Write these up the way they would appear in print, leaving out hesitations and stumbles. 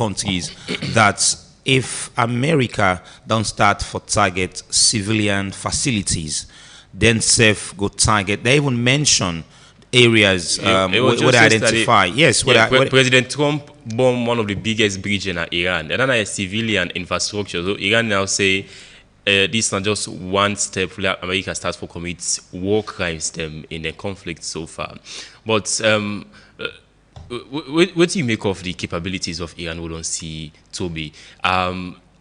countries that if America don't start for target civilian facilities, then safe go target. They even mention areas where they identify. Yes, President Trump bombed one of the biggest bridges in Iran. And then a civilian infrastructure. So Iran now say this is not just one step where America starts to commit war crimes in the conflict so far. But what do you make of the capabilities of Iran? We don't see Toby.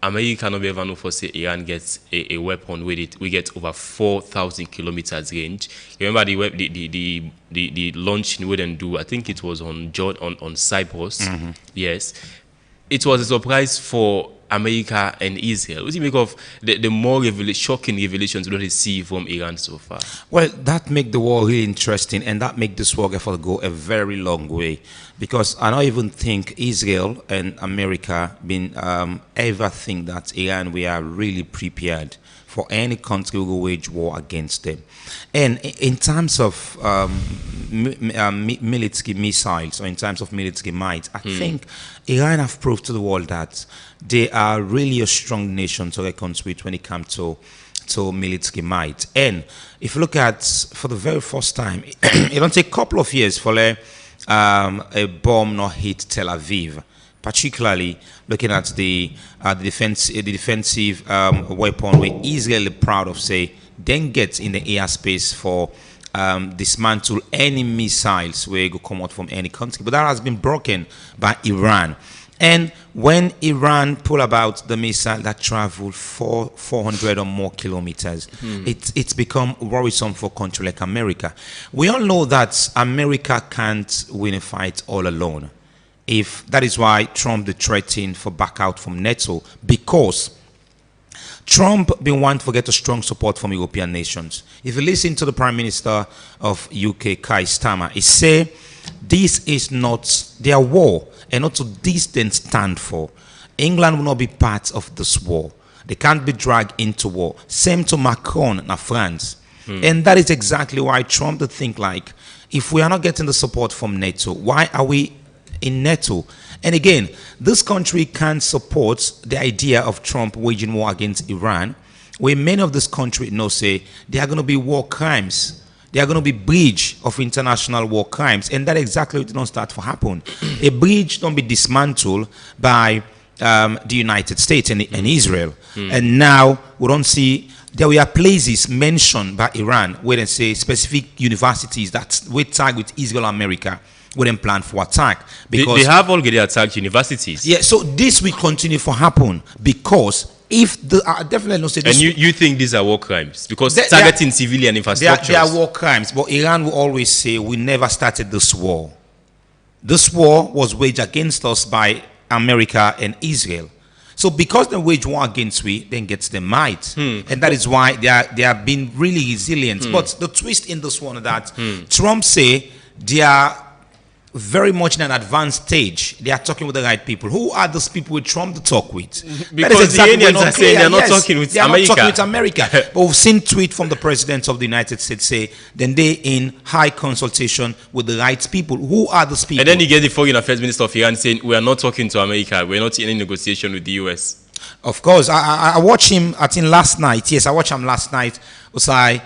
America not ever know for say Iran gets a weapon with it. We get over 4,000 kilometers range. Remember the launch we didn't do. I think it was on Cyprus. Yes, it was a surprise for America and Israel. What do you make of the more shocking revelations we don't see from Iran so far? Well, that make the war really interesting, and that make this war go a very long way, because I don't even think Israel and America been ever think that Iran we are really prepared for any country who will wage war against them. And in terms of military missiles, or in terms of military might, I think Iran have proved to the world that they are really a strong nation to reckon with when it comes to military might. And if you look at, for the very first time, it don't take a couple of years for a bomb not hit Tel Aviv, particularly looking at the defensive weapon where Israel is proud of, say, then gets in the airspace for dismantle any missiles where go come out from any country. But that has been broken by Iran. And when Iran pull about the missile that travel 400 or more kilometers, it's become worrisome for a country like America. We all know that America can't win a fight all alone. If that is why Trump the threatened for back out from NATO, because Trump been wanting to get a strong support from European nations. If you listen to the Prime Minister of UK, Keir Starmer, he say this is not their war, and not to this they stand for. England will not be part of this war. They can't be dragged into war. Same to Macron and France. And that is exactly why Trump would think like, if we are not getting the support from NATO, why are we in NATO? And again, this country can't support the idea of Trump waging war against Iran, where many of this country know say there are going to be war crimes. There are going to be breach of international war crimes, and that exactly what don't start to happen. A breach don't be dismantled by the United States and Israel, and now we don't see. There were places mentioned by Iran where they say specific universities that we tag with Israel and America wouldn't plan for attack, because they have already attacked universities. Yeah, so this will continue to happen, because if the definitely not say this. And you think these are war crimes because targeting civilian infrastructure? They are war crimes, but Iran will always say we never started this war. This war was waged against us by America and Israel. So because they wage war against we, then gets the might, and that is why they are being really resilient. But the twist in this one is that Trump say they are very much in an advanced stage. They are talking with the right people. Who are those people with Trump to talk with? Because exactly the Iranians are saying they're not talking with America. Not talking with America. But we've seen tweet from the president of the United States say, then they in high consultation with the right people. Who are those people? And then you get the foreign affairs minister of Iran saying, we are not talking to America. We're not in any negotiation with the US. Of course. I watched him, I think last night. Yes, I watched him last night. Usai,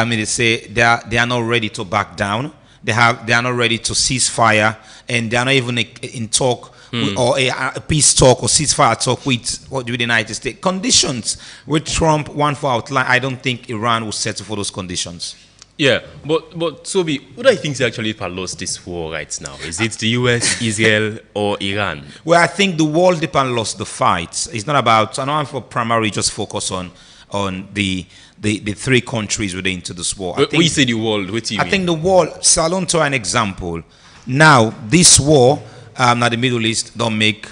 they say they are not ready to back down. They are not ready to cease fire, and they are not even in talk or a peace talk or ceasefire talk with the United States. Conditions with Trump want for outline. I don't think Iran will settle for those conditions. Yeah, but Toby, who do you think is actually lost this war right now? Is it the US, Israel, or Iran? Well, I think the world lost the fight. It's not about. I don't want to primarily just focus on the three countries within into this war. When you say the world, what do you mean? I think the world, Salon to an example. Now, this war, now the Middle East don't make,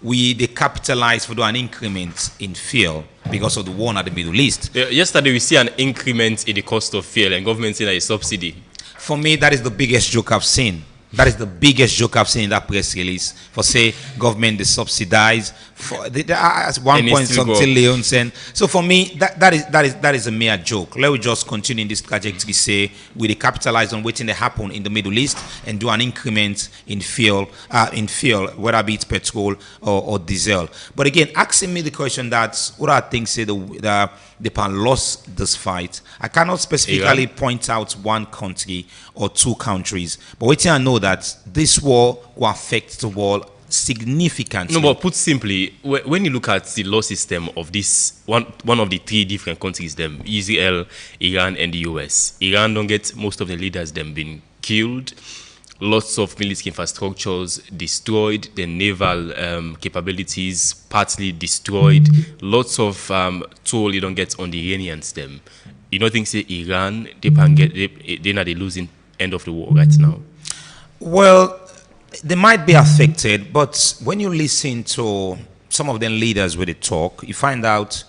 they capitalize for do an increment in fuel because of the war in the Middle East. Yesterday, we see an increment in the cost of fuel and government saying that a subsidy. For me, that is the biggest joke I've seen. That is the biggest joke I've seen in that press release. For say government they subsidize. For at one And point it's still something go Leon saying. So for me, that is a mere joke. Let me just continue in this trajectory. Say we capitalize on waiting to happen in the Middle East and do an increment in fuel, whether be it petrol or diesel. But again, asking me the question that what I think say the pan lost this fight. I cannot specifically point out one country or two countries, but waiting I know that this war will affect the world significantly. No, but put simply, when you look at the law system of this one of the three different countries, them Israel, Iran, and the US. Iran don't get most of the leaders them being killed. Lots of military infrastructures destroyed, the naval capabilities partly destroyed. Lots of toll you don't get on the Iranians them. You don't think say Iran they're not the losing end of the war right now? Well, they might be affected, but when you listen to some of them leaders with the talk, you find out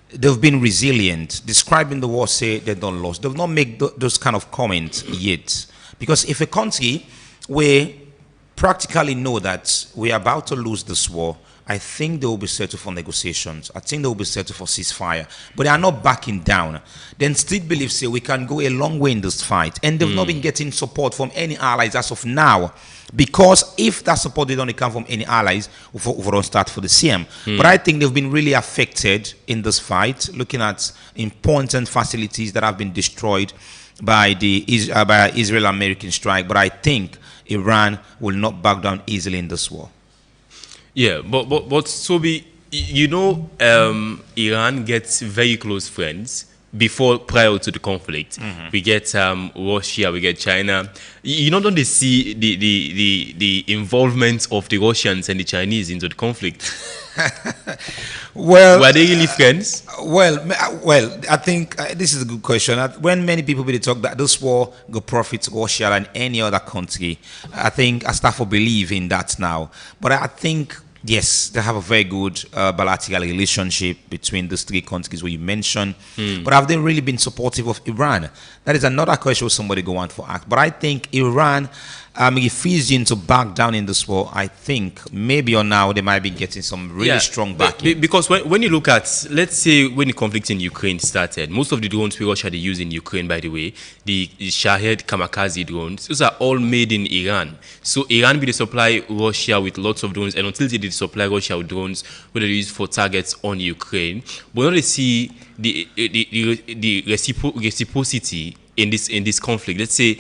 they've been resilient. Describing the war, say they don't lose. They've not make those kind of comments yet. Because if a country we practically know that we are about to lose this war, I think they will be settled for negotiations. I think they will be settled for ceasefire. But they are not backing down. Then still believe, say, we can go a long way in this fight. And they've not been getting support from any allies as of now. Because if that support did only come from any allies, we don't start for the CM. But I think they've been really affected in this fight, looking at important facilities that have been destroyed by the Israel-American strike. But I think Iran will not back down easily in this war. Yeah, but Sobi, you know, Iran gets very close friends prior to the conflict. We get Russia, we get China. You know, don't they see the involvement of the Russians and the Chinese into the conflict? Well, were they really friends? Well, I think this is a good question. When many people really talk that this war will profit Russia and any other country, I think I start to believe in that now. But I think, yes, they have a very good bilateral relationship between these three countries where you mentioned. But have they really been supportive of Iran? That is another question somebody go on for ask. But I think Iran refusing to back down in this war, I think maybe or now they might be getting some really strong backing. Because when you look at, let's say when the conflict in Ukraine started, most of the drones Russia they use in Ukraine, by the way, the Shahed Kamikaze drones, those are all made in Iran. So Iran will supply Russia with lots of drones, and until they did supply Russia with drones, whether they use for targets on Ukraine, but now they see the reciprocity in this conflict. Let's say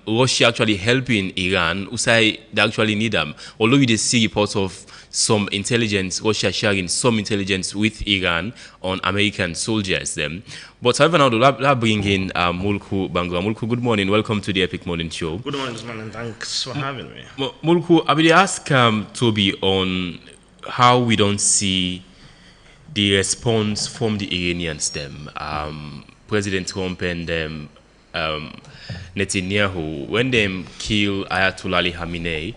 Russia actually helping Iran, who say they actually need them. Although we see reports of some intelligence, Russia sharing some intelligence with Iran on American soldiers them. But however, now that bring in Mulku Bangura. Mulku, good morning. Welcome to the Epic Morning Show. Good morning, Usman, and thanks for having me. Mulku, I will ask Toby on how we don't see the response from the Iranians them. President Trump and Netanyahu, when they kill Ayatollah Ali Khamenei,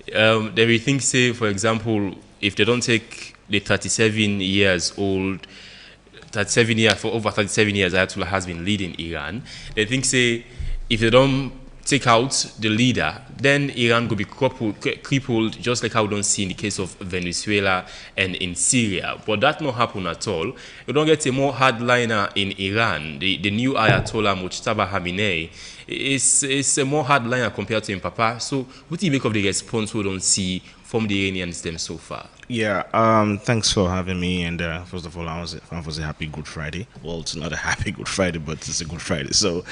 they will think, say, for example, if they don't take the 37 years old, 37 years, for over 37 years, Ayatollah has been leading Iran, they think, say, if they don't take out the leader, then Iran will be crippled, just like how we don't see in the case of Venezuela and in Syria. But that not happen at all. You don't get a more hardliner in Iran. The new Ayatollah Mujtaba Khamenei is a more hardliner compared to him, Papa. So what do you make of the response we don't see from the Iranians them so far? Yeah, thanks for having me. And first of all, I was a happy Good Friday. Well, it's not a happy Good Friday, but it's a Good Friday. So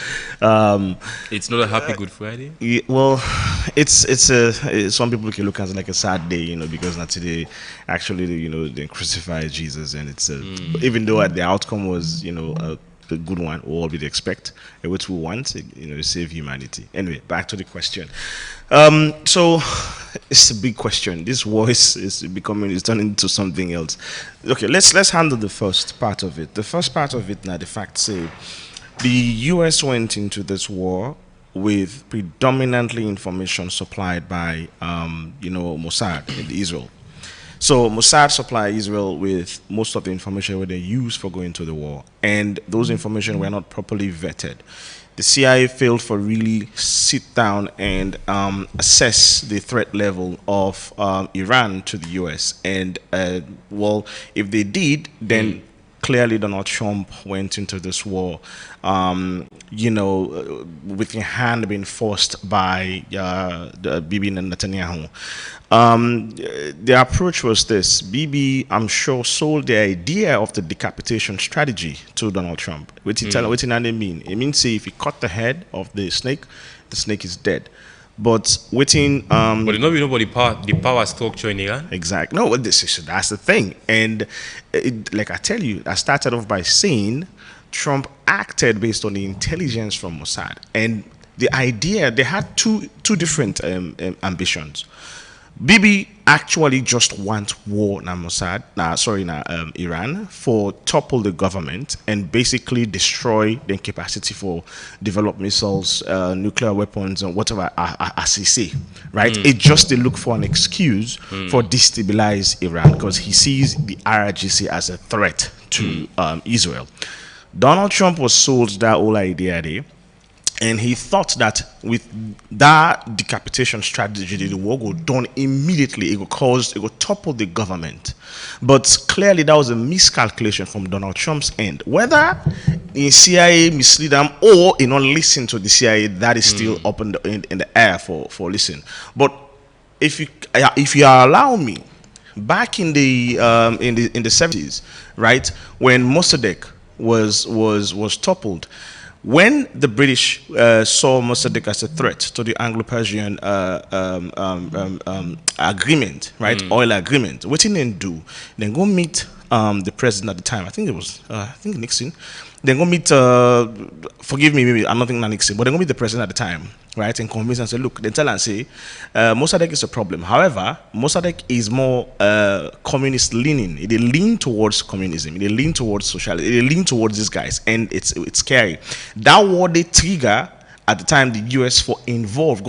it's not a happy Good Friday. Yeah, well, some people can look at it like a sad day, because not today actually, they crucified Jesus, and it's even though the outcome was, a good one, or what we'd expect, which we want, to save humanity. Anyway, back to the question. So it's a big question. This war is turning into something else. Okay, let's handle the first part of it. The first part of it, now, the facts say the U.S. went into this war with predominantly information supplied by, Mossad in Israel. So Mossad supplied Israel with most of the information where they used for going to the war, and those information were not properly vetted. the CIA failed for really sit down and assess the threat level of Iran to the US. And well, if they did, then clearly Donald Trump went into this war, with your hand being forced by Bibi Netanyahu. The approach was this. Bibi, I'm sure, sold the idea of the decapitation strategy to Donald Trump. What did it mean? It means, say, if you cut the head of the snake is dead. But within but you know the power structure in Iran. Exactly. No, that's the thing. And like I tell you, I started off by saying Trump acted based on the intelligence from Mossad, and the idea they had two different ambitions. Bibi actually just wants war na Mossad, Iran, for topple the government and basically destroy their capacity for develop missiles, nuclear weapons, and whatever as he say, right? It just they look for an excuse for destabilize Iran because he sees the IRGC as a threat to Israel. Donald Trump was sold that whole idea there. And he thought that with that decapitation strategy, the war would done immediately. It would topple the government. But clearly, that was a miscalculation from Donald Trump's end. Whether the CIA mislead them or not listen to the CIA, that is still up in the air for listen. But if you allow me, back in the 70s, right, when Mossadegh was toppled. When the British saw Mossadegh as a threat to the Anglo-Persian agreement, right, oil agreement, what did they do? Then go meet the president at the time. I think it was Nixon. Then go meet. Forgive me, maybe I'm not thinking Nixon, but then go meet the president at the time, right, and convince and say, look, then tell and say, Mossadegh is a problem. However, Mossadegh is more communist leaning. It lean towards communism. It lean towards socialism. It lean towards these guys, and it's scary. That war they trigger at the time the US got involved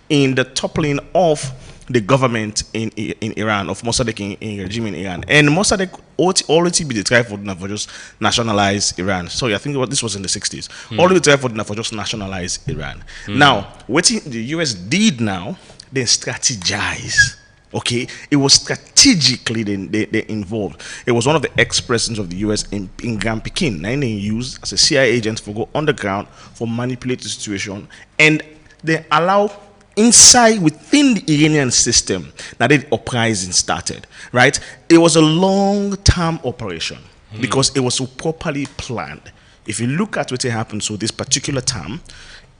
in the toppling of the government in Iran, of Mossadegh in regime in Iran. And Mossadegh already be the try for just nationalize Iran. Sorry, I think this was in the 60s. Already try for just nationalize Iran. Now, what the US did now, they strategize. Okay, it was strategically they involved. It was one of the ex-presidents of the US in Grand Peking. Now they used as a CIA agent for go underground for manipulate the situation, and they allow within the Iranian system that the uprising started, right? It was a long-term operation because it was so properly planned. If you look at what happened, so this particular time,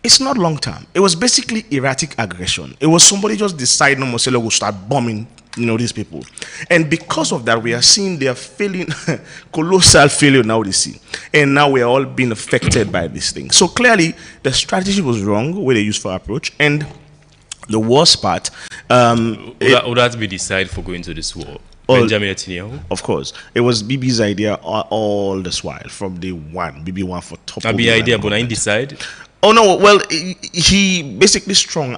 it's not long-term. It was basically erratic aggression. It was somebody just deciding Mossadegh will start bombing, these people. And because of that, we are seeing their failing, colossal failure now they see. And now we are all being affected by this thing. So clearly, the strategy was wrong, where they used for approach. And the worst part would that be decided for going to this war? Benjamin Netanyahu? Of course. It was Bibi's idea all this while, from day one. Bibi want for top. That be idea, but I decide. Oh no, well, he basically strong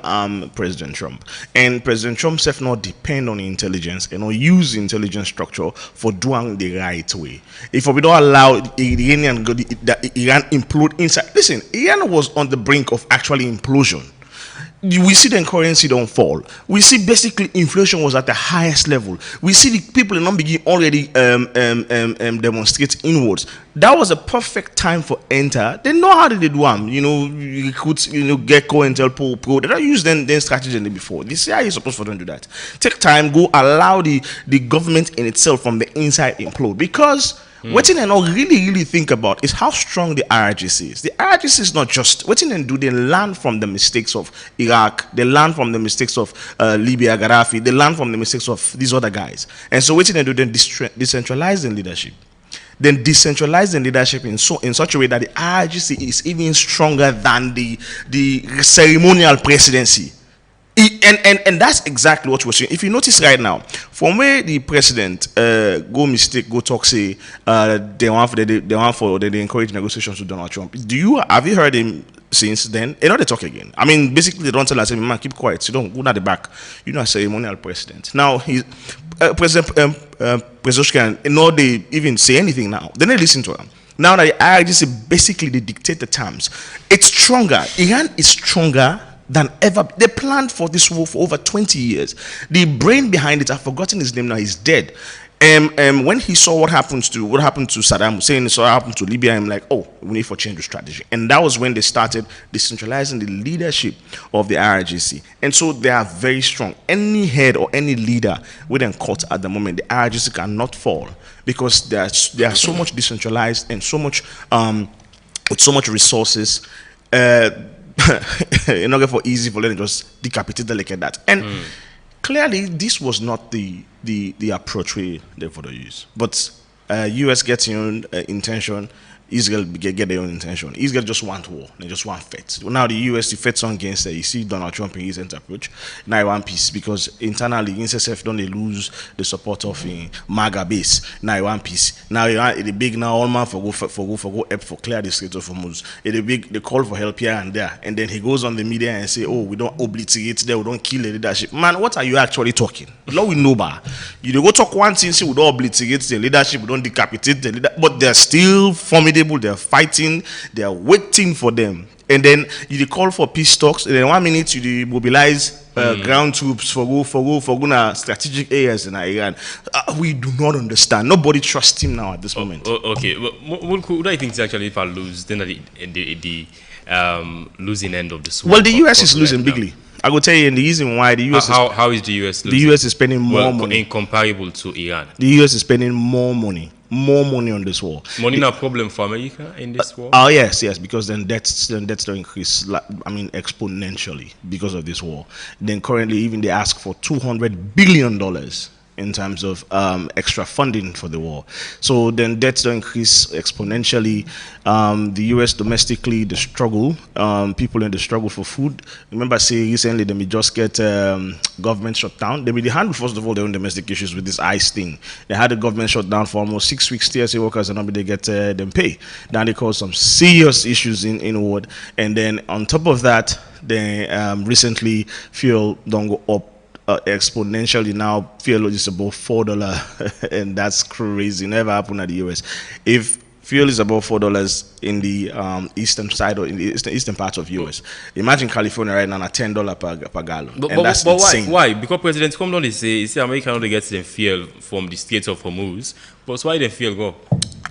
President Trump, and President Trump self not depend on intelligence and not use intelligence structure for doing the right way. If we don't allow Iran implode inside, listen, Iran was on the brink of actually implosion. We see the currency don't fall. We see basically inflation was at the highest level. We see the people not begin already demonstrate inwards. That was a perfect time for enter. They know how they do them. Recruit, Gecko, Intel, Pro. They don't use them strategy before. The CIA is supposed for them to do that. Take time, go allow the government in itself from the inside implode. Because what they not really think about is how strong the IRGC is. The IRGC is not just what they do. They learn from the mistakes of Iraq. They learn from the mistakes of Libya, Gaddafi. They learn from the mistakes of these other guys. And so what they do, then decentralize in leadership. Then decentralize the leadership in such a way that the IRGC is even stronger than the ceremonial presidency. And that's exactly what we're seeing. If you notice right now, from where the president go talk, say they encourage negotiations with Donald Trump. Have you heard him since then? They talk again. I mean, basically they don't tell us, man, keep quiet. So don't go at the back. A ceremonial president. Now he's President Pezeshkian, they even say anything now. Then they listen to him. Now that the IRGC basically they dictate the terms, it's stronger. Iran is stronger than ever. They planned for this war for over 20 years. The brain behind it, I've forgotten his name now, he's dead. When he saw what happened to Saddam Hussein, saw what happened to Libya, I'm like, oh, we need to change the strategy. And that was when they started decentralizing the leadership of the IRGC. And so they are very strong. Any head or any leader within court at the moment, the IRGC cannot fall because they are so much decentralized and so much with so much resources. In order for easy for them to just decapitate the like that. And clearly, this was not the approach they for the use. But US gets your own intention. Israel get their own intention. Israel just want war. They just want fight. Now the US, the fight on against you see Donald Trump in his approach. Now he want peace because internally, INSSF don't they lose the support of MAGA base. Now he want peace. Now the big now all man for go help for clear the Strait of Hormuz. The big they call for help here and there, and then he goes on the media and say, oh, we don't obliterate there, we don't kill the leadership. Man, what are you actually talking? Law we know ba. You go talk one thing, say we don't obliterate the leadership, we don't decapitate the leader, but they're still formidable. They're fighting, they're waiting for them, and then you call for peace talks, and then 1 minute you mobilize ground troops for go strategic areas in Iran. We do not understand. Nobody trusts him now at this moment. Okay, but what do I think is actually if I lose, then the losing end of this war? Well, the US is losing bigly. I will tell you, and the reason why the US how is the US losing? The US is spending more money incomparable to Iran. The US is spending more money on this war. Money not a problem for America in this war? Oh yes, because then debts will increase. Exponentially because of this war. Then currently, even they ask for $200 billion in terms of extra funding for the war. So then debts don't increase exponentially. The US domestically, the struggle, people in the struggle for food. Remember, say recently they may just get government shut down. They handle first of all their own domestic issues with this ICE thing. They had the government shut down for almost 6 weeks. TSA workers and nobody get them pay. Then they caused some serious issues in ward. And then on top of that, they recently fuel don't go up exponentially. Now fuel is above $4 and that's crazy. Never happened at the US. If fuel is above $4 in the eastern side or in the eastern part of US, imagine California right now at $10 per gallon. But that's insane. Why? Because President come down they say America only gets them fuel from the Strait of Hormuz. But why the fuel go?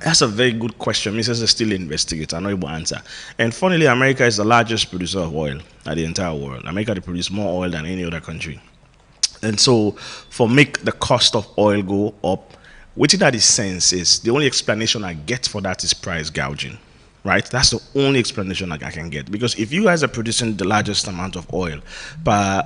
That's a very good question. Mrs. still investigate. I know able answer. And funnily, America is the largest producer of oil at the entire world. America they produce more oil than any other country. And so, for make the cost of oil go up, which that is sense is the only explanation I get for that is price gouging, right? That's the only explanation I can get. Because if you guys are producing the largest amount of oil by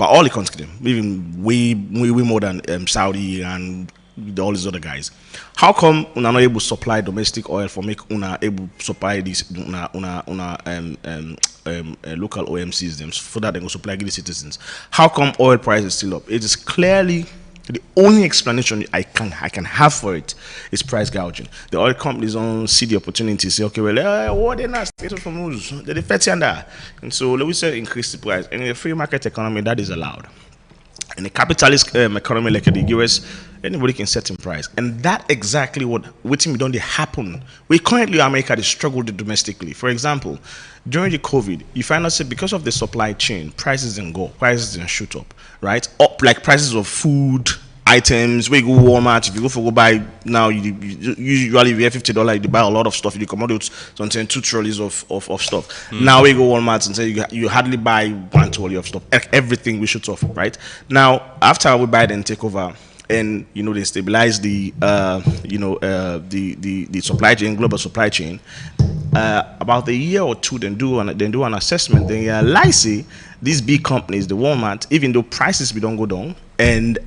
all the countries, even way more than Saudi and all these other guys, how come una not able to supply domestic oil for make una able to supply these local OMCs them so that they go supply the citizens? How come oil price is still up? It is clearly the only explanation I can have for it is price gouging. The oil companies don't see the opportunity, say, okay, well, what they not Strait of Hormuz, they're the and that, and so let me say increase the price. And in a free market economy, that is allowed. In a capitalist economy like the US, anybody can set in price. And that exactly what we don't happen. We currently, America, they struggled domestically. For example, during the COVID, you find out that because of the supply chain, prices didn't shoot up, right? Up like prices of food, items. We go Walmart, if you go buy now, you usually you have $50, you buy a lot of stuff, you come out with sometimes 2 trolleys of stuff. Now we go Walmart and say you hardly buy 1 trolley of stuff. Everything we shoot off, right? Now after we buy then take over, and they stabilize the supply chain, global supply chain. About a year or two, then do an assessment. Then realize these big companies, the Walmart, even though prices we don't go down and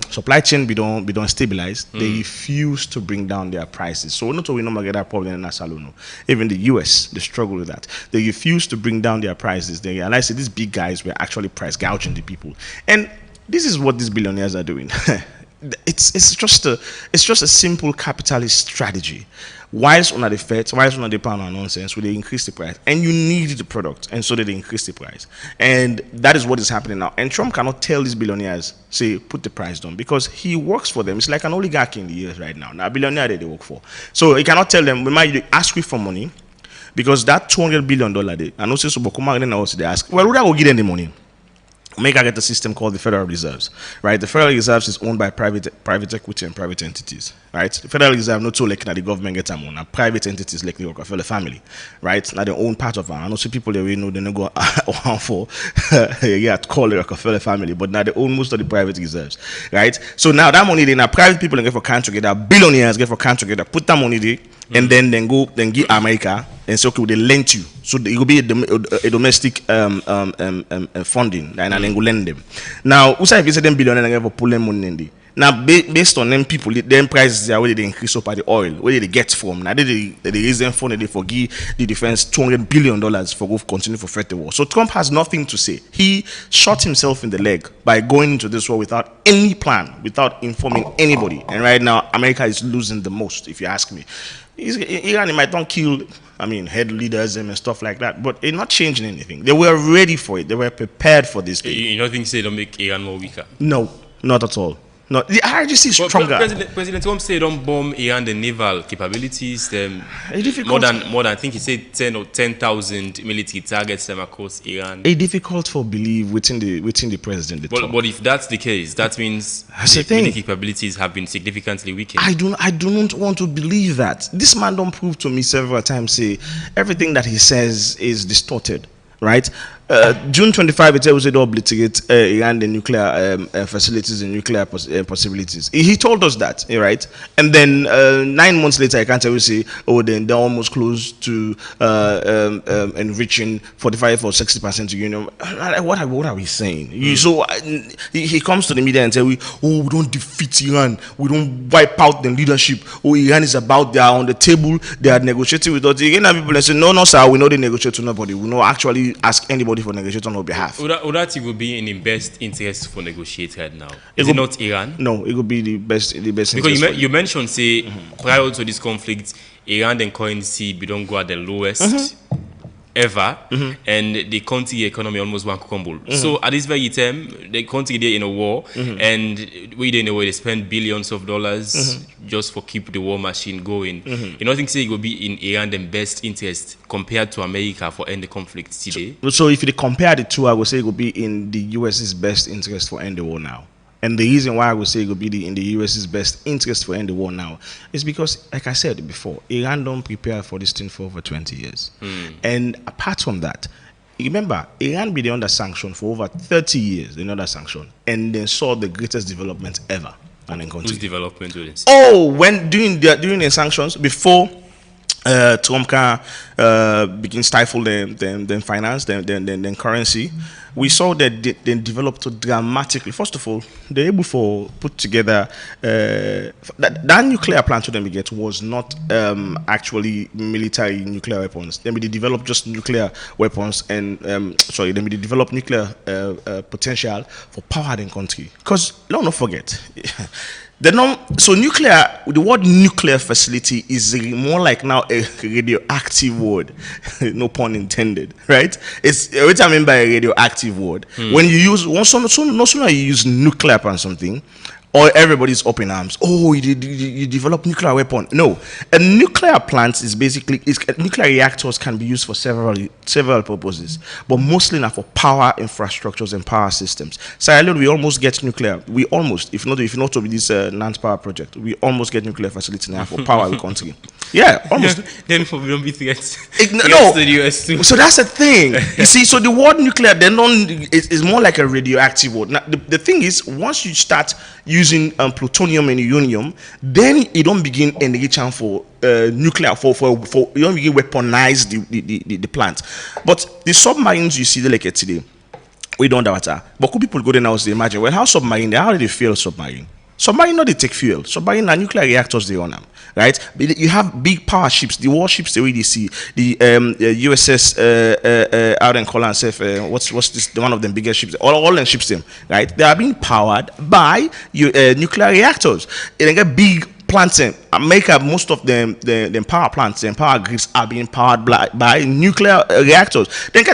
supply chain we don't stabilize, they refuse to bring down their prices. So not only we get that problem in Nasaluno, even the US they struggle with that. They refuse to bring down their prices. They realize that these big guys were actually price gouging the people, and this is what these billionaires are doing. it's just a simple capitalist strategy. Whilst on the Fed, whilst on the pound of nonsense, will they increase the price, and you need the product, and so they increase the price, and that is what is happening now. And Trump cannot tell these billionaires, say, put the price down, because he works for them. It's like an oligarchy in the US right now. Now, a billionaire that they work for, so he cannot tell them, we might ask you for money, because that $200 billion day, and also so they ask, well, who will give them the money? Make I get a system called the Federal Reserves, right? The Federal Reserves is owned by private equity and private entities, right? The Federal Reserve not so like now the government gets them on, now private entities like the Rockefeller family, right? Now they own part of it. I know some people they know they don't go on for call the Rockefeller family, but now they own most of the private reserves, right? So now that money they now private people get for country together, billionaires get for country together, put that money there, and then give America and say, okay, they lend you. So it will be a domestic funding, and then go lend them. Now, who say if you say them billionaires and for pull them money in there? Now, based on them people, them prices are where they increase up at the oil, where they get from. Now, they raise them fund, they forgive the defense $200 billion for go continue for fight the war. So Trump has nothing to say. He shot himself in the leg by going into this war without any plan, without informing anybody. And right now, America is losing the most, if you ask me. Iran might not kill, head leaders and stuff like that, but it's not changing anything. They were ready for it. They were prepared for this. You don't think they don't make Iran more weaker? No, not at all. No, the IRGC is stronger. President Trump said don't bomb Iran the naval capabilities. More than I think he said 10 or 10,000 military targets them across Iran. It's difficult for belief within the president. But if that's the case, that means the military capabilities have been significantly weakened. I do not want to believe that. This man don't prove to me several times. Say everything that he says is distorted. Right? June 25, it tells you to obliterate Iran the nuclear facilities and nuclear possibilities. He told us that, right? And then 9 months later, I can't tell you say, oh, then they're almost close to enriching 45 or 60% uranium. What are we saying? So he comes to the media and tells we, oh, we don't defeat Iran, we don't wipe out the leadership. Oh, Iran is about, they are on the table, they are negotiating with us. Again, people say, no, sir, we know they negotiate with nobody. We know actually ask anybody for negotiate on our behalf. Would that will be in the best interest for negotiate right now? Is it not Iran? No, it would be the best because interest. You mentioned say prior to this conflict, Iran and currency we don't go at the lowest ever, and the country economy almost won't crumble. So at this very time, the country there in a war, and we in a way they spend billions of dollars just for keep the war machine going. You don't think say it will be in Iran the best interest compared to America for end the conflict today? So if you compare the two, I would say it would be in the US's best interest for end the war now. And the reason why I would say it would be in the US's best interest for end the war now is because, like I said before, Iran don't prepare for this thing for over 20 years. And apart from that, remember, Iran been under sanction for over 30 years, under sanction, and then saw the greatest development ever. And then whose development will this? Oh, when during the sanctions, before Trump can begin stifle them finance, then currency. We saw that they developed dramatically. First of all, they're able to put together that nuclear plant them get was not actually military nuclear weapons. They developed just nuclear weapons and they developed nuclear potential for power in country. Because don't not forget. So nuclear, the word nuclear facility is more like now a radioactive word, no pun intended, right? It's what I mean by a radioactive word. When you use, no sooner you use nuclear on something, or everybody's up in arms. Oh, you develop nuclear weapon. No, a nuclear plant is basically nuclear reactors can be used for several purposes, but mostly now for power infrastructures and power systems. Sierra Leone, we almost get nuclear. We almost, if not with this Nant power project, we almost get nuclear facility now for power in the country. Yeah, almost. Then we don't be threats. No. To the US too. So that's the thing. You see, so the word nuclear then is more like a radioactive word. Now the thing is, once you start using plutonium and uranium, then you don't begin enriching for nuclear for you don't begin weaponize the plant. But the submarines you see like today, we don't know what. But could people go there now and imagine, well, how do they feel submarine? Submarine not they take fuel. Submarine are nuclear reactors they run them, right? But you have big power ships, the warships they already see, the USS out in Colin Sef, what's this? One of them biggest ships, all them ships them, right? They are being powered by nuclear reactors. They get big plants in America. Most of them power plants and power grids are being powered by nuclear reactors. Then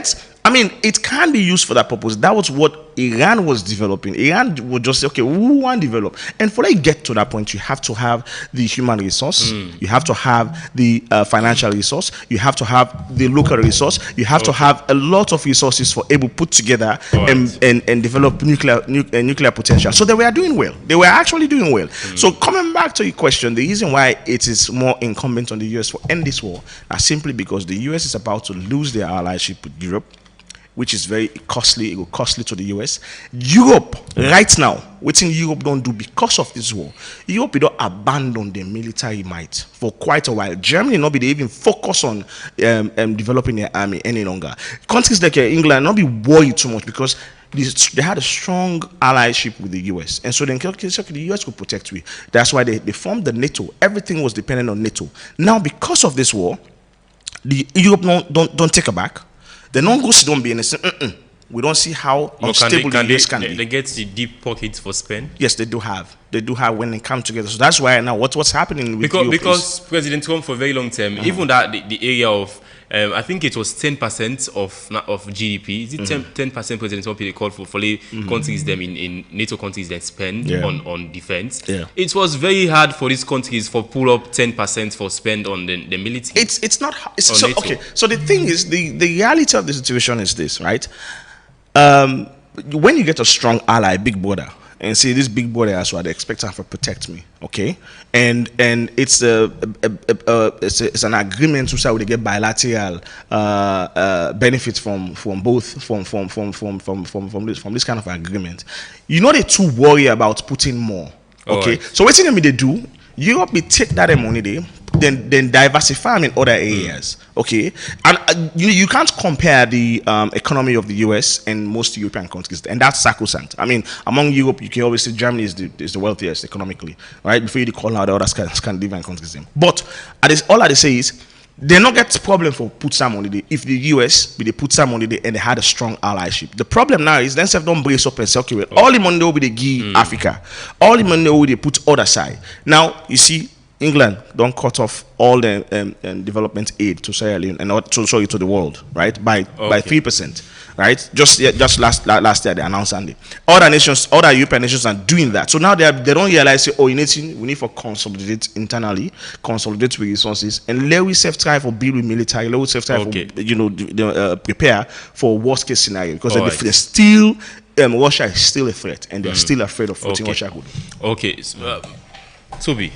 I mean, it can be used for that purpose. That was what Iran was developing. Iran would just say, okay, we want to develop. And for that to get to that point, you have to have the human resource. You have to have the financial resource. You have to have the local resource. You have to have a lot of resources for able to put together and develop nuclear potential. So they were doing well. They were actually doing well. So coming back to your question, the reason why it is more incumbent on the US to end this war is simply because the US is about to lose their allyship with Europe, which is very costly. It will costly to the US. Europe, right now, what Europe don't do because of this war, Europe don't abandon their military might for quite a while. Germany not be they even focus on developing their army any longer. Countries like England not be worried too much because they had a strong allyship with the US, and so then the US could protect we. That's why they formed the NATO. Everything was dependent on NATO. Now, because of this war, the Europe don't take a back. The non-goes don't be innocent. We don't see how unstable the US can be. They get the deep pockets for spend. Yes, they do have. They do have when they come together. So that's why now what's happening with because President Trump for a very long time, even that the area of I think it was 10% of GDP. Is it 10% President Trump they called for countries them in NATO countries that spend on defense? Yeah. It was very hard for these countries for pull up 10% for spend on the military. It's not so NATO. Okay. So the thing is the reality of the situation is this, right? When you get a strong ally, big brother, and see this big brother as well, they expect her to protect me, okay? And it's it's an agreement to say we get bilateral benefits from both from this kind of agreement. You know they too worry about putting more, okay? Right. So what they do? Europe will take that money then diversify them in other areas, okay? And you can't compare the economy of the US and most European countries, and that's sacrosanct. I mean, among Europe, you can always say Germany is the wealthiest economically, right? Before you call out the other Scandinavian countries. But all I say is, they not get problem for put some money there. If the US they put some money there and they had a strong allyship. The problem now is themselves don't brace up and say, okay, well, all the money will be they give Africa, all the money will they put other side. Now you see, England don't cut off all the development aid to Sierra Leone and to the world, right? By 3%, right? Just last year they announced Sunday. Other European nations are doing that. So now they don't realize, we need to consolidate internally, consolidate with resources, and let we try for build with military, let we try for prepare for worst case scenario because they're still Russia is still a threat and they're still afraid of what Russia could do. Okay, so, Toby.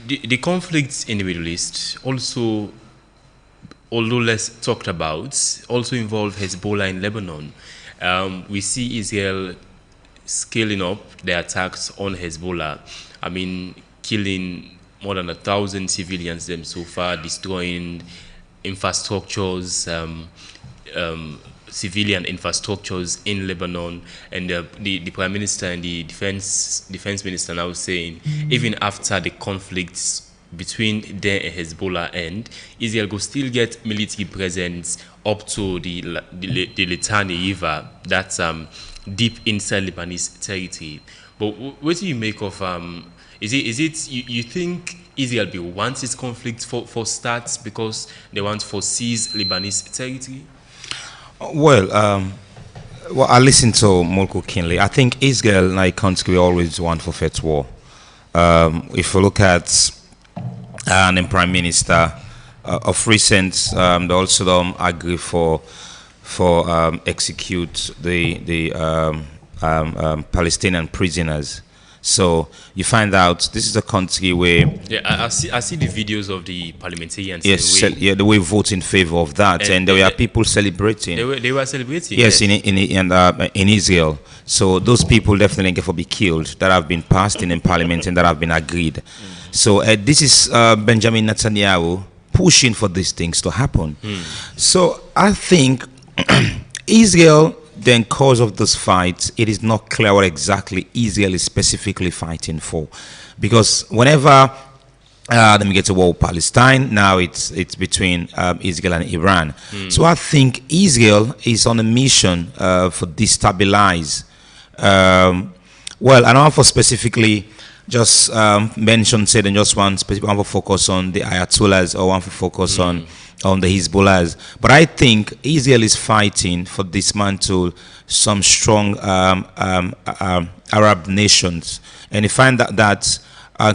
The conflicts in the Middle East also, although less talked about, also involve Hezbollah in Lebanon. We see Israel scaling up their attacks on Hezbollah. I mean, killing more than 1,000 civilians them so far, destroying infrastructures, civilian infrastructures in Lebanon, and the Prime Minister and the defense minister now saying even after the conflicts between them and Hezbollah end, Israel will still get military presence up to the Litani River, that's deep inside Lebanese territory. But what do you make of is it you think Israel will want this conflict for starts because they want to seize Lebanese territory? Well, I listened to Molko Kinley. I think Israel and our country always want for fair war. If you look at the Prime Minister of recent, they also don't agree for execute the Palestinian prisoners. So you find out this is a country where I see the videos of the parliamentarians. Yes, the way vote in favor of that, and there were people celebrating. They were celebrating. Yes, in Israel. So those people definitely get to be killed that have been passed in parliament and that have been agreed. So this is Benjamin Netanyahu pushing for these things to happen. So I think Israel then cause of this fight, it is not clear what exactly Israel is specifically fighting for, because whenever let me get to war with Palestine. Now it's between Israel and Iran. So I think Israel is on a mission for destabilize. Well, I don't want to specifically just mention, say, then just one specific one for focus on the Ayatollahs or one for focus on the Hezbollahs. But I think Israel is fighting for dismantle some strong Arab nations, and you find that.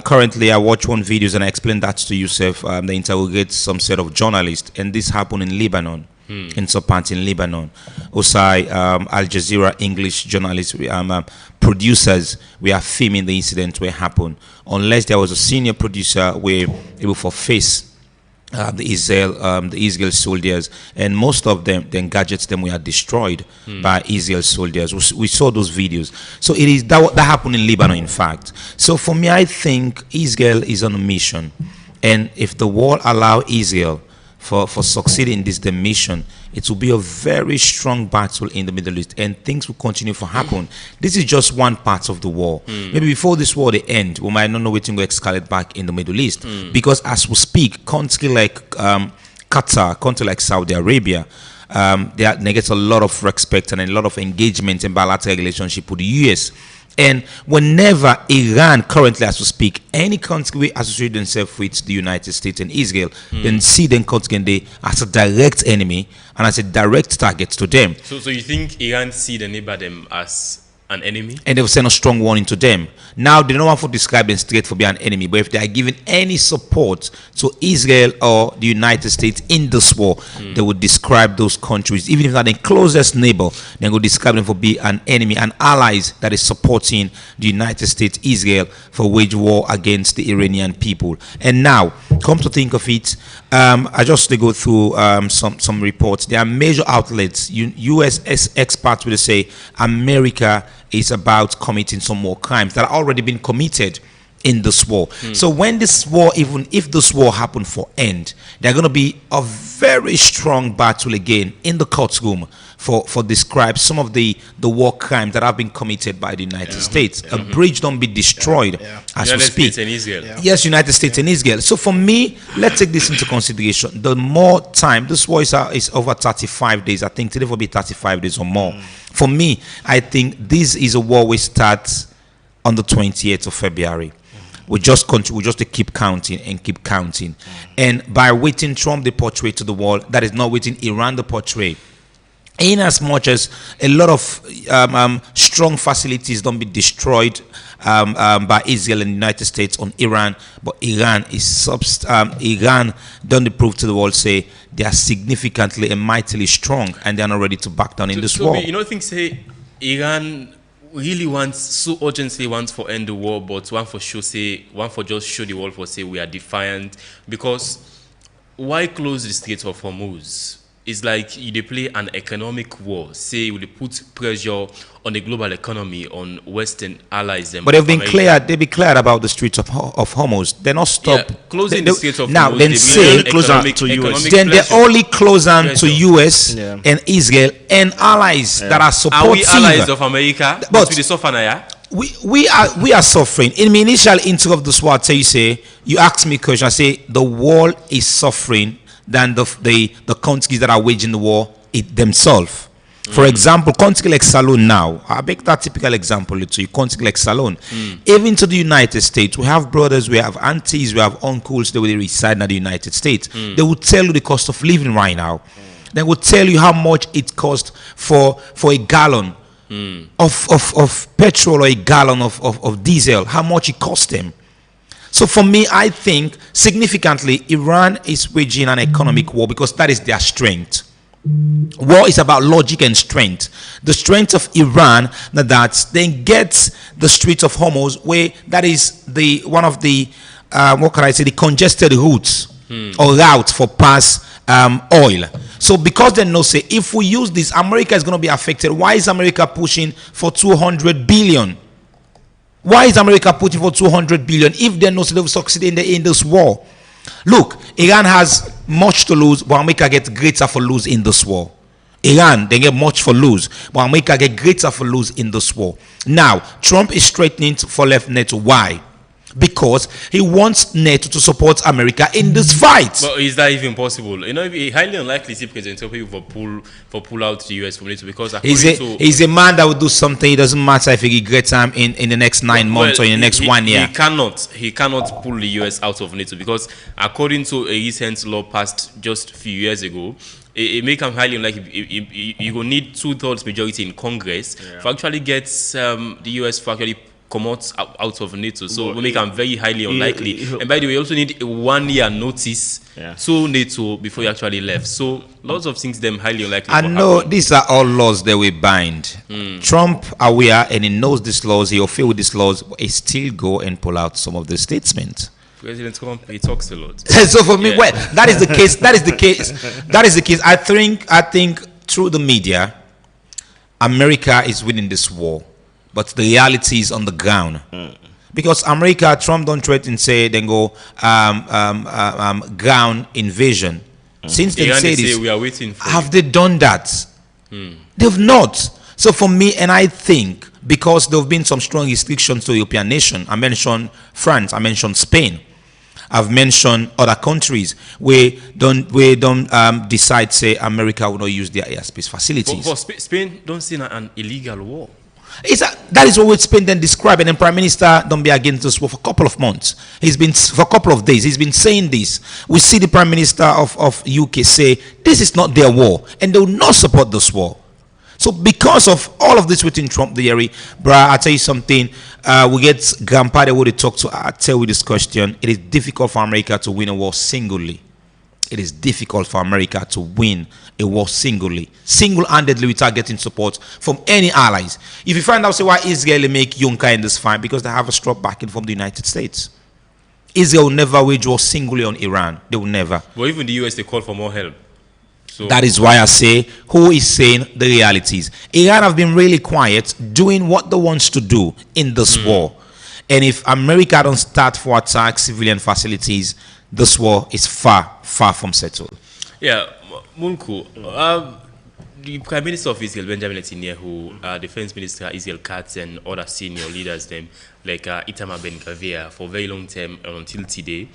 Currently, I watch one videos and I explain that to Yusuf. They interrogate some set of journalists, and this happened in Lebanon, in some part in Lebanon. Osai, Al Jazeera English journalists, producers, we are filming the incident where it happened. Unless there was a senior producer, we're able to face the Israel soldiers, and most of them, the gadgets, them were destroyed by Israel soldiers. We saw those videos. So it is that happened in Lebanon, in fact. So for me, I think Israel is on a mission, and if the world allow Israel for succeeding in this mission, it will be a very strong battle in the Middle East, and things will continue to happen. This is just one part of the war. Maybe before this war they end, we might not know what will escalate back in the Middle East, because as we speak, countries like Qatar, countries like Saudi Arabia, they get a lot of respect and a lot of engagement in bilateral relationship with the US. And whenever Iran, currently as we speak, any country associate themselves with the United States and Israel, then see them country as a direct enemy and as a direct target to them. So you think Iran see the neighbor them as an enemy? And they will send a strong warning to them. Now, they don't want to describe them straight for being an enemy, but if they are giving any support to Israel or the United States in this war, they would describe those countries, even if they're the closest neighbor, they will describe them for being an enemy, and allies that is supporting the United States, Israel, for wage war against the Iranian people. And now, come to think of it, I just go through some reports. There are major outlets, US experts will say America is about committing some more crimes that are already been committed in this war. So when this war, even if this war happened for end, there are going to be a very strong battle again in the courtroom for describe some of the war crimes that have been committed by the United States. A bridge don't be destroyed as we speak. States and Israel. Yes, United States and Israel. So for me, let's take this into consideration. The more time, this war is over 35 days. I think today will be 35 days or more. For me, I think this is a war we start on the 28th of February. We just keep counting and keep counting. And by waiting Trump the portray to the world, that is not waiting Iran the portray. In as much as a lot of strong facilities don't be destroyed by Israel and the United States on Iran, but Iran is Iran don't prove to the world, say they are significantly and mightily strong, and they are not ready to back down in this war. You know, things say Iran really so urgently wants for end the war, but one for just show the world for say we are defiant, because why close the Strait of Hormuz? It's like they play an economic war. Say they put pressure on the global economy, on Western allies. But they've been clear. They've been clear about the Strait of Hormuz. They're not stopped. Closing the Strait of Hormuz. Now, then say closer to US. Then they're only closer to US and Israel and allies that are supportive. Are we allies of America? But we suffer now. We are suffering. In my initial intro of this war, you asked me a question. I say the world is suffering than the countries that are waging the war themselves. For example, countries like Salone now, I make that typical example to you, countries like Salone. Even to the United States, we have brothers, we have aunties, we have uncles that will reside in the United States. They will tell you the cost of living right now. They will tell you how much it costs for a gallon of petrol or a gallon of diesel, how much it costs them. So for me, I think significantly Iran is waging an economic war because that is their strength. War is about logic and strength. The strength of Iran that then gets the Strait of Hormuz, where that is one of the the congested routes or routes for pass oil. So because they know, say, if we use this, America is going to be affected. Why is America pushing for 200 billion? Why is America pushing for 200 billion if they know, so they will succeed in this war? Look, Iran has much to lose, but America gets greater for lose in this war. Iran, they get much for lose, but America get greater for lose in this war. Now, Trump is threatening for left NATO. Why? Because he wants NATO to support America in this fight. But is that even possible? You know, it's highly unlikely see President Trump for pull out the US from NATO because he's a man that will do something. It doesn't matter if he regrets time in the next 9 months or in the next 1 year. He cannot pull the US out of NATO because according to a recent law passed just a few years ago, it make him highly unlikely. You will need 2/3 majority in Congress for actually get the US for actually come out of NATO. So we make them very highly unlikely. And by the way, you also need a 1 year notice to NATO before you actually left. So lots of things them highly unlikely. I know these are all laws that we bind. Trump aware and he knows these laws, he'll feel with these laws, but he still go and pull out some of the statements. President Trump, he talks a lot. So for me, well, that is the case. That is the case. That is the case. I think through the media, America is winning this war, but the reality is on the ground. Because America, Trump don't threaten say then go ground invasion. Since they say this, we are waiting for have they done that? They've not. So for me, and I think because there have been some strong restrictions to European nation. I mentioned France. I mentioned Spain. I've mentioned other countries where don't decide say America will not use their airspace facilities. For Spain don't see an illegal war. That is what Spain then described, and then Prime Minister don't be against this war for a couple of months. He's been for a couple of days. He's been saying this. We see the Prime Minister of UK say this is not their war, and they will not support this war. So because of all of this within Trump, the Yeri, bruh, I'll tell you something. We get Grandpa that would talk to. I tell you this question. It is difficult for America to win a war singly. It is difficult for America to win a war single-handedly without getting support from any allies. If you find out, say, why Israel make Juncker in this fight, because they have a strong backing from the United States. Israel will never wage war singly on Iran. They will never. But even the US, they call for more help. So that is why I say, who is saying the realities? Iran have been really quiet, doing what they want to do in this war. And if America don't start for attack civilian facilities, this war is far, far from settled. Yeah, Munku, the Prime Minister of Israel, Benjamin Netanyahu, Defense Minister Israel Katz, and other senior leaders, them like Itamar Ben-Gvir, for a very long time until today,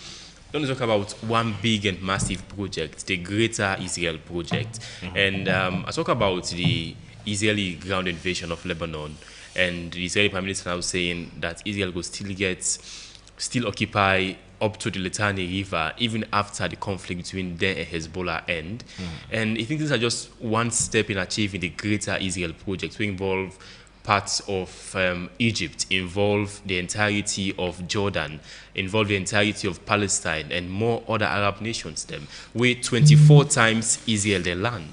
don't talk about one big and massive project, the Greater Israel Project. And I talk about the Israeli ground invasion of Lebanon, and the Israeli Prime Minister now saying that Israel will still occupy up to the Litani River even after the conflict between them and Hezbollah end. And I think these are just one step in achieving the Greater Israel Project, to involve parts of Egypt, involve the entirety of Jordan, involve the entirety of Palestine, and more other Arab nations, them, with 24 times Israel their land.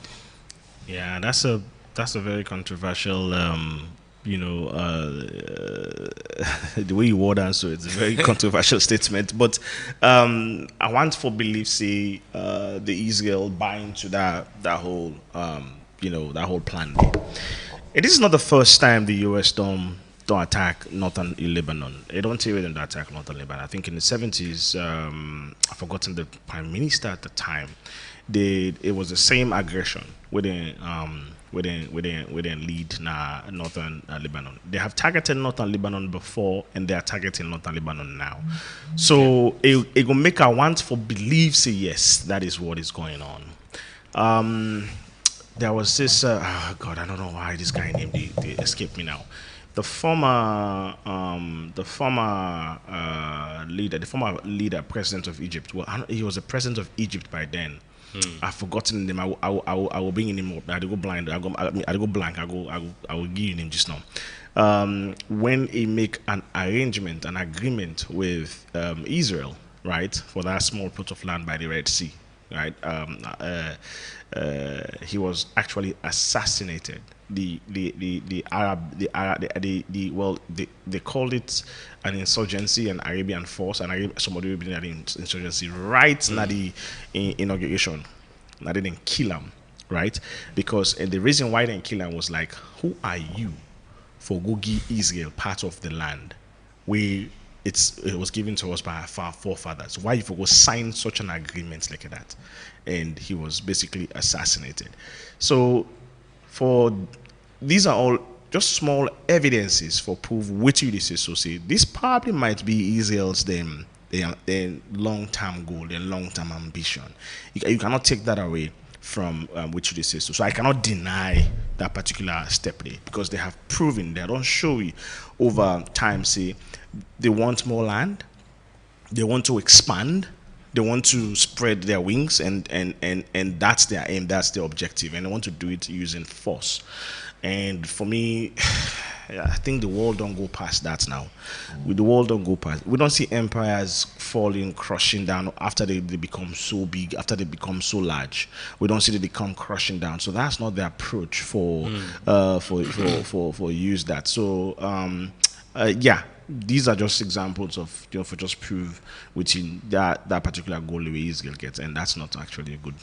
Yeah, that's a very controversial the way you word answer, it's a very controversial statement. But I want for belief say the Israel buy into that whole that whole plan. It is not the first time the US don't attack northern Lebanon. They don't say them to attack northern Lebanon. I think in the 70s, I've forgotten the prime minister at the time. It was the same aggression within lead northern Lebanon. They have targeted northern Lebanon before, and they are targeting northern Lebanon now. So it will make our want for believe say yes, that is what is going on. There was this God, I don't know why this guy named they escaped me now. The former leader, president of Egypt. Well, he was the president of Egypt by then. I've forgotten him. I will bring him up. I go blind. I go blank. I will give him just now. When he make an agreement with Israel, right, for that small plot of land by the Red Sea, right? He was actually assassinated. They called it an insurgency, an Arabian force, somebody been an insurgency right now the inauguration. Now they didn't kill him, right? Because the reason why they didn't kill him was like, who are you for go give Israel part of the land where it was given to us by our forefathers? Why you go sign such an agreement like that? And he was basically assassinated. So for these are all just small evidences for proof which you say so. Say this probably might be Israel's them their long-term goal, their long-term ambition. You cannot take that away from which they say so. So I cannot deny that particular step there because they have proven, they don't show you over time, say they want more land, they want to expand, they want to spread their wings, and that's their aim, that's their objective, and they want to do it using force. And for me, I think the world don't go past that now. With the world don't go past. We don't see empires falling, crushing down after they become so big, after they become so large. We don't see they come crushing down. So that's not the approach for use that. So yeah, these are just examples of for just prove within that particular goal the way Israel gets, and that's not actually a good.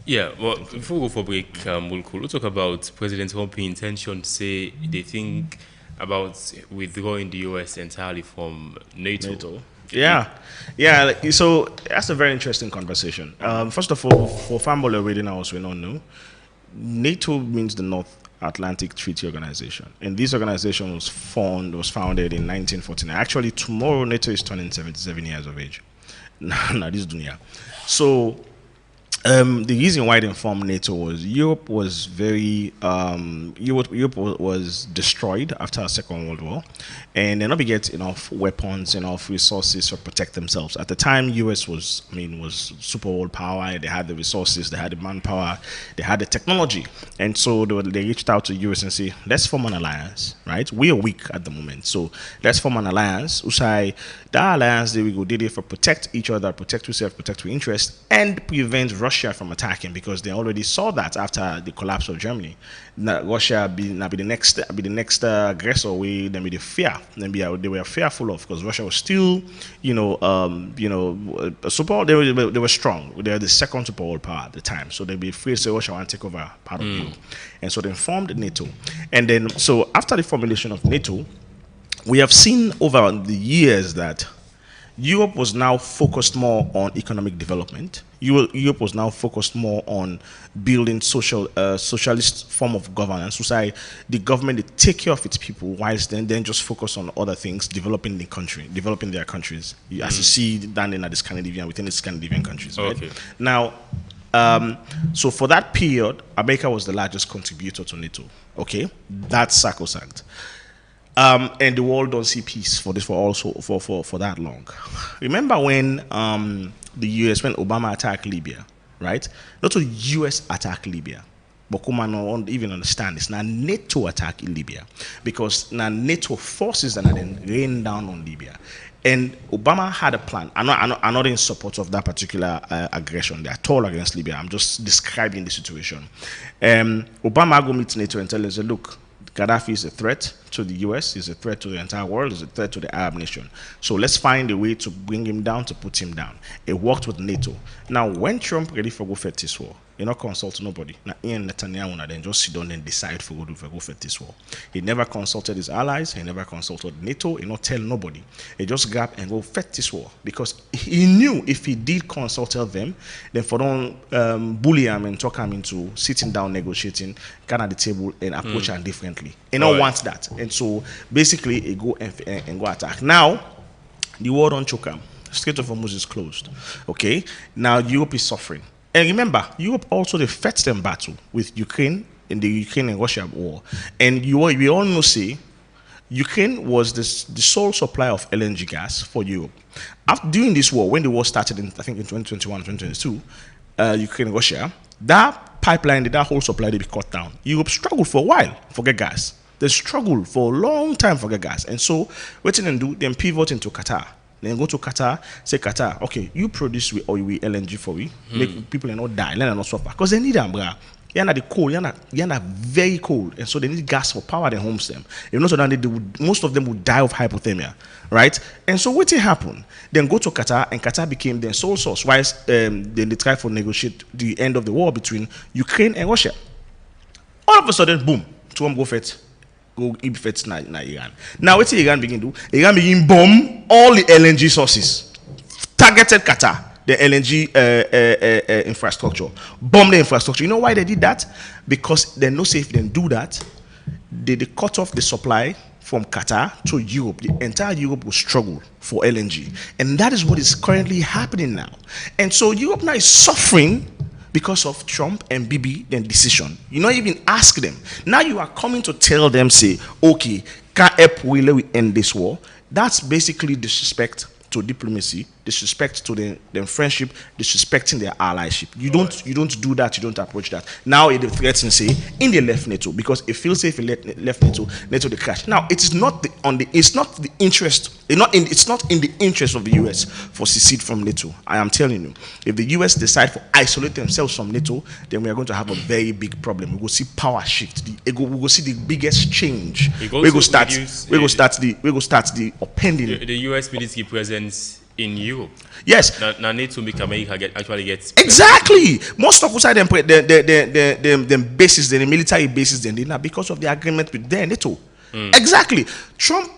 Yeah, well, before we go for break, we'll talk about President Trump's intention to say they think about withdrawing the US entirely from NATO. Yeah. So that's a very interesting conversation. First of all, for Fambolo reading us, we don't know. NATO means the North Atlantic Treaty Organization, and this organization was founded in 1949. Actually, tomorrow NATO is turning 77 years of age. Now this dunya. So the reason why they formed NATO was Europe was very Europe was destroyed after the Second World War, and they not get enough weapons, enough resources to protect themselves. At the time, US was super world power. They had the resources, they had the manpower, they had the technology, and so they reached out to US and say, let's form an alliance. Right? We are weak at the moment, so let's form an alliance. Usai that alliance, they will go did it for protect each other, protect yourself, protect your interests, and prevent Russia from attacking, because they already saw that after the collapse of Germany. Now, Russia be the next aggressor. They be the fear. They were fearful of, because Russia was still, super. They were strong. They were the second superworld power at the time, so they'd be afraid to say Russia want to take over part of Europe, and so they formed NATO. And then, so after the formulation of NATO, we have seen over the years that Europe was now focused more on economic development. Europe was now focused more on building socialist form of governance. So the government, they take care of its people, whilst then just focus on other things, developing their countries. As you see down in the Scandinavian, within the Scandinavian countries. Right? Okay. Now, so for that period, America was the largest contributor to NATO. Okay, that's sacrosanct. And the world don't see peace for that long. Remember when the US, when Obama attacked Libya, right? Not the US attacked Libya, but Kuma don't even understand this. Now NATO attacked in Libya, because now NATO forces that then rain down on Libya. And Obama had a plan. I'm not in support of that particular aggression there at all against Libya. I'm just describing the situation. Obama go meet NATO and tell us, look, Gaddafi is a threat to the US, is a threat to the entire world, is a threat to the Arab nation. So let's find a way to bring him down, to put him down. It worked with NATO. Now, when Trump ready for go fight this war, he not consult nobody. Now, Ian Netanyahu then just sit down and decide for go fight this war. He never consulted his allies. He never consulted NATO. He not tell nobody. He just grab and go fight this war, because he knew if he did consult them, then for don't bully him and talk him into sitting down, negotiating, kind of the table and approach him differently. He don't want that. And so basically, he go and go attack. Now, the war don't choke him. Strait of Hormuz is closed. Okay? Now, Europe is suffering. And remember, Europe also, they fought them battle with Ukraine in the Ukraine and Russia war. And we all know, say, Ukraine was the sole supplier of LNG gas for Europe. During this war, when the war started, I think in 2021, 2022, Ukraine and Russia, that pipeline, that whole supply, they be cut down. Europe struggled for a while for get gas. They struggled for a long time for get gas. And so, what they do, then pivot into Qatar. Then go to Qatar, say Qatar, okay, you produce with LNG for we, make people not die, let them not suffer. Because they need them, bruh. You're not the cold, you're not very cold, and so they need gas for power their homes them. If not so then most of them would die of hypothermia, right? And so what happened? Then go to Qatar, and Qatar became their sole source, whilst then they try to negotiate the end of the war between Ukraine and Russia. All of a sudden, boom, Trump go fight. Go fight na Iran. Now what Iran begin do? Iran begin bomb all the LNG sources. Targeted Qatar. the LNG infrastructure, bomb the infrastructure. You know why they did that? Because they know say if they do that, they cut off the supply from Qatar to Europe. The entire Europe will struggle for LNG. And that is what is currently happening now. And so Europe now is suffering because of Trump and Bibi then decision. You not even ask them. Now you are coming to tell them, say, okay, can't help we end this war. That's basically disrespect to diplomacy, disrespect to the friendship, disrespecting their allyship. You don't do that. You don't approach that. Now it threatens say in the left NATO because it feels safe in left NATO the crash. Now it is not it's not the interest. It's not in the interest of the US for secede from NATO. I am telling you, if the US decide to isolate themselves from NATO, then we are going to have a very big problem. We will see power shift. We will see the biggest change. We will start the upending. The US military presence in Europe. Yes. Now NATO make America actually get exactly. Most of us are them bases, the military bases, then now because of the agreement with their NATO. Exactly. Trump.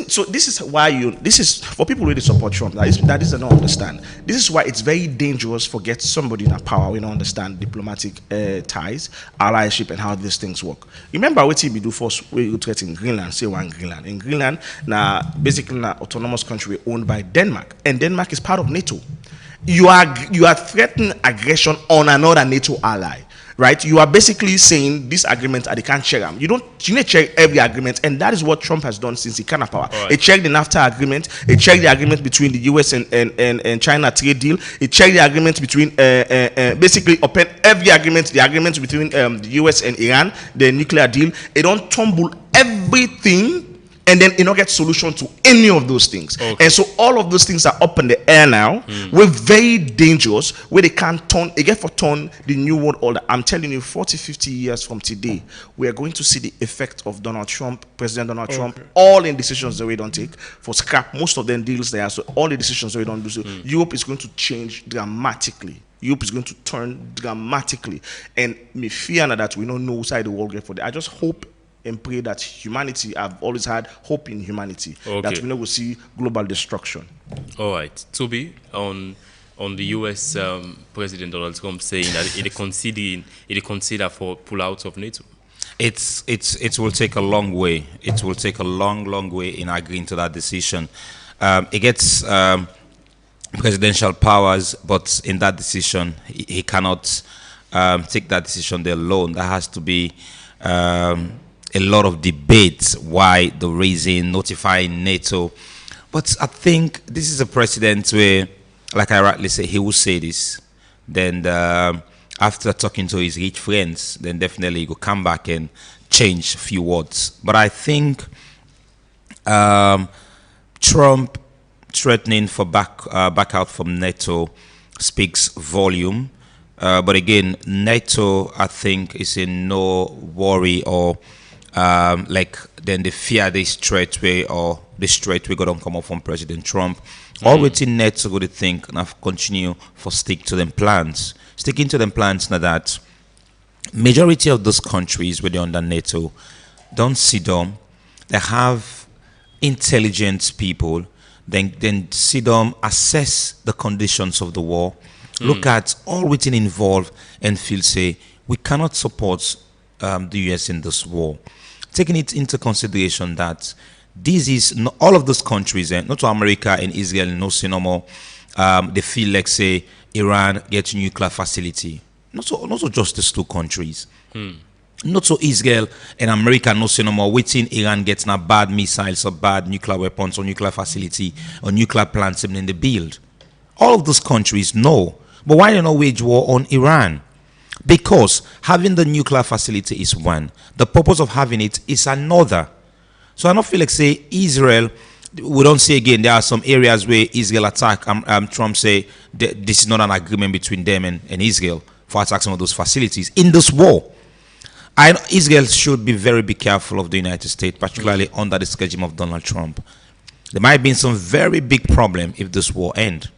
So this is for people who really support Trump. That is they don't understand. This is why it's very dangerous for get somebody in power. We don't understand diplomatic ties, allyship, and how these things work. Remember what we do first. We threat in Greenland. Say one Greenland. In Greenland, now basically an autonomous country owned by Denmark, and Denmark is part of NATO. You are threatening aggression on another NATO ally. Right, you are basically saying this agreement they can't check them. You need to check every agreement, and that is what Trump has done since he came to power. Right. He checked the NAFTA agreement, he checked the agreement between the US and China trade deal, he checked the agreement between basically open every agreement, the agreement between the US and Iran, the nuclear deal. They don't tumble everything. And then you don't get solution to any of those things. Okay. And so all of those things are up in the air now. We're very dangerous where they can't turn again for turn the new world order. I'm telling you, 40, 50 years from today, we are going to see the effect of President Donald Trump, all in decisions that we don't take for scrap, most of them deals there. So all the decisions that we don't do. So Europe is going to change dramatically. Europe is going to turn dramatically. And me fear that we don't know who side the world get for that. I just hope and pray that humanity, I've always had hope in humanity, that we will see global destruction. All right. Toby, on the US President Donald Trump saying that it consider for pull out of NATO. It will take a long way. It will take a long way in agreeing to that decision. It gets presidential powers, but in that decision, he cannot take that decision there alone. There has to be a lot of debates why the raising, notifying NATO. But I think this is a precedent where, like I rightly say, he will say this. Then after talking to his rich friends, then definitely he will come back and change a few words. But I think Trump threatening for back out from NATO speaks volume. But again, NATO, I think, is in no worry or like then the fear this threat way or this threat we got to come up from President Trump. All within NATO go to think and have continue for stick to them plans. Sticking to them plans now that majority of those countries where they're under NATO don't sit down. They have intelligent people. Then sit down, assess the conditions of the war, look at all within involved and feel say we cannot support the US in this war. Taking it into consideration that this is not, all of those countries, not to America and Israel, no say no more, they feel like say Iran gets a nuclear facility. Not so just these two countries. Not so Israel and America no say no more waiting Iran gets now bad missiles or bad nuclear weapons or nuclear facility or nuclear plants in the build. All of those countries know. But why they not wage war on Iran? Because having the nuclear facility is one. The purpose of having it is another. So I don't feel like say Israel, we don't say again, there are some areas where Israel attack, Trump say this is not an agreement between them and Israel for attack some of those facilities. In this war, Israel should be very careful of the United States, particularly under the regime of Donald Trump. There might be some very big problem if this war ends.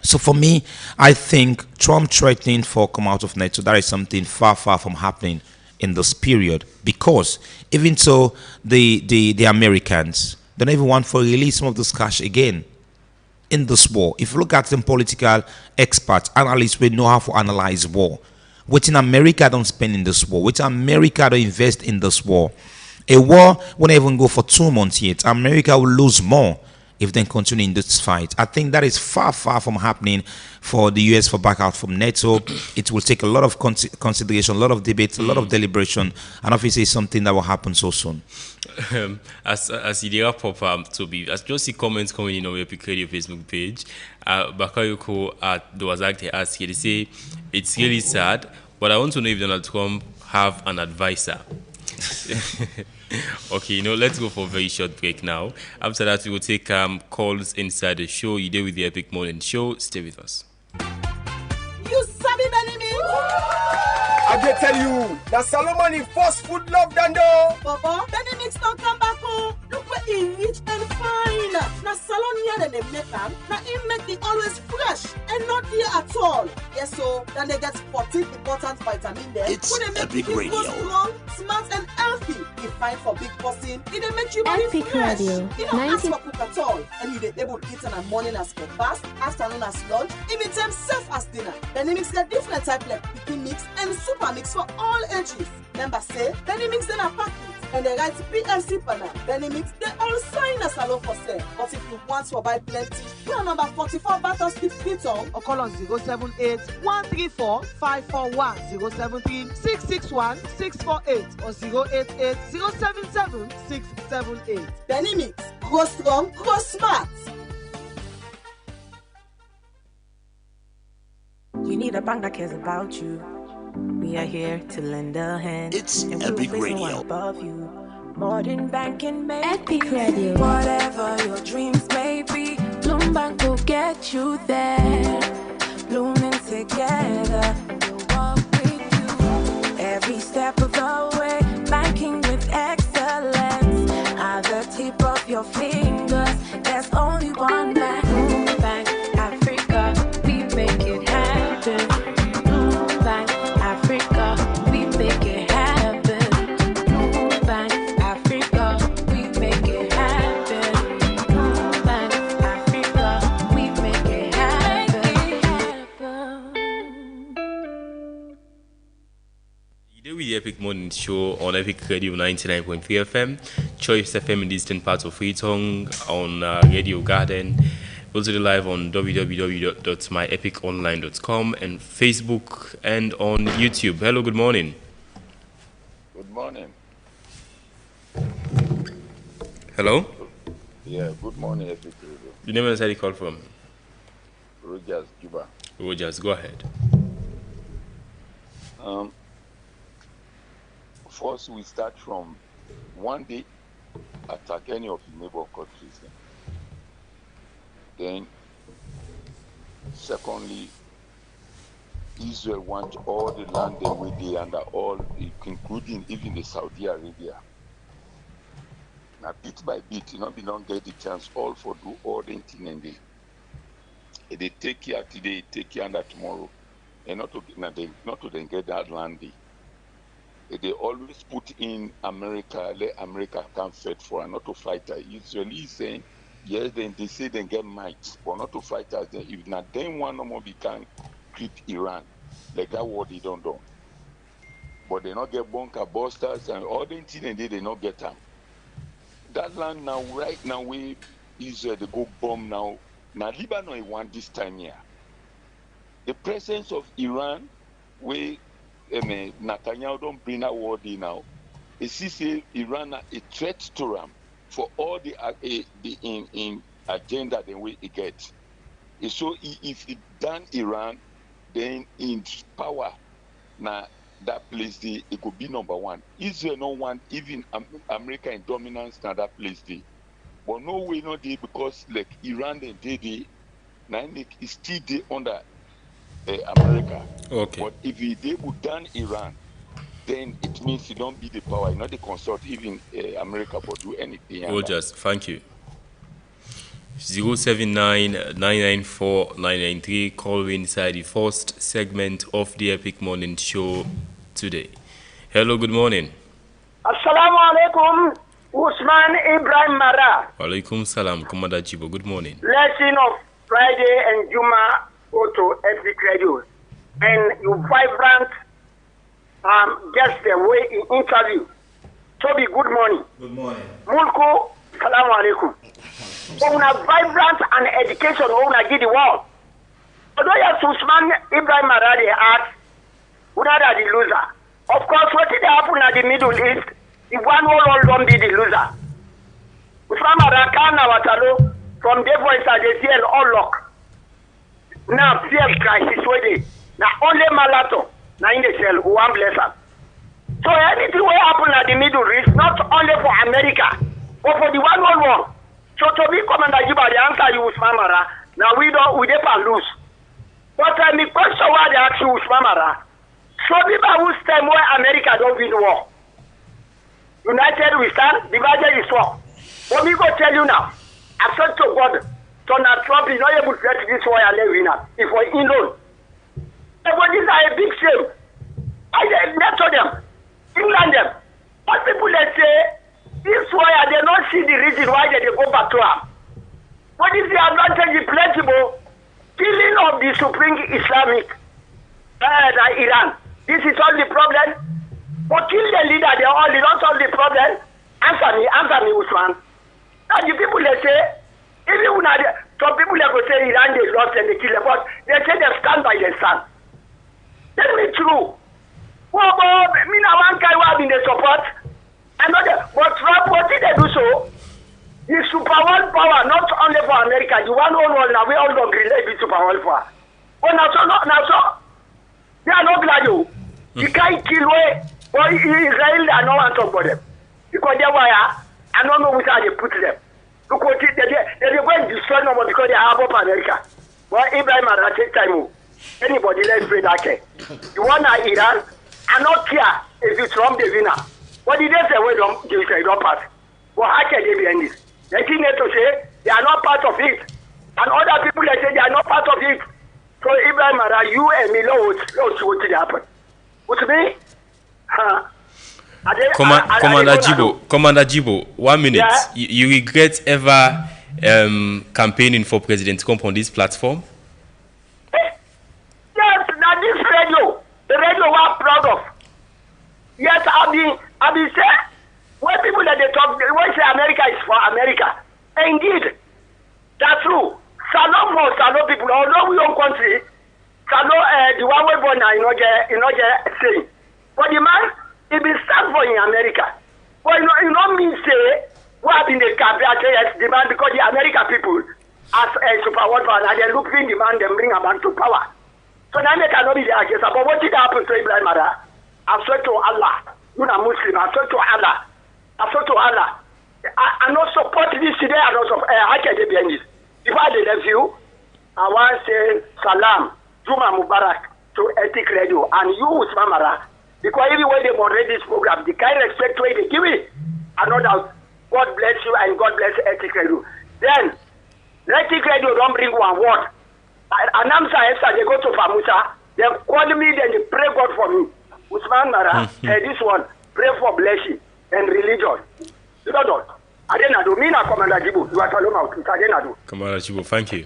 So for me, I think Trump threatening for come out of NATO, that is something far from happening in this period. Because even so, the Americans don't even want to release some of this cash again. in this war. If you look at some political experts, analysts, we know how to analyze war. Which in America don't spend in this war, which America don't invest in this war. A war won't even go for 2 months yet. America will lose more if they continue in this fight. I think that is far, far from happening for the US for back out from NATO. It will take a lot of consideration, a lot of debates, a lot of deliberation, and obviously something that will happen so soon. As you wrap up, Toby, as just see comments coming in on your Epic Radio Facebook page, Bakayoko at Dwazakte asked here, they say, it's really sad, but I want to know if Donald Trump have an advisor. Okay, let's go for a very short break now. After that, we will take calls inside the show. You deal with the Epic Morning Show. Stay with us. You sabi Benjamin? I can tell you, that Solomon in fast food love Dando. Papa, Benjamin don't come back home. Look where he rich and fine. Now salon here they make them. Now he make it always fresh and not here at all. Yes, so then they get 14 important vitamin there. It's Epic Radio. Strong, smart and healthy. You find for big person, it they make you body Epic fresh. Radio. You don't ask for cook at all. And you they able to eat in the morning as breakfast, afternoon as lunch, even time self as dinner. Then mix get different type like picky mix and super mix for all ages. Remember say, then mix then a packet and they write PLC panel. Then mix they all sign a salon for sale. But if you want to buy plenty, call number 44 Battle Street Freetown or call on 078 134 541 073 661 648 or 088 077 678. Benny Mix, grow strong, grow smart. You need a bank that cares about you. We are here to lend a hand. It's and Epic we'll Radio. above you. Modern banking may Epic be. Radio. Whatever your dreams may be, Bloom Bank will get you there. Blooming together, we'll walk with you every step of the way. Banking with excellence at the tip of your fingers. There's only one bank. Bloom Bank Africa, we make it happen. Bloom Bank Africa, we make it happen. Bloom Bank Africa, we make it happen. Bloom Bank Africa, we make it happen. You deal with the Epic Morning Show on Epic Radio 99.3 FM, Choice FM in the eastern part of Freetown, on Radio Garden. Also live on www.myepiconline.com and Facebook and on YouTube. Hello, good morning. Good morning. Hello? Yeah, good morning, Epic Radio. The name and where you call from? Rogers, Juba. Rogers, go ahead. First, we start from one day attack any of the neighbor countries. Then, secondly, Israel wants all the land they will be under all, including even the Saudi Arabia. Now, bit by bit, we don't get the chance all for do all the thing and they take care today, take care under tomorrow, and not to then get that land. They always put in America, let America come fight for and not to fight. Israeli is saying, yes, then they say they get might, but not to fight us. If not, then one no more we can creep Iran. Like that what they don't do. But they not get bunker busters and all the things they not get them. That land now, right now, we Israel, they go bomb now. Now Lebanon want this time here. The presence of Iran, we Netanyahu don't bring a war there now. It sees Iran a threat to them for all the in agenda that we get. So if it done Iran, then in power, now that place it could be number one. Israel no want even America in dominance now that place there. But no way not there because like Iran they now it's still there under America. Okay. But if they would done Iran, then it means you don't be the power, not the consult even America for do anything. Rogers, thank you. 079-994-993. Call inside the first segment of the Epic Morning Show today. Hello, good morning. Assalamu alaikum, Usman Ibrahim Mara. Walaikum salam, Commander Chibo. Good morning. Blessing of Friday and Juma go to Ethnic Radio. And you vibrant guest the way in interview. Toby, good morning. Good morning. Mulku, salamu alaikum. So una vibrant and education una give the world. Although yes, Usman Ibrahim Maradi asked, una the loser. Of course, what did happen at the Middle East? The one who don't be the loser. Usman Marakana Watalo from the voice at the CL all lock. Now CL crisis where now only Malato now in the cell who one blesser. So anything will happen at the Middle East, not only for America, but for the one world. So to be Commander Jiba, the answer you Usman Mara. Now we never lose. But the question why they ask you Usman Mara. So people who stand where America don't win war. United we stand, divided is war. But me go tell you now, I said to God, Donald Trump is not able to get this war and live in us. If we're in loan. But these are a big shame. I left to them, England them. But people that say, this war, they don't see the reason why they go back to them. What is the advantage in plentiful? Killing of the Supreme Islamic Iran. This is all the problem. But kill the leader, they don't solve the problem. Answer me, Usman. Now the people they say, even when some people they go say Iran they lost and they kill them, but they say they stand by their son. Tell me true. Well, me now one guy who have been the support. Another, but Trump, what did they do so? The super world power, not only for America, the one whole world now we all don't relate with super world power. Oh, now so, they are not glad you. You can't kill away. But Israel, I don't want to talk about them. Because they were, I don't know which how they put them. Because they're going to destroy them because they are above America. But Ibrahim will take time. Anybody, let's pray that care. You want Iran, I don't care if it's Trump the winner. What did they say? Well, don't pass. Well, how can they be in this? They think to say they are not part of it. And other people, they say they are not part of it. So Ibrahim, you and me, what will happen? With me? Commander Jibo, 1 minute. Yeah? You regret ever campaigning for President Trump on this platform? Yes, now this radio, the radio we're proud of. Yes, I've been saying, when people that they talk, they want to say America is for America. Indeed, that's true. Salon for Salon people, although we own country, Salon, the one we born now, you know, saying. But the man, he been stand for in America. But you know me say, what in the campaign, I say yes, the man, because the American people, as a super world power, and they look in the man, they bring a man to power. So now they cannot be there against. But what did happen to Ibrahim Mada? I swear to Allah, you're a Muslim, I swear to Allah. I not support this today, I don't support, how can they be in this? If I love you, I want to say Salam, Juma Mubarak to Ethic Radio, and you, Usman Mara, because even when they moderate this program, the kind of respect way they give it, I know that God bless you and God bless Ethic Radio. Then, Ethic Radio don't bring one word. Anamsa Esther, they go to Famusa, they call me, then they pray God for me. Usman Mara, this one, pray for blessing and religion. You know, Adenado, me na Commander Jibo, you are talking about Adenado. Commander Jibo, thank you.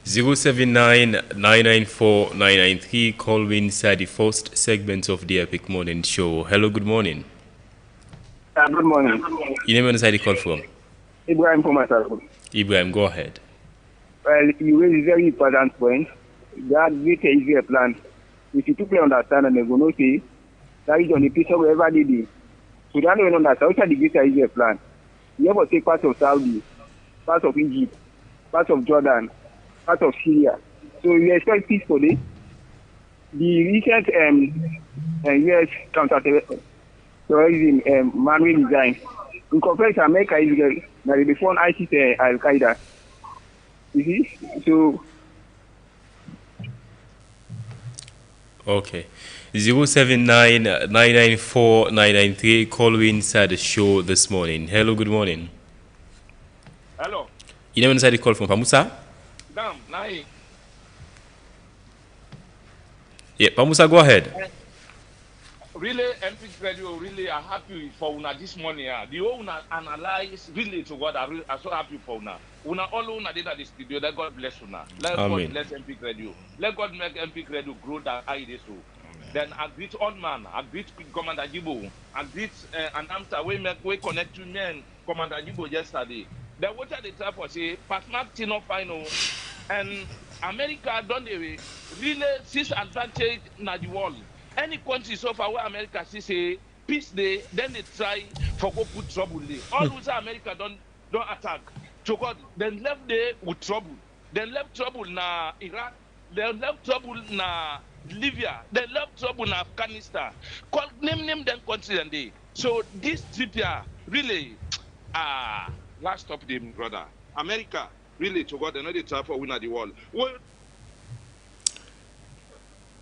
079-994-993, call inside the first segment of the Epic Morning Show. Hello, good morning. Good morning. You name inside the call from? Ibrahim from Masargo. Ibrahim, go ahead. Well, you raise a very important point. That great Israel plan. If you people understand and they go no say, that is on the piece of wherever they do. So they don't understand which are the great Israel plan. You have to take parts of Saudi, parts of Egypt, parts of Jordan, part of Syria. So we expect peace for this. The recent U.S. counter-terrorism manual design in comparison America Israel, now they form ISIS Al-Qaeda. You see? So okay. 079-994-993, call inside the show this morning. Hello, good morning. Hello. You name inside the call from Pamusa? Damn, Nai. Yeah, Pamusa, go ahead. really, MP Radio really are happy for una this morning. The whole una analyze really to God. I'm so happy for una. Una all una did at the studio. Let God bless una. Let Amen. God bless MP Radio. Let God make MP Radio grow that high this so. Then I greet old man. I greet Commander Jibo. I greet an answer we connect to me and Commander Jibo yesterday. Then what are the try for say? Pasmat Tino final and America don't they really sees advantage na the world. Any country so far where America see say peace day, then they try for go put trouble there. All who say America don't attack. To God, then left there with trouble. Then left trouble na Iraq. Then left trouble na Libya. Then left trouble na Afghanistan. Call name them countries and they. So this trip here really last stop them brother. America really to God they know they try for win at the world. Well,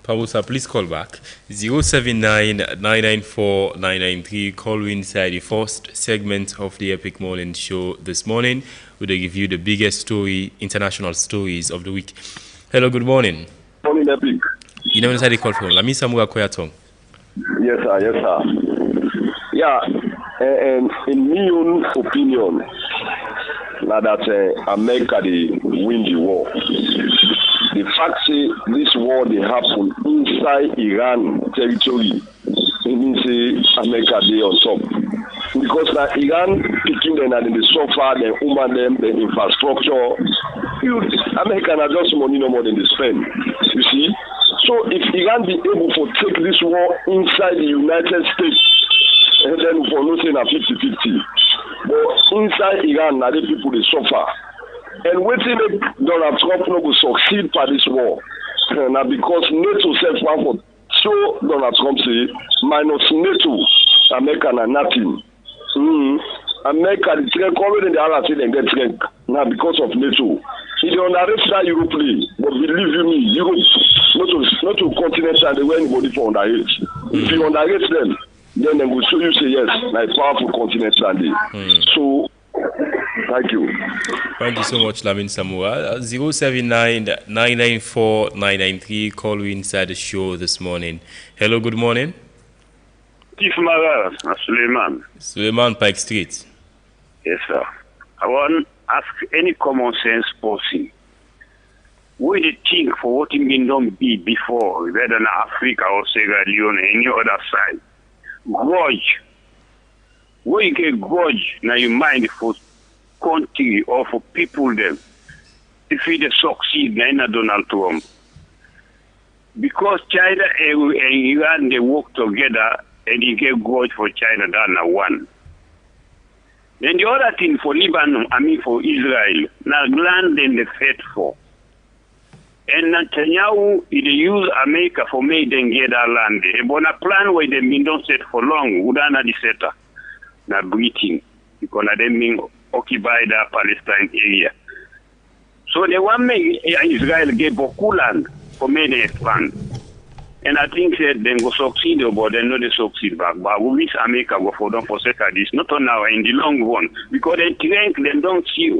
Pawusa, please call back 079-994-993. Call inside the first segment of the Epic Morning Show this morning. We'll give you the biggest international stories of the week. Hello, good morning. Morning, Epic. You know inside the call from Lamisa Muga Koyatong. Yes, sir. Yes, sir. Yeah, and in my own opinion, now that America they win the war. The fact say this war they happen inside Iran territory, it means America they on top. Because Iran picking them and they suffer, they human them, the infrastructure. America are just money no more than they spend. You see? So if Iran be able to take this war inside the United States, and then for no saying a 50-50. But inside Iran, now the people they suffer. And waiting Donald Trump no go succeed for this war. Now because NATO self one for so Donald Trump say minus NATO, America na nothing. America the strength already in the other thing and get strength. Now because of NATO. He don't underrate that Europe play. But believe you me, Europe not to continent and the way anybody for underrate. If you underrate them, then they will show you say yes, like powerful continent and So thank you. Thank you so much, Lamin Samoa. 079-994-993. Call you inside the show this morning. Hello, good morning. Chief Mara, Suleiman. Suleiman, Pike Street. Yes, sir. I want to ask any common sense person. What do you think for what it been done be before, whether in Africa or Sierra Leone or any other side? Grudge. What you get grudge now your mind for country or for people them if they succeed in Donald Trump. Because China and Iran they work together and you get grudge for China than one. Then the other thing for Lebanon, for Israel, now land in the fight for. And Netanyahu, they use America for me then get that land. But a plan where they been don't set for long, would not the setter. Now breathing. Because they mean occupy the Palestine area. So they want me Israel get Boku land for me to expand. And I think that they go succeed, but they know they succeed back. But we wish America go for them for second this, not on now in the long run. Because they think they don't see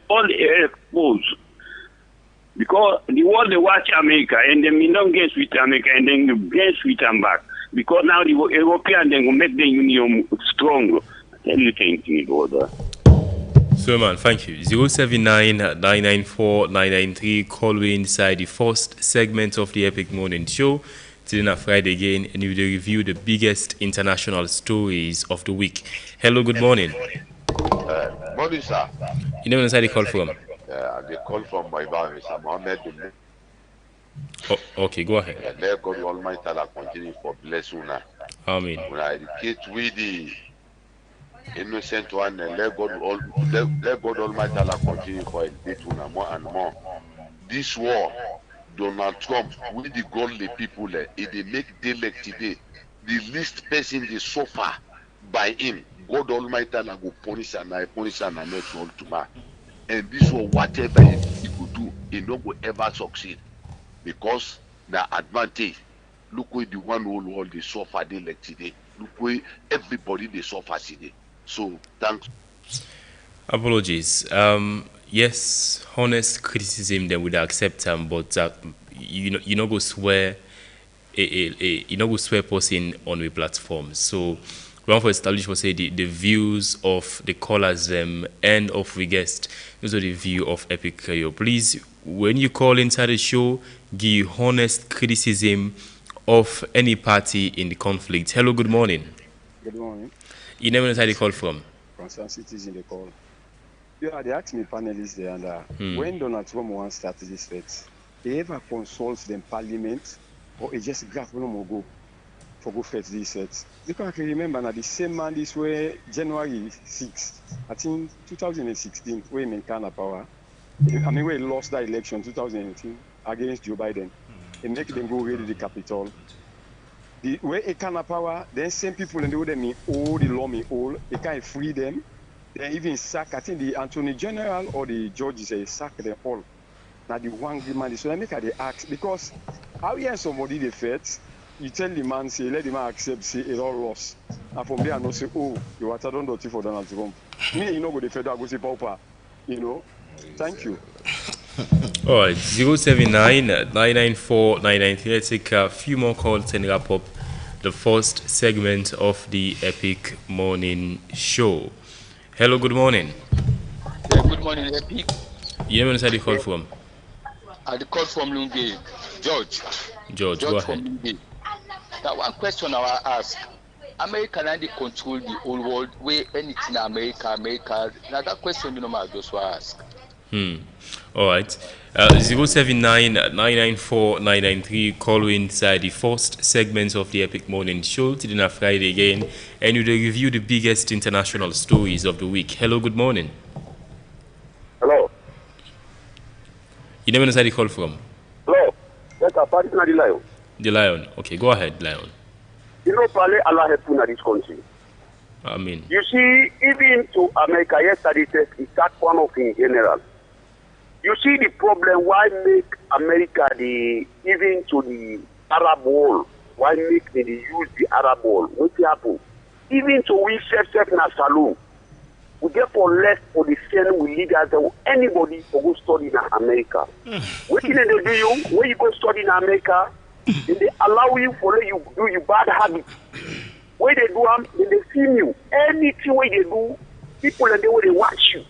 all the air exposed. Because the world they watch America and then we don't get with America and then you get with them back. Because now the Europeans then will make the union strong. Tell you thinking about that. So man, thank you. 079-994-993. Call me inside the first segment of the Epic Morning Show. Today on Friday again, and we will review the biggest international stories of the week. Hello, good morning. Morning, sir. You know inside the call from? They call from my bar, Mr. Mohammed. Oh, okay, go ahead. Let God Almighty continue for bless una. Amen. When I educate with the innocent one, and let God Almighty continue for educate una more and more. This war, Donald Trump, with the godly people, they make like today. The least person they suffer by him, God Almighty will punish and make all tomorrow. And this war, whatever he could do, he not will ever succeed. Because the advantage, look where the one whole world they suffer they like today. Look where everybody they suffer today. So thanks. Apologies. Yes, honest criticism they would accept but you know go swear you know, we swear person on the platform. So we want to establish, for say, the views of the callers and of the guests. Those are the view of Epic Radio. Please, when you call inside the show, give honest criticism of any party in the conflict. Hello, good morning. Good morning. You never know where they call from? From some cities in the call. Yeah, they asked me panelists there, and when Donald Trump wants to start this fight, they ever consult them parliament, or it just grab no go for go fight this set. Because I can remember now the same man this way January 6th, I think 2016, when in Kana power. I mean, we lost that election 2018 against Joe Biden. And make them go ready the Capitol. The way a kind of power, then same people and the way they mean all the law me all, they can't free them. They even sack, I think the Attorney General or the judges say sack them all. Now the one man, so I make they ask because how you somebody they fight, you tell the man say let the man accept say it all lost. And from there I know say oh you water don't dirty for Donald Trump. Me you know go the federal go say pauper, you know. Thank you. All right, 079-994-993. Let's take a few more calls and wrap up the first segment of the Epic Morning Show. Hello, good morning. Yeah, good morning, Epic. You know where the call from? I call from Lunge. George, go from ahead. Lunge. Now, one question I will ask. America and they control the whole world. Where anything America. Now, that question, I just want to ask. All right. 079-994-993. Call inside the first segment of the Epic Morning Show. Today on Friday again. And we'll review the biggest international stories of the week. Hello, good morning. Hello. You never know where the call from? Hello. That's a party in the Lion. The Lion. Okay, go ahead, Lion. You know, probably Allah help in this country. I mean. You see, even to America yesterday, it start one of in general. You see the problem, why make America even to the Arab world, why make they use the Arab world? What happen? Even to we self in a saloon, we get for less for the same we lead as anybody for go study in America. What can they do you? When you go study in America, then they allow you for you do your bad habits. When they do them, then they film you. Anything where they do, people and they will watch you.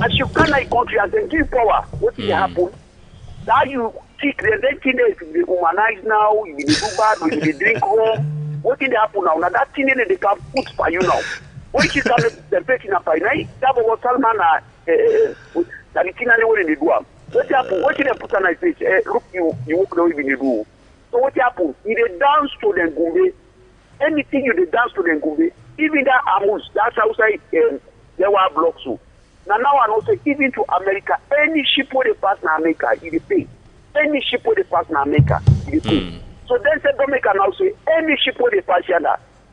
As you come in country and they give power, what will happen? Now you think the thing is they humanize now, you do bad, you drink home. What will happen now? Now that thing they can put for you now. When you come the person up by night, that was Salman that the thing they will do. What happen? What they put on my face? Look, you walk the way you do. So what happen? You they dance to them gumbe. Anything you they dance to them gumbe. Even that Amus, that's outside there were blocks too. Now I know say even to America, any ship where they pass in America, you pay. Any ship where they pass in America, you pay. So then say America now say any ship where they pass here,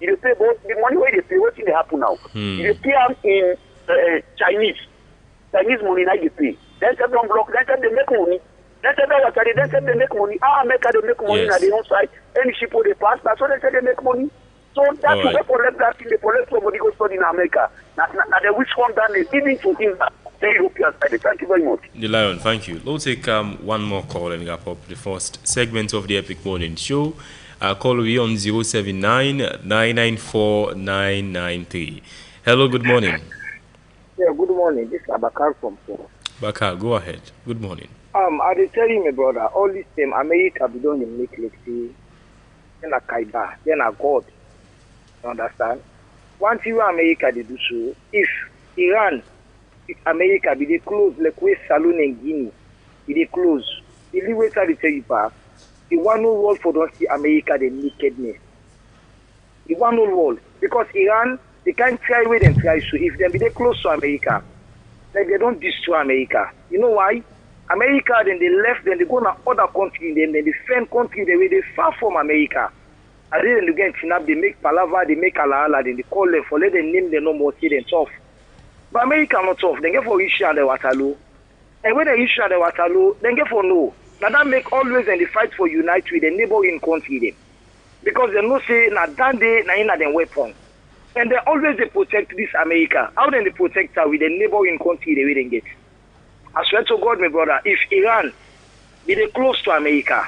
you pay both the money where they pay. What will happen now? You pay them in Chinese money now you pay. Then say don't block. Then say they make money. Then say they make money. America they make money on the outside. Any ship where they pass, that's what they say they make money. So that's why for that thing, they let somebody go study in America. Now the which one done is even to him the European side. Thank you very much. The Lion, thank you. We'll take one more call and wrap up the first segment of the Epic Morning Show. Call we on 079-994-993. Hello, good morning. Yeah, good morning. This is Abakar from Port. Bakar, go ahead. Good morning. I did tell you, my brother, all this time America be done in make like say, then a Kaida, then a God. You understand? One thing America they do so, if Iran, if America be they close like West Saloon and Guinea, be they close. The leeway side they tell you back, the one whole world for don't see America the nakedness. The one whole world. Because Iran, they can't try with them try so if they be they close to America, like they don't destroy America. You know why? America then they left, then they go to other country, then they defend country the way they far from America. And then again, they make palava, they make alaala, then they call them for let them name them no more, see them tough. But America not tough. They get for issue and the Waterloo. And when they issue and the Waterloo, they get for no. Now that make always and they fight for unite with the neighboring country them. Because they know say na that day na in them weapon. And they always they protect this America. How then they protect her with the neighboring country the way they get? I swear to God, my brother, if Iran be they close to America,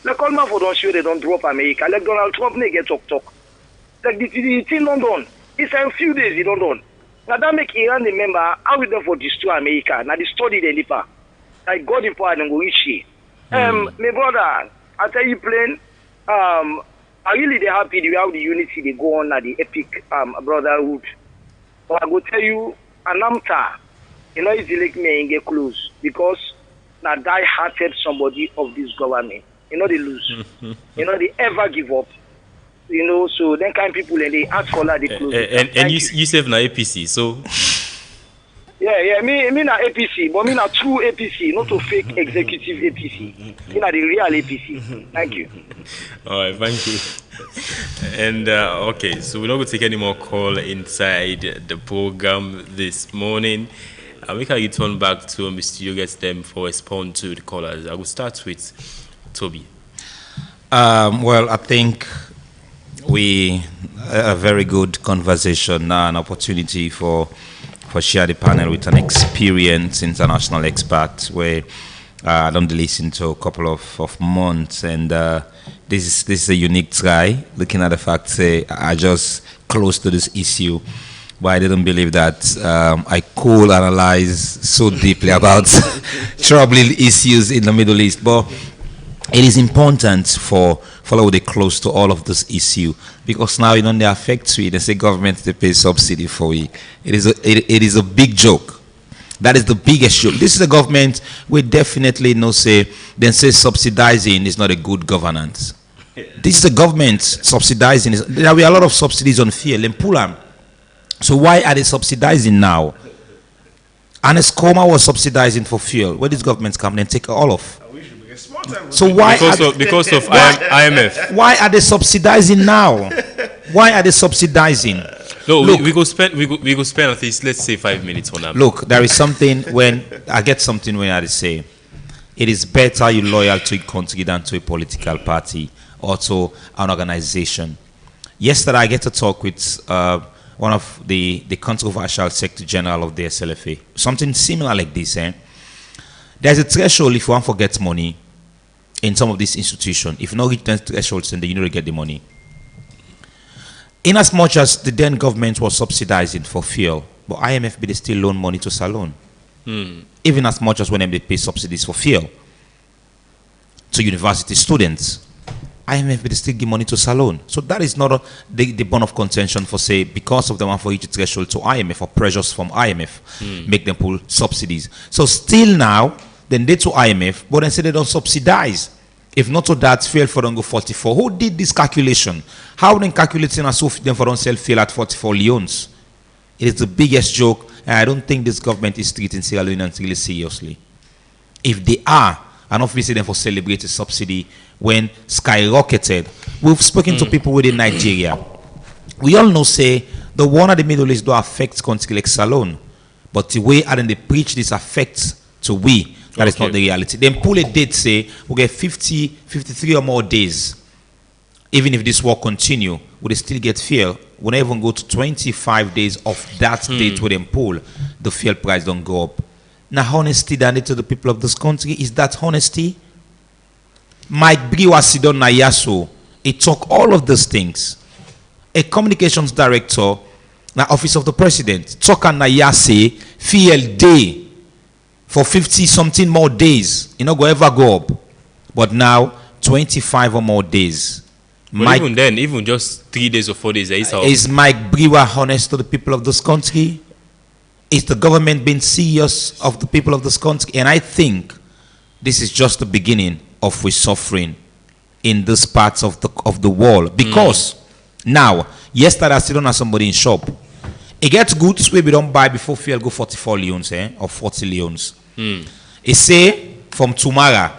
Like all man for don't show they don't drop America. Like Donald Trump they get talk. Like the thing don't done. It's a few days he don't done. Now that make Iran remember how we done for destroy America. Now they study the Lipa. Like God in power and go issue. My brother, I tell you plain, I really they happy the how the unity they go on at the epic brotherhood. But I go tell you, Anamta, it's like me and get close because now die-hearted somebody of this government. They lose. They ever give up. So then kind of people and they ask for that they close. And you save na APC, so. Yeah, me na APC, but me na true APC, not a fake executive APC. Me na the real APC. Thank you. All right, thank you. And okay, so we're not going to take any more call inside the program this morning. We can return back to Mr. You get them for respond to the callers. I will start with Toby. Well, I think we a very good conversation now, an opportunity for share the panel with an experienced international expert where I don't listen to a couple of months, and this is a unique try looking at the fact I just close to this issue, but I didn't believe that I could analyze so deeply about troubling issues in the Middle East. But it is important for follow the close to all of this issue, because now they affect we. They say government they pay subsidy for it. It is a big joke. That is the biggest joke. This is a government we definitely say subsidizing is not a good governance. This is a government subsidizing. There will be a lot of subsidies on fuel and pull. So why are they subsidizing now? And Escoma was subsidizing for fuel. Where these governments come and take all of. So why because of IMF? Why are they subsidizing now? Why are they subsidizing? No, look, we go spend at least, let's say, 5 minutes on that. Look, there is something when I say it is better you loyal to a country than to a political party or to an organization. Yesterday I get to talk with one of the controversial Secretary General of the SLFA. Something similar like this. There's a threshold if one forgets money in some of these institutions. If you not reach that threshold, then you don't get the money. In as much as the then government was subsidizing for fuel, but IMF they still loan money to Salone. Even as much as when they pay subsidies for fuel to university students, IMF they still give money to Salone. So that is not the bone of contention for say because of the one for each threshold to IMF or pressures from IMF make them pull subsidies. So still now, then they to IMF, but then say they don't subsidize. If not to that, fuel for them go 44. Who did this calculation? How then calculating as if them for don't sell fuel at 44 leons? It is the biggest joke, and I don't think this government is treating Sierra Leoneans really seriously. If they are, and obviously them for celebrate a subsidy when skyrocketed. We've spoken to people within Nigeria. We all know say the one at the Middle East do affect country like Salone, but the way and they preach this affects to we. That is not the reality. Then pull a date, say, we'll get 50, 53 or more days. Even if this war continue, we'll still get fuel. We'll not even go to 25 days of that date with them pull. The fuel price don't go up. Now, honesty that to the people of this country, is that honesty? Mike Briwa Sidon Nayaso, he talk all of those things. A communications director, the office of the president, talk and Nayase, fuel day. For 50 something more days, you know, go ever go up. But now, 25 or more days. But even then, even just 3 days or 4 days, is Mike Briwa honest to the people of this country? Is the government being serious of the people of this country? And I think this is just the beginning of we suffering in this parts of the world. Because now, yesterday I still don't have somebody in shop. It gets goods where we don't buy before fuel go 44 leons, or 40 leons. It say from tomorrow.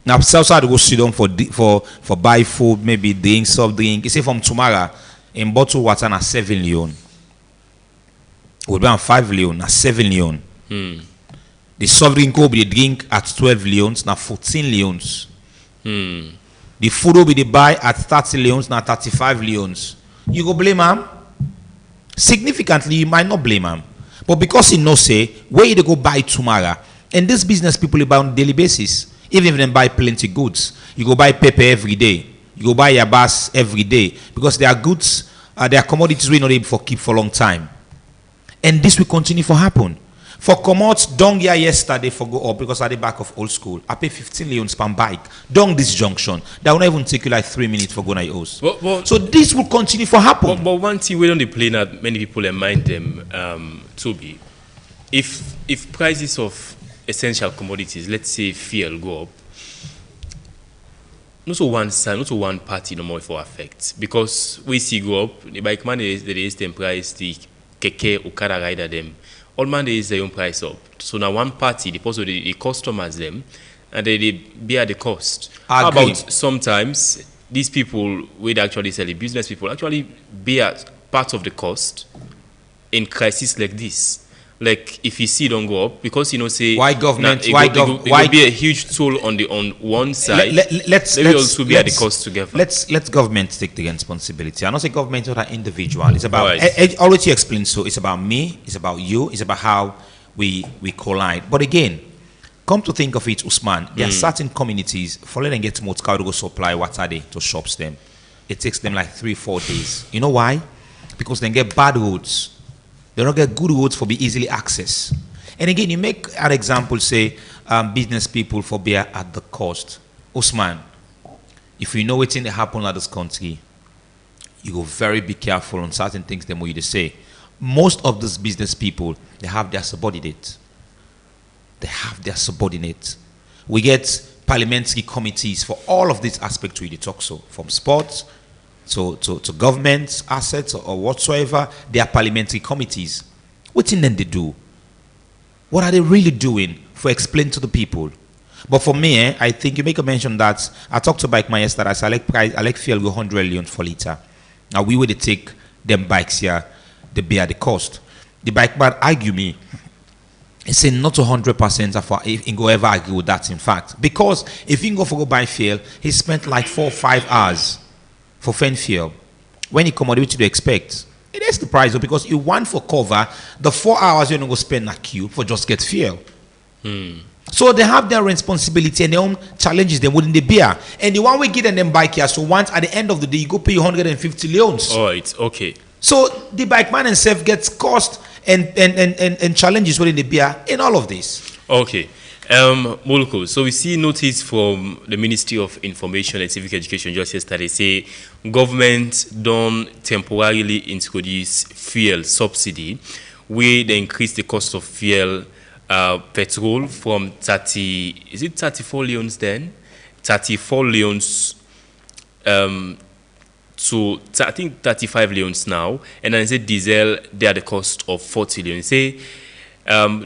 Now, outside go sit down for buy food, maybe drink, soft drink. It say from tomorrow in bottle water na 7 leon. We'll be on 5 leon, na 7 leon. The soft drink will be the drink at 12 leons, na 14 leons. The food will be the buy at 30 leons, na 35 leons. You go blame him? Significantly, you might not blame him. But because he knows say, where they go buy tomorrow, and this business people buy on a daily basis, Even if they buy plenty goods, you go buy pepper every day. You go buy yabas every day because they are goods, they are commodities we not able to keep for a long time. And this will continue to happen. For commodities, down here yesterday for go up because at the back of old school, I pay 15 leons per bike down this junction. That will not even take you like 3 minutes for going to your house. So this will continue to happen. But one thing we on the plane that many people mind them, Toby, if prices of essential commodities, let's say fuel go up, not to one side, not to one party no more for effect. Because we see go up, the bike man is the price, the keke, Okada rider them. All man is their own price up. So now one party, the customers them, and they bear the cost. How about sometimes these people, we actually sell the business people, actually bear part of the cost in crisis like this. Like if you see it don't go up, because say why government? Why be a huge toll on one side? Let's also bear the cost together. Let government take the responsibility. I not say government or an individual. It's about already explained. So it's about me. It's about you. It's about how we collide. But again, come to think of it, Usman, there are certain communities for letting get more to supply water they to shops them. It takes them like 3-4 days. You know why? Because they get bad roads. They don't get good roads for be easily accessed. And again, you make an example, say, business people for beer at the cost. Usman, if you know what's in the happen at this country, you go very be careful on certain things than what you say. Most of these business people, they have their subordinate. They have their subordinate. We get parliamentary committees for all of these aspects we talk so, from sports, to government assets or whatsoever, they are parliamentary committees. What in them they do? What are they really doing for explain to the people? But for me, I think you make a mention that I talked to bike man yesterday. I like fuel go 100 million for liter. Now we would take them bikes here, they bear the cost. The bike man argue me. He say not 100% if he go ever agree with that. In fact, because if he go for go buy fuel, he spent like 4 or 5 hours for fuel. When you come out, what you expect? It is the price because you want for cover the 4 hours you're going to spend in a queue for just get fuel. So they have their responsibility and their own challenges them within the beer. And the one we give them bike here, so once at the end of the day you go pay 150 leons. All right, okay. So the bike man himself gets cost and challenges within the beer in all of this. Okay. Moloko, so we see notice from the Ministry of Information and Civic Education just yesterday say government don't temporarily introduce fuel subsidy where they increase the cost of fuel petrol from 34 leons then? 34 leons to I think 35 leons now, and then say diesel they are the cost of 40 leons. Say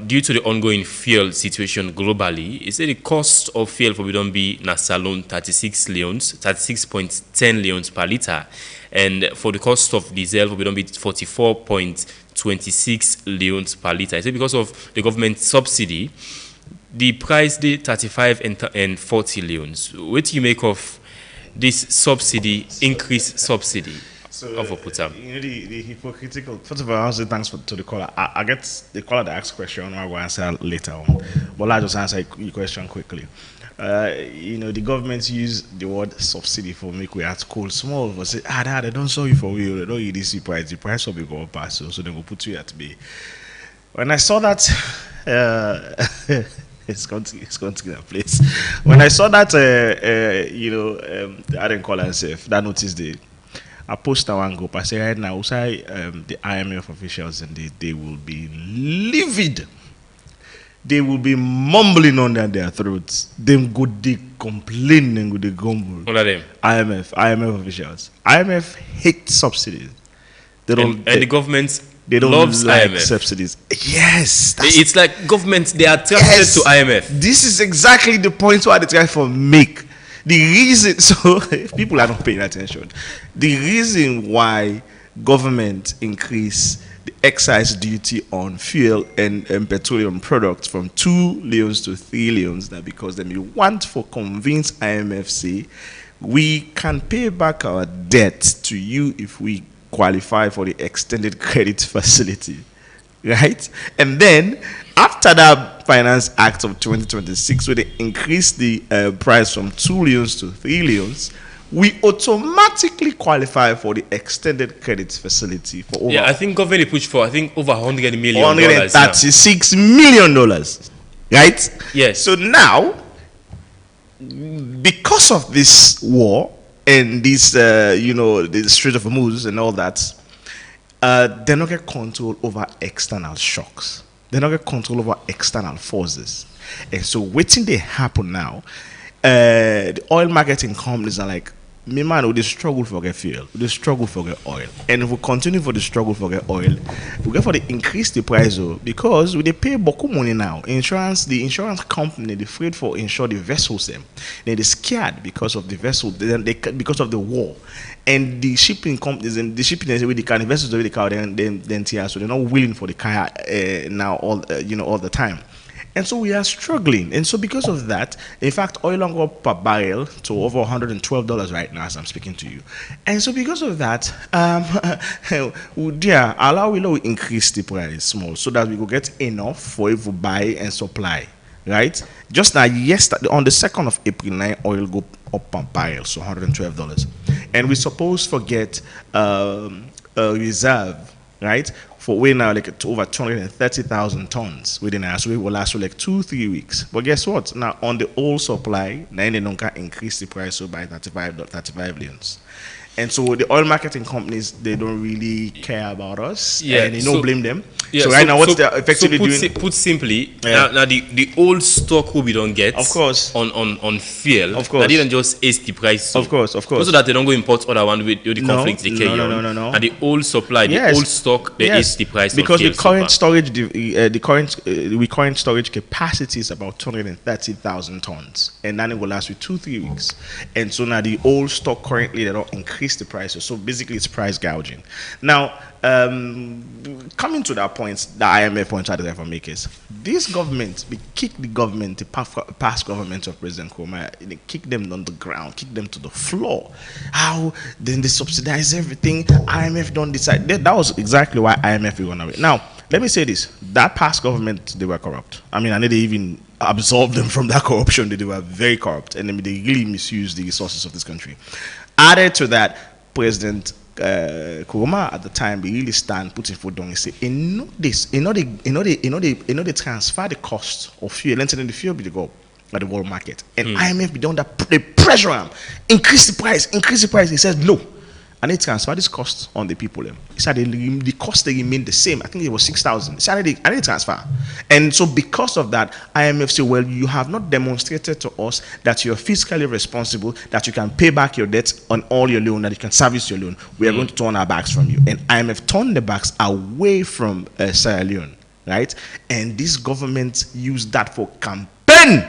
due to the ongoing fuel situation globally, it said the cost of fuel for don't be na salon 36.10 leons per liter, and for the cost of diesel for don't be 44.26 leons per liter. It said because of the government subsidy, the price the 35 and 40 leons. What do you make of this subsidy, increased subsidy? So, the hypocritical. First of all, I want to say thanks to the caller. I get the caller that asked question. I will answer later on, but I'll just answer your question quickly. The government use the word subsidy for make we at cold small. But say, they don't sell you for real. They don't use this price. The price will be go up, so they will put you at bay. When I saw that, it's going to get a place. When I saw that, I didn't call myself. That notice I post that one group. I say right now, the IMF officials and they will be livid. They will be mumbling under their throats. Them go they complain and go they grumble. What are them? IMF officials. IMF hate subsidies. They don't. And the government they don't loves like IMF subsidies. Yes, it's like government. They are attracted to IMF. This is exactly the point why they try to make. The reason, so if people are not paying attention, the reason why government increase the excise duty on fuel and petroleum products from 2 leons to 3 leons, that because they want for convince IMF say we can pay back our debt to you if we qualify for the extended credit facility. right? And then after that Finance Act of 2026, where they increased the price from 2 leons to 3 leons, we automatically qualify for the extended credit facility for over I think government pushed for over $100 million. $136 million, right? Yes. So now, because of this war and this, the Strait of Hormuz and all that, they not get control over external shocks. They not get control over external forces. And so, waiting they happen now, the oil marketing companies are like, me man, we struggle for get fuel, we struggle for get oil, and if we continue for the struggle for get oil, we get for the increase the price because we they pay beaucoup money now. The insurance company, they afraid for insure the vessels them, they're scared because of the vessel, because of the war, and the shipping companies and the shipping with the car, the vessels with the car, then so they're not willing for the car now all the time. And so we are struggling. And so because of that, in fact, oil and gas per barrel to over $112 right now as I'm speaking to you. And so because of that, we increase the price small so that we will get enough for it to buy and supply. Right? Just now, yesterday, on the 2nd of April, 9 oil go up per barrel, so $112. And we supposed to get a reserve, right? For we now like to over 230,000 tons within us. So it will last for like 2-3 weeks. But guess what? Now on the oil supply, now they don't increase the price by 35 millions. And so the oil marketing companies, they don't really care about us, and you don't blame them. Yeah, so right now, what's they're effectively doing? Put simply, now the old stock we don't get, of course, on fuel, of course, they didn't just ace the price. Of course, so that they don't go import other one with the conflict they carry on. No. And the old supply, the old stock, they ace the price because of fuel the current storage, the current storage capacity is about 230,000 tons, and then it will last with 2-3 weeks. And so now the old stock currently they don't increase the prices. So basically, it's price gouging. Now, coming to that point, the IMF point out there for makers, this government, we kick the government, the past government of President Nkrumah, they kick them on the ground, kick them to the floor. How then they subsidize everything? IMF don't decide. That was exactly why IMF went away. Now, let me say this: that past government, they were corrupt. I mean, I know they even absolved them from that corruption. They were very corrupt, and they really misused the resources of this country. Added to that, President Nkrumah at the time we really stand putting foot down and say, they transfer the cost of fuel, and then the fuel be the go at the world market. And IMF be done that, they pressure him, increase the price. He says no. And they transfer this cost on the people. He said the cost they remain the same. I think it was 6,000. He said I didn't transfer. And so because of that, IMF said, well, you have not demonstrated to us that you're fiscally responsible, that you can pay back your debt on all your loan, that you can service your loan. We are going to turn our backs from you. And IMF turned the backs away from Sierra Leone, right? And this government used that for campaign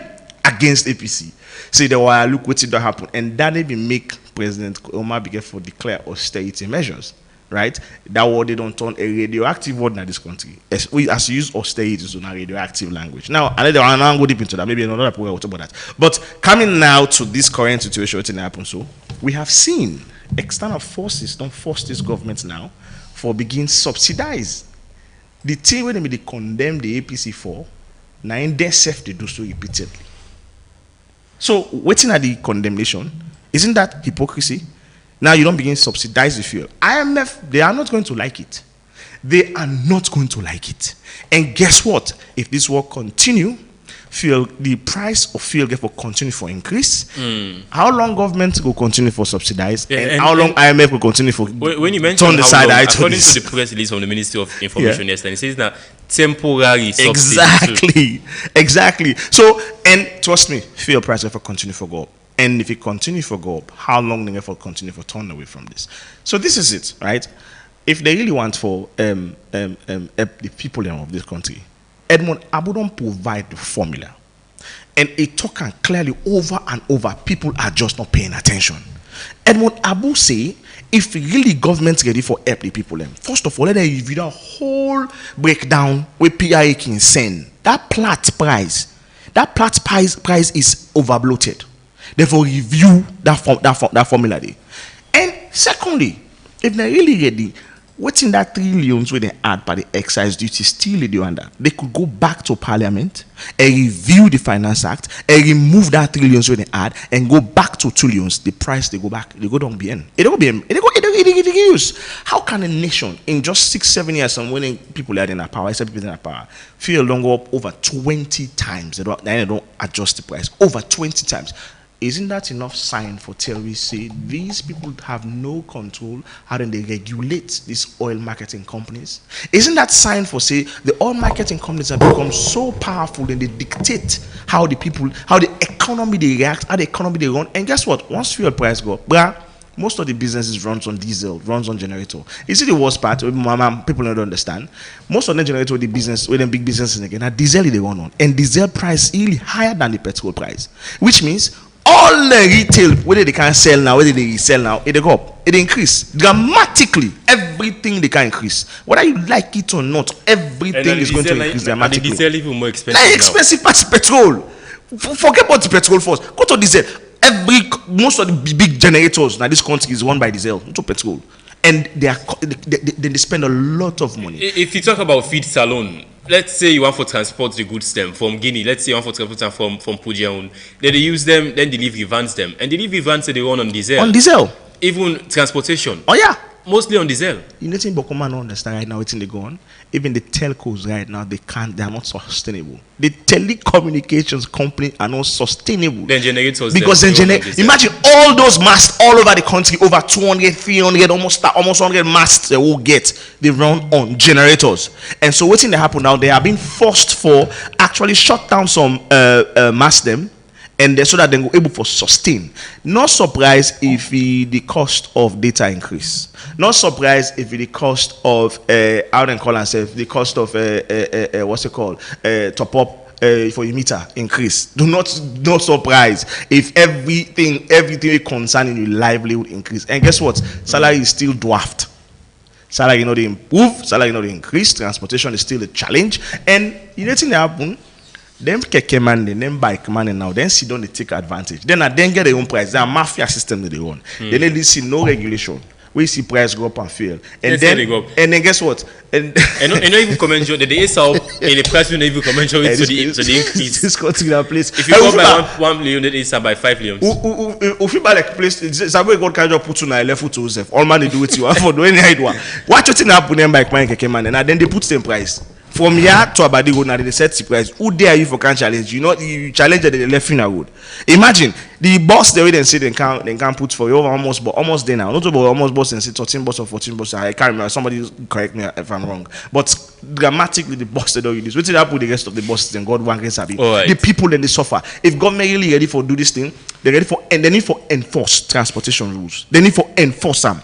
against APC. Say they were look what did happen, and that even make President Nkrumah begin to declare austerity measures, right? That word they don't turn a radioactive word in this country. As we use austerity to a radioactive language. Now, I don't want to go deep into that. Maybe another program will talk about that. But coming now to this current situation, what's happened? So we have seen external forces don't force this government now for begin subsidize the thing when they condemn the APC for. Now in their self they do so repeatedly. So waiting at the condemnation, isn't that hypocrisy? Now you don't begin to subsidize the fuel. IMF, they are not going to like it. They are not going to like it. And guess what? If this war continue, the price of fuel will continue for increase. How long government will continue for subsidize, and how long IMF will continue for when you mention turn the side eye to according this? to the press release from the Ministry of Information yesterday, it says that temporary subsidy. Exactly. So, and trust me, fuel price will continue for go up. And if it continue for go up, how long will it continue for turn away from this? So this is it, right? If they really want for the people of this country, Edmond Abu don't provide the formula. And it talk clearly over and over, people are just not paying attention. Edmond Abu say, if really government's ready for help the people, first of all, let them review the whole breakdown where PIA can send. That Platts price is overbloated. Therefore, review that formula there. And secondly, if they're really ready, what's in that trillions where they add by the excise duty still in the under? They could go back to Parliament and review the Finance Act and remove that trillions where they add and go back to trillions. The price they go back, they go down BN. It don't BN. It use. How can a nation in just 6-7 years and when people are in a power, except people in a power, fuel don't go up over 20 times? They don't adjust the price over 20 times. Isn't that enough sign for till we say these people have no control how then they regulate these oil marketing companies? Isn't that sign for say the oil marketing companies have become so powerful and they dictate how the people, how the economy they react, how the economy they run? And guess what? Once fuel price go up, most of the businesses runs on diesel, runs on generator. You see the worst part, people don't understand. Most of the generator, the business, with them big businesses again, are diesel they run on. And diesel price is really higher than the petrol price. Which means all the retail, whether they can sell now, whether they resell now, it go up. It increase dramatically. Everything they can increase. Whether you like it or not, everything is going to increase dramatically. And the diesel even more expensive like expensive as petrol. Forget about the petrol first. Go to diesel. Most of the big generators now this country is run by diesel, not to petrol. And they spend a lot of money. If you talk about feeds alone, let's say you want to transport the goods them from Guinea, let's say you want to transport them from Pujaun, then they use them, then delivery vans them. And delivery vans they run on diesel. On diesel. Even transportation. Oh yeah. Mostly on diesel. You know what Bokoma don't understand right now, it's in the go on. Even the telcos right now, they are not sustainable. The telecommunications company are not sustainable. Then generators. Because then imagine all those masts all over the country, over 200, 300, almost 100 masts they will get. They run on generators. And so what's in the happen now, they are being forced for actually shut down some masts them. And so that they will able to sustain. Not surprised if the cost of data increase. Not surprised if the cost of how they call themselves, the cost of what's it called, top up for your meter increase. Do not surprise if everything concerning your livelihood increase. And guess what? Salary is still dwarfed. Salary not improve. Salary not increase. Transportation is still a challenge. And you know thing that happen. Them keke man, them bike man now, then sit down they take advantage. Then get their own price. They are mafia system that they run. Then they see no regulation. We see price go up and fail. And then guess what? And not even commensurate. The days out in the price will not even commensurate to the increase. This country that place. If you go by 1 million, then it's by 5 million. If you buy like place, somebody God can just put you na left to yourself. All man they do it you. For doing any idea. Watch what thing happen them bike man keke man, and then they put same price. From here to Abadi Road, now they set the price. Who dare you for can challenge? You challenge that they left in a road. Imagine the boss the way they say they can put for you over almost there now. Not about almost boss and say 13 boss or 14 boss. I can't remember. Somebody correct me if I'm wrong. But grammatically the boss they don't use this. What did happen with the rest of the bosses? Then God one can sabi. Right. The people then they suffer. If government really ready for do this thing, they're ready for and they need for enforce transportation rules. They need for enforce them.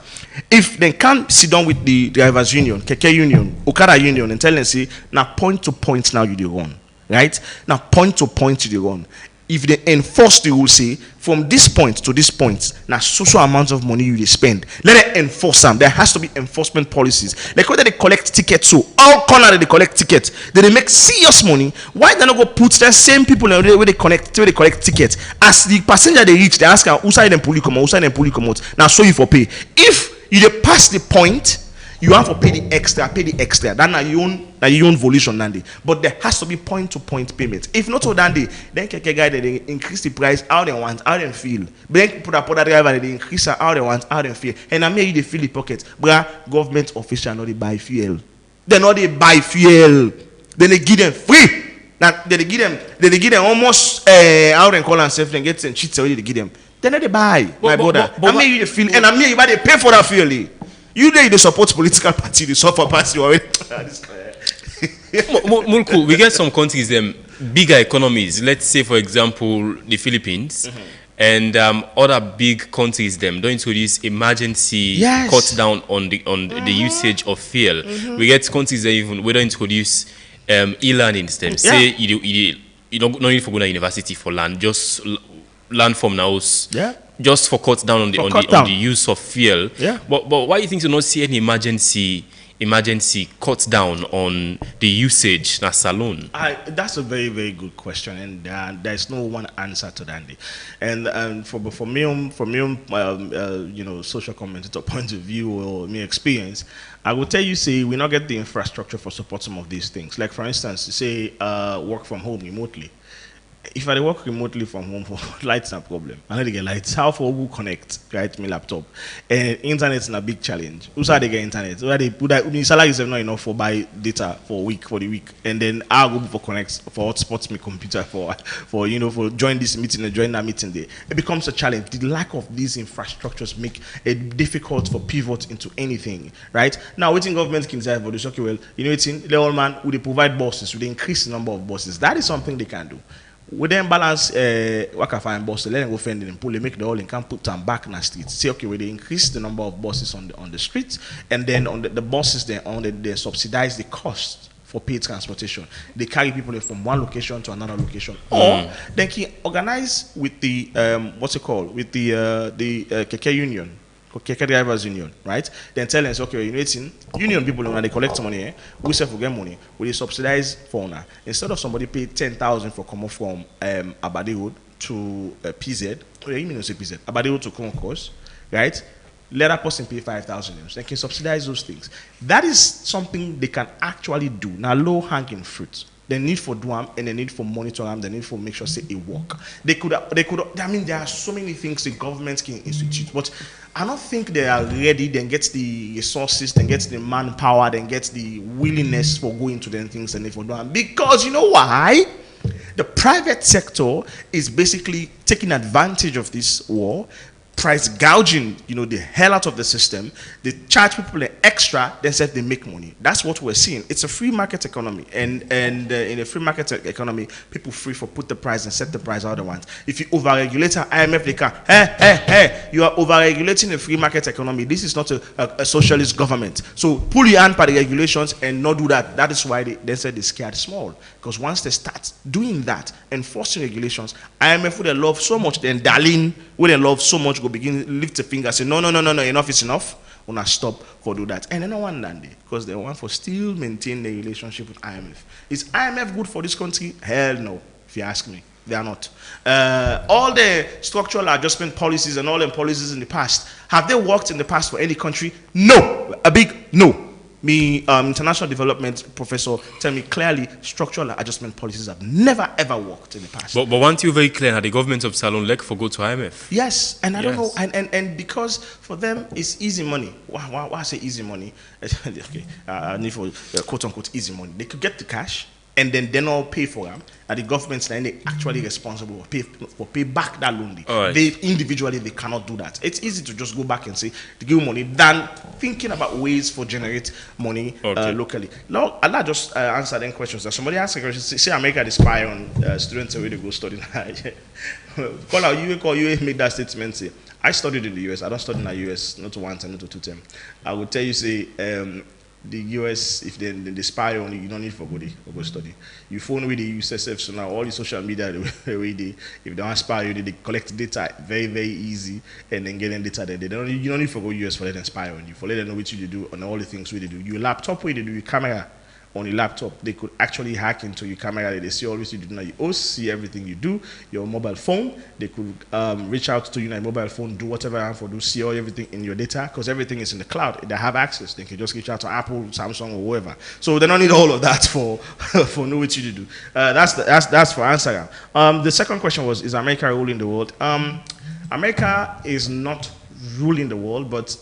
If they can't sit down with the drivers union, Keke union, Okada union, and tell them say now point to point now you do run, right? Now point to point you do run. If they enforce the rule, say from this point to this point, now social amount of money you spend, let them enforce them. There has to be enforcement policies. Like whether they collect tickets, so all corner they collect tickets, they make serious money. Why they not go put the same people where they collect tickets? As the passenger they reach, they ask who side them pull you come out, who side them pull you come out. Now so you for pay. If you dey pass the point, you have to pay the extra. That's not your own volition, Nandi. But there has to be point-to-point payment. If not so, Nandi, then Keke guy they increase the price how they want, how they feel. But then put a driver they increase how they want, how they feel. And I make you feel the pocket. Bruh, government official not they buy fuel. They not they buy fuel. Then they give them free. Now they give them almost how they call themselves and get some cheats already they give them. Then they buy, my brother. I make you feel, and I make you they pay for that fuel. You there, they support political party, they suffer party already. Mulku, we get some countries, bigger economies. Let's say, for example, the Philippines and other big countries. Don't introduce emergency cut down on the usage of fuel. We get countries that even we don't introduce e-learning. Say you don't need to go to university for land, just learn from now. Just for cut down on the use of fuel. But why do you think you not see any emergency emergency cut down on the usage na salon? That's a very, very good question, and there's no one answer to that. And for me, social commentator point of view or me experience, I will tell you, say, we not get the infrastructure for support some of these things. Like for instance, say work from home remotely. If I work remotely from home, for lights are a problem. I need to get lights. How for who connect, right? My laptop. And internet's a big challenge. Who's how they get internet? Where they put that, salary is not enough for buy data for the week. And then I'll go for connect, for hotspots my computer, for join this meeting and join that meeting there. It becomes a challenge. The lack of these infrastructures make it difficult for pivot into anything, right? Now, waiting government can say for this, okay, well, the old man, would they provide buses? Would they increase the number of buses? That is something they can do. We then balance what I find buses, let them go fend and pull, they make the whole and can put them back in the streets. Say, okay, they increase the number of buses on the streets, and then on the buses they subsidize the cost for paid transportation. They carry people from one location to another location. Or they can organize with the with the Keke Union. Keke Drivers Union, right? Then tell us, okay, union people, when they collect money, we say for get money, we subsidize for now. Instead of somebody pay 10,000 for coming from Abadi Road to PZ, or even say PZ, Abadi Road to Concourse, right? Let that person pay 5,000. They can subsidize those things. That is something they can actually do. Now, low hanging fruit. The need for do them and the need for monitor them, the need for make sure say it work. They could. I mean, there are so many things the government can institute, but I don't think they are ready. Then get the resources, then get the manpower, then get the willingness for going to the things and for doing. Because you know why? The private sector is basically taking advantage of this war. Price gouging, the hell out of the system. They charge people an extra, then say they make money. That's what we're seeing. It's a free market economy, and in a free market economy, people free for put the price and set the price how they want. If you overregulate IMF, they can. Hey, you are overregulating a free market economy. This is not a socialist government. So pull your hand by the regulations and not do that. That is why they said they're scared small. Because once they start doing that, enforcing regulations, IMF would love so much, then Darlene would love so much, go begin lift a finger and say, no, enough is enough. We're not stop for do that. And then no one done it, because they want for still maintain the relationship with IMF. Is IMF good for this country? Hell no, if you ask me. They are not. All the structural adjustment policies and all the policies in the past, have they worked in the past for any country? No. A big no. Me, international development professor, tell me clearly structural adjustment policies have never ever worked in the past. But weren't you very clear that the government of Salon Lake for go to IMF? Yes, and I don't know, and because for them it's easy money. Why I say easy money? Okay, I need for quote unquote easy money. They could get the cash, and then they all pay for them. And the government's then they actually responsible for pay back that loan. Right. They individually they cannot do that. It's easy to just go back and say to give money than thinking about ways for generate money locally. Now, Allah just answer them questions. Somebody asked a question. Say America they spy on students away to go study. Call out you make that statement. Say I studied in the US. I don't study in the US not once and not two times. I will tell you say. The US, if they spy on you, you don't need for go study. You phone with the USSF, so now all the social media, if they don't spy you, they collect data very, very easy and then get in data there. You don't need for go US for let them spy on you, for let them know what you do and all the things we do. Your laptop, where they do your camera on your laptop, they could actually hack into your camera. They see all what you do now. You also see everything you do. Your mobile phone, they could reach out to you on your mobile phone, do whatever you for, do see all everything in your data because everything is in the cloud. They have access. They can just reach out to Apple, Samsung, or whoever. So they don't need all of that for know what you do. That's for answering. The second question was: is America ruling the world? America is not ruling the world, but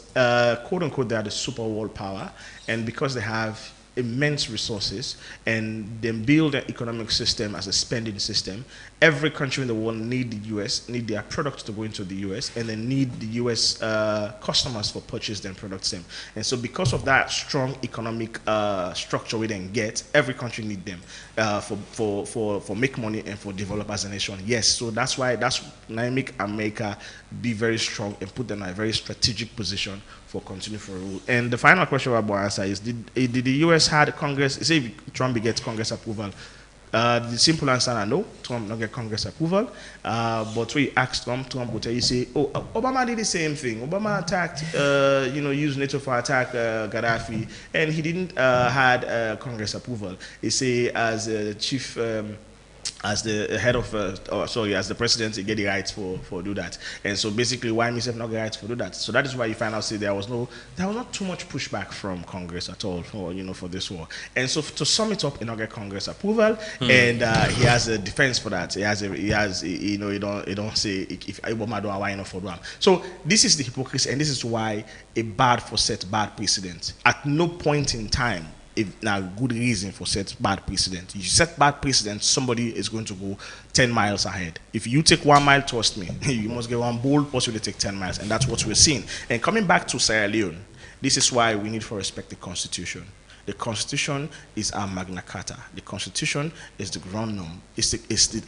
quote unquote, they are the super world power, and because they have immense resources and then build an economic system as a spending system. Every country in the world need the US, need their products to go into the US, and they need the US customers for purchase their products them. And so because of that strong economic structure we then get, every country need them for make money and for develop as a nation. Yes, so that's why make America be very strong and put them in a very strategic position for continue for rule. And the final question about answer is: Did the US had Congress? Say if Trump gets Congress approval, The simple answer is no. Trump not get Congress approval. But we asked Trump will tell you say, oh, Obama did the same thing. Obama attacked, used NATO for attack Gaddafi, and he didn't had Congress approval. He say as chief. As the head of, as the president, he get the rights for do that, and so basically, why himself not get rights for do that? So that is why you find out say there was not too much pushback from Congress at all for this war, and so to sum it up, he not get Congress approval, and he has a defense for that. He don't say if Obama don't why not for them. So this is the hypocrisy, and this is why a bad for set bad precedent. At no point in time. If now good reason for set bad precedent. You set bad precedent, somebody is going to go 10 miles ahead. If you take 1 mile, trust me, you must get one bold possibly take 10 miles, and that's what we're seeing. And coming back to Sierra Leone, this is why we need to respect the Constitution. The Constitution is our Magna Carta. The Constitution is the ground norm. It's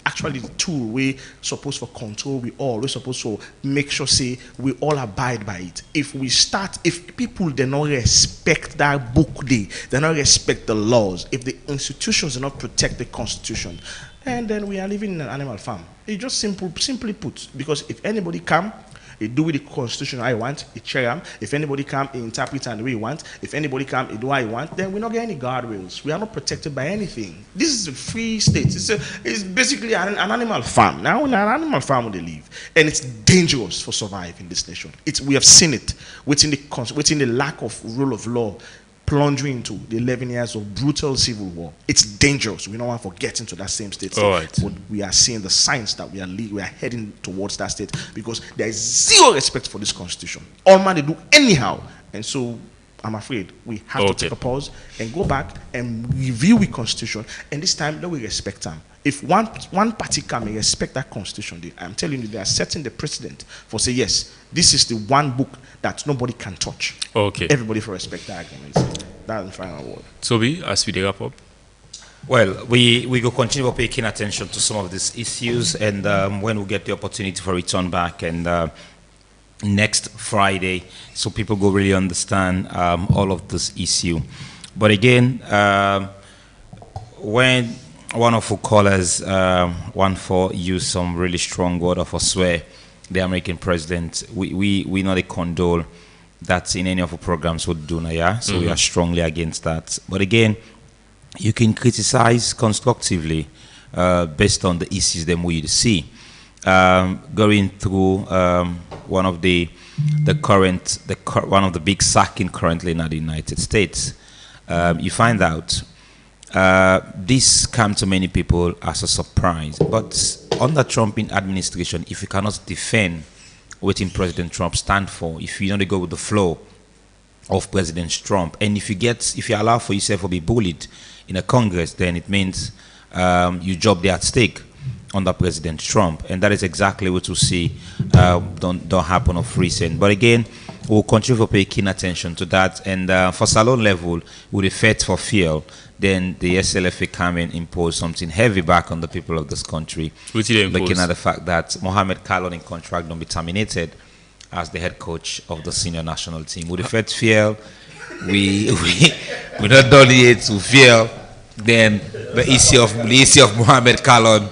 actually the tool we supposed to control. We're supposed to make sure say we all abide by it. If people do not respect that book, they not respect the laws. If the institutions do not protect the Constitution, and then we are living in an animal farm. It's just simply put. Because if anybody come. He do with the Constitution I want, he share them. If anybody come, he interpret the way he want. If anybody come, he do what he want, then we not get any guardrails. We are not protected by anything. This is a free state. It's basically an animal farm. Now in an animal farm they live. And it's dangerous for survive in this nation. We have seen it within the lack of rule of law. Plunging into the 11 years of brutal civil war. It's dangerous. We don't want to get into that same state. Right. But we are seeing the signs that we are heading towards that state because there is zero respect for this constitution. All man they do anyhow. And so I'm afraid we have to take a pause and go back and review the constitution. And this time, let we respect them. If one party can respect that constitution, I'm telling you, they are setting the precedent for say, yes, this is the one book that nobody can touch. Okay. Everybody for respect that argument. That's the final word. Toby, as we wrap up. Well, we go continue paying attention to some of these issues, and when we get the opportunity for return back and next Friday, so people go really understand all of this issue. But again, when one of our callers want for use some really strong word of swear the American president, we not a condole that in any of our programs would do now, yeah. So we are strongly against that. But again, you can criticize constructively based on the issues that we see. Going through one of the big sacking currently in the United States, you find out this come to many people as a surprise. But under Trump administration, if you cannot defend what President Trump stand for, if you don't go with the flow of President Trump, and if you allow for yourself to be bullied in a Congress, then it means your job there at stake under President Trump, and that is exactly what we see don't happen of recent. But again, we'll continue to pay keen attention to that, and for salon level, with the Fed for fuel, then the SLFA come and impose something heavy back on the people of this country. Looking at the fact that Mohamed Kallon in contract don't be terminated as the head coach of the senior national team. With the Fed fuel, we not done yet to fail. Then the issue of Mohamed Kallon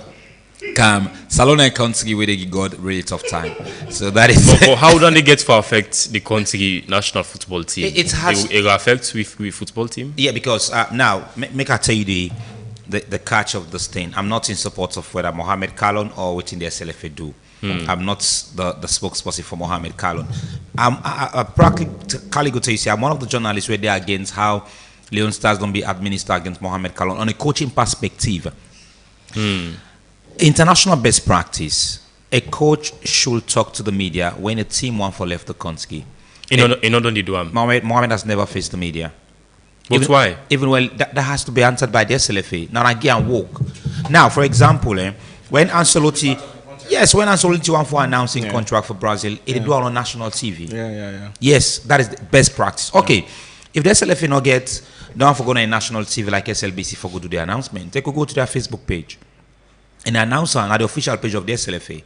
come. Salon and country where they got really tough time. So that is. But how do they get to affect the country national football team? It will affect with football team. Yeah, because now make I tell you the catch of this thing. I'm not in support of whether Mohamed Kallon or within the SLFA do. I'm not the spokesperson for Mohamed Kallon. I practically go to you say I'm one of the journalists where they're against how Leon Stars don't be administered against Mohamed Kallon on a coaching perspective. International best practice. A coach should talk to the media when a team wants for left the country. Mohamed has never faced the media. But why? Even well, that has to be answered by the SLFA. Now again, walk. Now, for example, when Ancelotti went for announcing contract for Brazil, it did do on national TV. Yeah. Yes, that is the best practice. Okay, if the SLFA not get don't for going on national TV like SLBC for go do the announcement, they could go to their Facebook page and announce on the official page of the SLFA.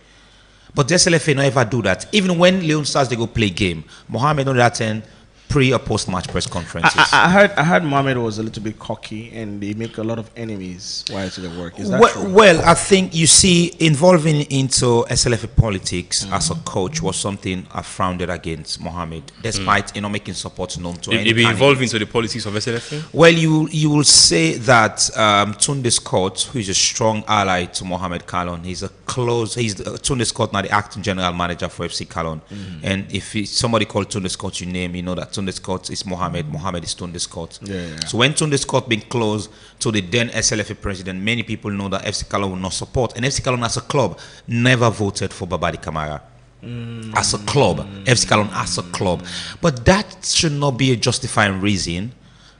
But the SLFA not ever do that. Even when Leon Stars they go play game, Mohamed on that end pre or post match press conferences. I heard Mohamed was a little bit cocky and they make a lot of enemies while it's at work. Is that true? Well, I think you see, involving into SLFA politics as a coach was something I frowned against Mohamed, despite making support known to any He be candidate. involved into the politics of SLFA? Well, you will say that Tunde Scott, who is a strong ally to Mohamed Kalon, Tunde Scott now the acting general manager for FC Kalon, and if somebody called Tunde Scott, you name, you know that Tunde Scott is Mohamed is Tunde Scott. Yeah. So when Tunde Scott being close to the then SLFA president, many people know that FC Kalon will not support, and FC Kalon as a club never voted for Babadi Kamara. As a club, FC Kalon as a club, but that should not be a justifying reason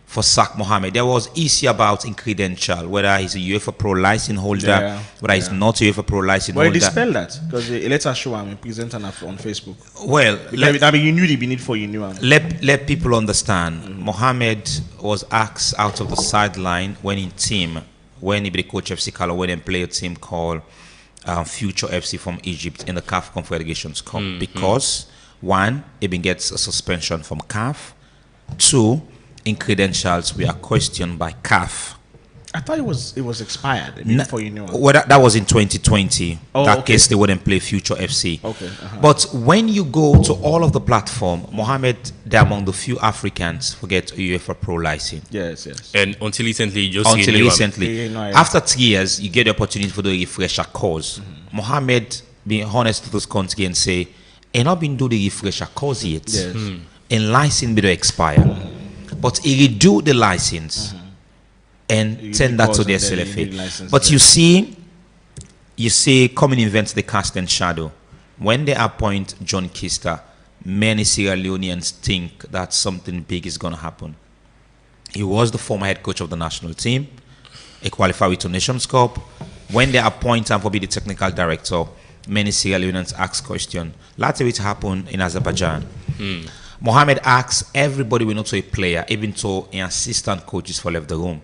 for sack Mohamed. There was issue about in credential, whether he's a UEFA Pro license holder, whether he's not a UEFA Pro license holder. Why did they spell that? Because they let us show him present on Facebook. Well, I mean, you knew the need for you knew him. Let people understand. Mohamed was asked out of the sideline when in team, when he be the coach FC Kalon, when they play a team called Future FC from Egypt in the CAF Confederations Cup, because one, he been gets a suspension from CAF. Two, in credentials we are questioned by CAF. I thought it was expired before you knew. Well, that was in 2020. Okay. Case they wouldn't play Future FC. Okay. But when you go to all of the platform, Mohamed, they're among the few Africans who get a UEFA Pro license. Yes. And until recently, After 3 years, you get the opportunity for the refresher course. Mohamed, being honest to those countries and say, "I not been do the refresher course yet, and license be to expire." But he redo the license and send that to the SLFA. But you see, coming events they cast and shadow. When they appoint John Kister, many Sierra Leoneans think that something big is going to happen. He was the former head coach of the national team. He qualified with the Nations Cup. When they appoint him for be the technical director, many Sierra Leoneans ask question. Later it happened in Azerbaijan. Mohamed asks everybody we know to a player, even to an assistant coaches for left the room.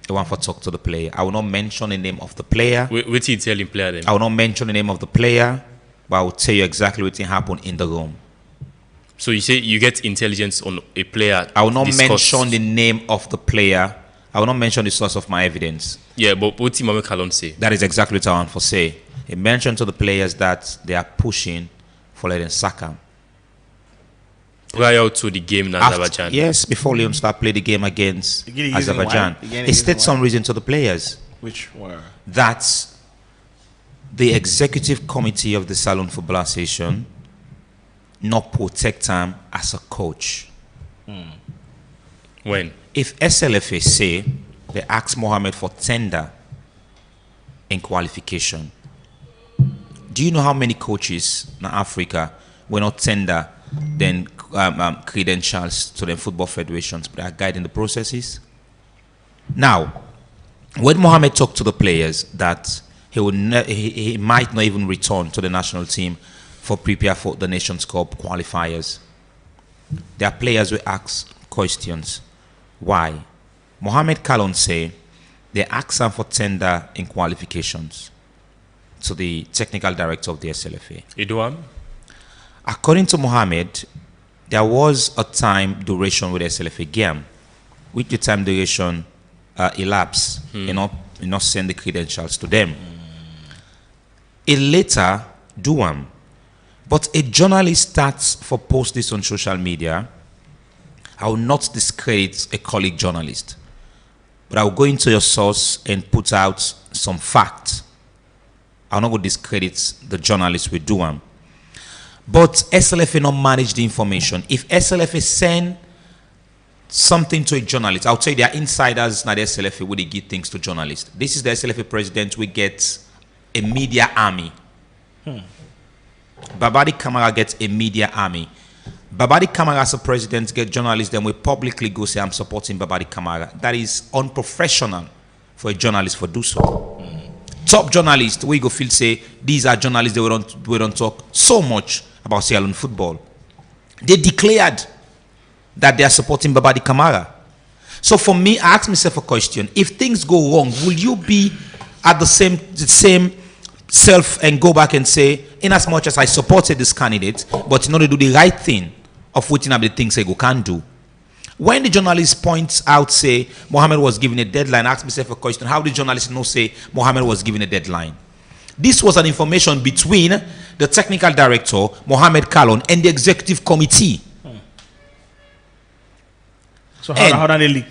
They want to talk to the player. I will not mention the name of the player. What did he tell him player then? I will not mention the name of the player, but I will tell you exactly what happened in the room. So you say you get intelligence on a player. I will not mention the name of the player. I will not mention the source of my evidence. Yeah, but what did Mohamed Kalon say? That is exactly what I want to say. He mentioned to the players that they are pushing for letting sack him. Prior to the game in Azerbaijan. Yes, before Leon start play the game against Azerbaijan. He stated some reason to the players. Which were? That the executive committee of the Salon Football Association not protect him as a coach. When? If SLFA say they ask Mohamed for tender in qualification, do you know how many coaches in Africa will not tender then credentials to the football federations, but are guiding the processes? Now, when Mohamed talked to the players that he might not even return to the national team for prepare for the Nations Cup qualifiers, their players will ask questions. Why? Mohamed Kalon say they asked him for tender in qualifications to the technical director of the SLFA. Idouam? According to Mohamed, there was a time duration with SLFA game, which the time duration elapsed, you not send the credentials to them. It later do one, but a journalist starts for post this on social media. I will not discredit a colleague journalist, but I will go into your source and put out some facts. I will not go discredit the journalist with do one. But SLFA not manage the information. If SLFA send something to a journalist, I'll tell you, there are insiders now the SLFA where they give things to journalists. This is the SLFA president. We get a media army. Babadi Kamara gets a media army. Babadi Kamara as a president get journalists, then we publicly go say I'm supporting Babadi Kamara. That is unprofessional for a journalist for do so. Top journalists, we go feel say these are journalists that we don't talk so much about Sierra Leone football. They declared that they are supporting Babadi Kamara. So for me, I ask myself a question: if things go wrong, will you be at the same self and go back and say, in as much as I supported this candidate, but in order to do the right thing, of what the things they go can do. When the journalist points out, say, Mohamed was given a deadline, ask myself a question, how did journalists know, say, Mohamed was given a deadline? This was an information between the technical director, Mohamed Kalon, and the executive committee. So how did they leak?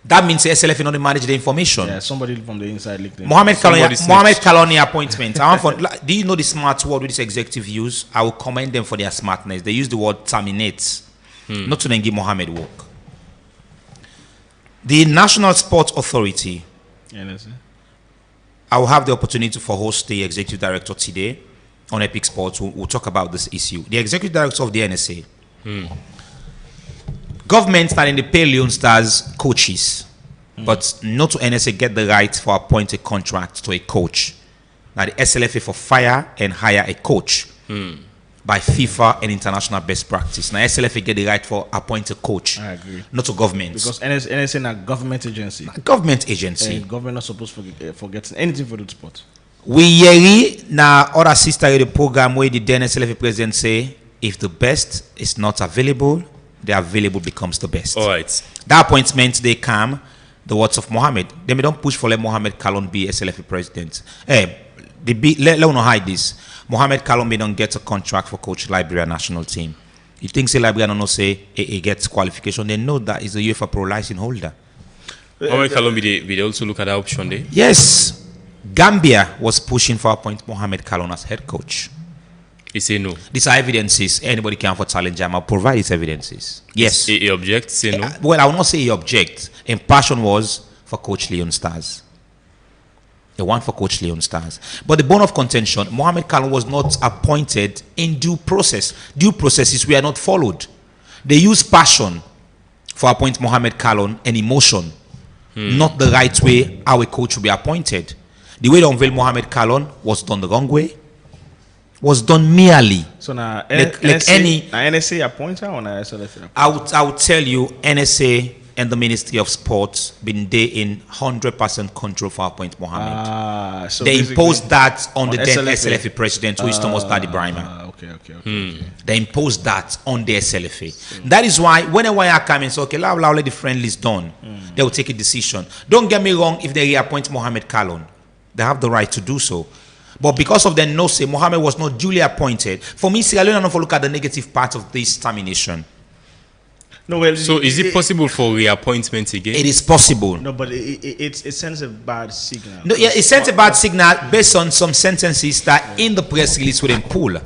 That means the SLF not manage the information. Yeah, somebody from the inside leaked it. Mohamed Kaloni appointment. Do you know the smart word with this executive use? I will commend them for their smartness. They use the word terminate, not to then give Mohamed work. The National Sports Authority. I will have the opportunity to host the executive director today on Epic Sports. We'll talk about this issue. The executive director of the NSA. Government starting to pay Leon Stars coaches, but not to NSA get the right for appoint a contract to a coach. Now the SLFA for fire and hire a coach by FIFA and international best practice. Now SLFA get the right for appoint a coach. I agree. Not to government. Because NSA is a government agency. A government agency. And government not supposed to forget anything for the sport. We yeri na other sister of the program where the then SLFA president say if the best is not available, the available becomes the best. All right. That appointment, they come, the words of Mohamed. They may don't push for let Mohamed Kalon be SLFA president. Let me hide this. Mohamed Kalon may don't get a contract for coach Liberia national team. You think say Liberia don't say he gets qualification, they know that he's a UEFA Pro license holder. Mohamed Kalon, they also look at that option there? Yes. Gambia was pushing for appoint Mohamed Kalon as head coach. He say no. These are evidences. Anybody can for challenge him. I'll provide these evidences. Yes. He objects, say no? Well, I will not say he objects. And passion was for Coach Leon Stars. The one for Coach Leon Stars. But the bone of contention, Mohamed Kalon was not appointed in due process. Due processes were not followed. They used passion for appoint Mohamed Kalon and emotion. Not the right way how a coach will be appointed. The way they unveiled Mohamed Kalon was done the wrong way. Was done merely. So now, NSA appointed or SLF? I would tell you, NSA and the Ministry of Sports been there in 100% control for appoint Mohamed. So they imposed that on the then SLFA president, who is Thomas Dadi Brahima. Okay. They imposed that on the SLFA. That is why whenever I come and say, okay, let the friend list done, they will take a decision. Don't get me wrong, if they reappoint Mohamed Kalon, they have the right to do so. But because of the no say, Mohamed was not duly appointed. For me, Sierra Leone, look at the negative part of this termination. No, well, so is it possible for reappointment again? It is possible. No, but it sends a bad signal. No, yeah, it sends a bad signal based on some sentences that in the press release wouldn't pull.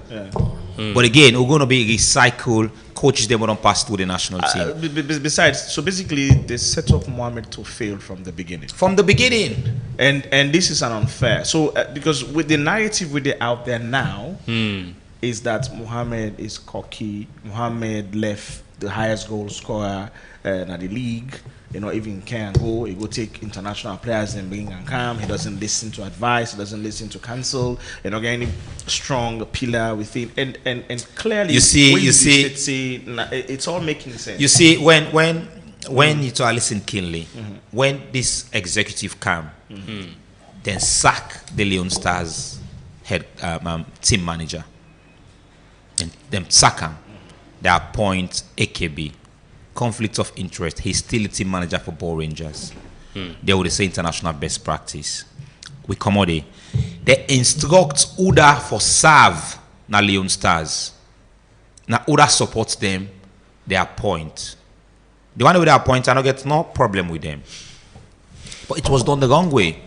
But again, we're going to be recycled. Coaches they won't pass through the national team. Besides, so basically they set up Mohamed to fail from the beginning. From the beginning. And this is an unfair. So because with the narrative with it out there now is that Mohamed is cocky. Mohamed left the highest goal scorer in the league. You know, even can go, he go take international players and bring and come. He doesn't listen to advice. He doesn't listen to counsel. You know, get any strong pillar within. And clearly, you see, it's all making sense. You see, when you try to listen keenly, when this executive come, then sack the Leon Stars head team manager, and then sack him. They appoint AKB. Conflict of interest. He's still a team manager for Ball Rangers. They would say international best practice. We commodity. They instruct Uda for serve na Leon Stars. Now Uda supports them. They appoint. The one with they appoint, I don't get no problem with them. But it was done the wrong way.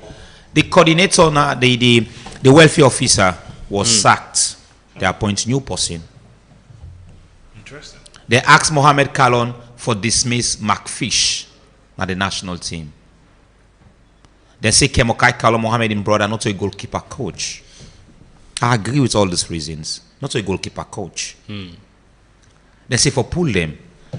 The coordinator, the welfare officer was sacked. They appoint new person. Interesting. They asked Mohamed Kalon for dismiss McFish at the national team. They say Kemokai Kalon Mohamed in brother, not a goalkeeper coach. I agree with all these reasons. Not a goalkeeper coach. They say for pull them,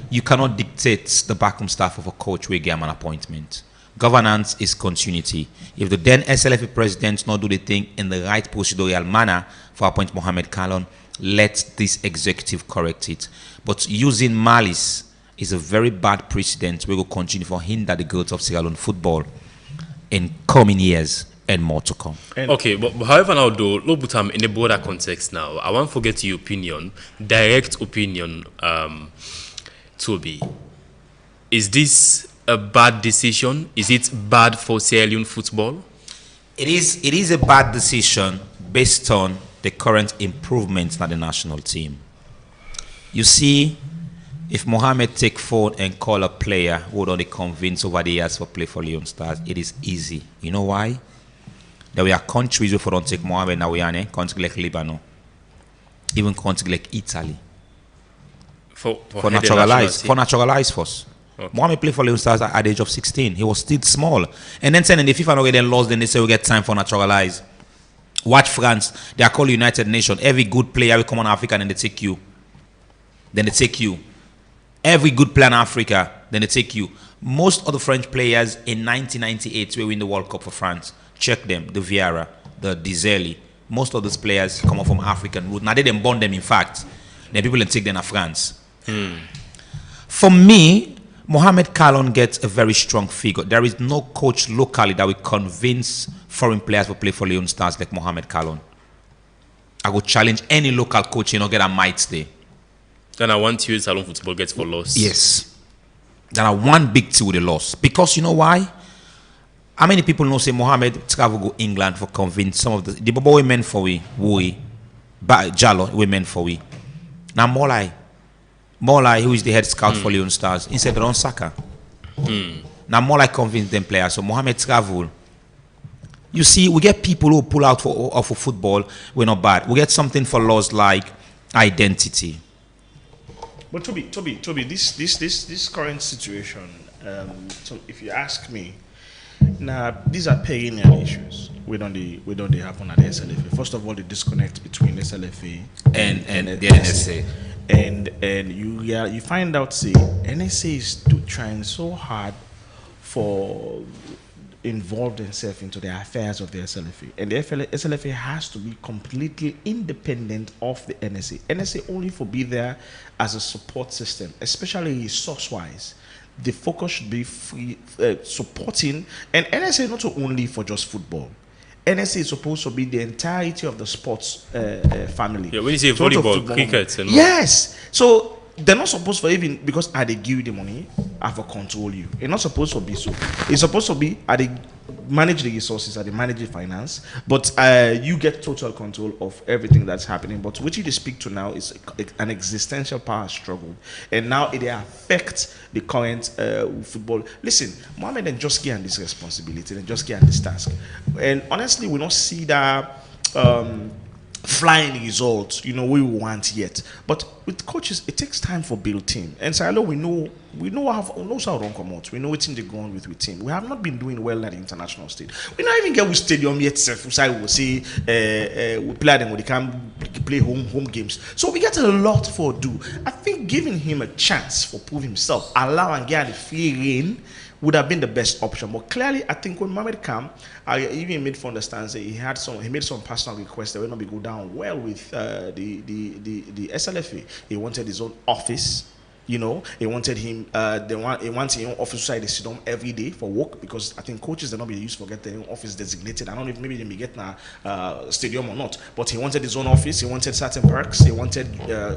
you cannot dictate the backroom staff of a coach where give an appointment. Governance is continuity. If the then SLFA president not do the thing in the right procedural manner for appoint Mohamed Kalon, let this executive correct it. But using malice is a very bad precedent. We will continue for hinder the growth of Sierra Leone football in coming years. and more to come. Okay, but however now though, Lobutam in the broader context now, I want to forget your opinion, direct opinion, Toby. Is this a bad decision? Is it bad for Sierra Leone football? It is a bad decision based on the current improvements in the national team. You see, if Mohamed take phone and call a player who don't convince over the years for play for Leon Stars, it is easy. You know why? There were countries who don't take Mohamed Nawiane, countries like Lebanon, even countries like Italy. For naturalized first. Okay. Mohamed played for Leon Stars at the age of 16. He was still small. And then saying the FIFA already lost, then they say we get time for naturalized. Watch France. They are called United Nations. Every good player will come on Africa and then they take you. Every good player in Africa, then they take you. Most of the French players in 1998 will win the World Cup for France. Check them. The Vieira, the Dizeli. Most of those players come from African root. Now they didn't born them, in fact. Then people then take them to France. For me, Mohamed Kalon gets a very strong figure. There is no coach locally that will convince foreign players to play for Leon Stars like Mohamed Kalon. I would challenge any local coach, get a might stay. Then I want you Salon football gets for loss. Yes. Then I want big T with a loss. Because you know why? How many people know say Mohamed travel go England for convince some of the Bobo we meant for we Jalo we meant for we. Now Molai, who is the head scout for Leon Stars, instead they don't Saka. Now Molai convinced them players. So Mohamed travel. You see, we get people who pull out for football. We're not bad. We get something for loss like identity. But Toby, this current situation. So if you ask me, now these are perennial issues. We don't happen at the SLFA. First of all, the disconnect between SLFA and the NSA. And you find out, say, NSA is trying so hard for involved themselves into the affairs of the SLFA, and the SLFA has to be completely independent of the NSA. NSA only for be there as a support system, especially resource-wise. The focus should be free supporting, and NSA not only for just football. NSA is supposed to be the entirety of the sports family. Yeah, when you say volleyball, cricket, and more. Yes. So they're not supposed to even, because they give you the money, I for control you. It's not supposed to be so. It's supposed to be they manage the resources, they manage the finance, but you get total control of everything that's happening. But what you speak to now is an existential power struggle, and now it affects the current football. Listen, Mohamed and just get this responsibility and just get this task, and honestly, we don't see that flying results, we want yet. But with coaches, it takes time for build team. And so we know how wrong come out. We know what's in the going with team. We have not been doing well at the international stage. We not even get with stadium yet. We will say we play them when they can play home games. So we get a lot for do. I think giving him a chance for prove himself, allow and get the free reign would have been the best option. But clearly, I think when Mohamed came, I even made for understand that he made some personal requests that will not be go down well with the SLFA. He wanted his own office. He wanted him. He wants his own office side. They sit down every day for work, because I think coaches they not be used for get their own office designated. I don't know if maybe they may get a stadium or not. But he wanted his own office. He wanted certain perks. He wanted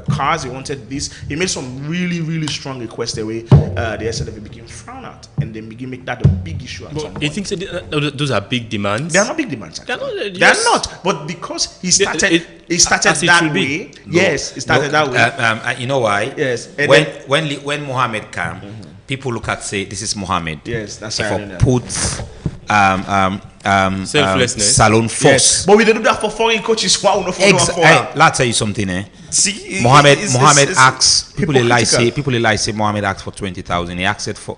cars. He wanted this. He made some really, really strong requests the way the SLFA became frowned at, and then begin make that a big issue. But you think those are big demands? They are not big demands. Actually. They are not. But because he started that way. Yes, it started that way. You know why? Yes. When Mohamed came, people look at say this is Mohamed. Yes, that's right. Put selflessness. Salon force. Yes. But we didn't do that for foreign coaches. Wow, no let's tell you something. See, Mohamed asks people say Mohamed asked for 20,000.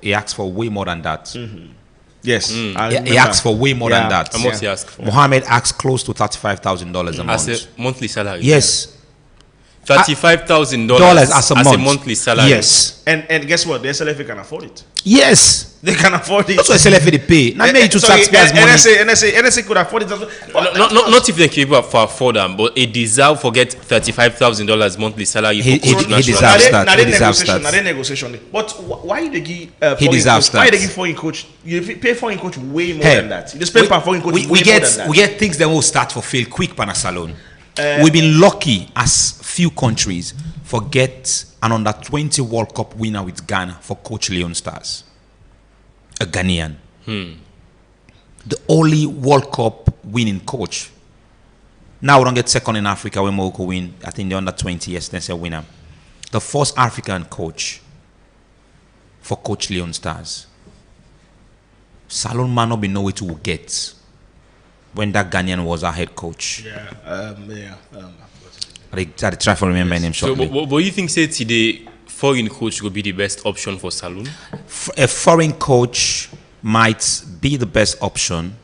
He asked for way more than that. Yes, he asked for way more than that. How much he asked for? Mohamed asked close to $35,000 a month. As a monthly salary. Yes. $35,000 as a monthly salary. Yes. And guess what? The SLFA can afford it. Yes. They can afford it. That's what SLFA they pay. Now maybe to taxpayers money. NSA could afford it as well. Not if they can afford them, but it deserve to get $35,000 monthly salary. He deserves that. Now they negotiation. But why they give he deserves that. Why they give foreign coach? You pay foreign coach way more than that. You just pay foreign coach way more than that. We get things that will start for fail quick, Panasalon. We've been lucky as few countries forget an under-20 World Cup winner with Ghana for Coach Leon Stars, a Ghanaian. The only World Cup winning coach. Now we don't get second in Africa when Morocco win. I think the under-20 yesterday winner. The first African coach for Coach Leon Stars. Salon might not be know what to get when that Ghanaian was our head coach. I try to remember him shortly. So, but you think say today foreign coach will be the best option for Salon? A foreign coach might be the best option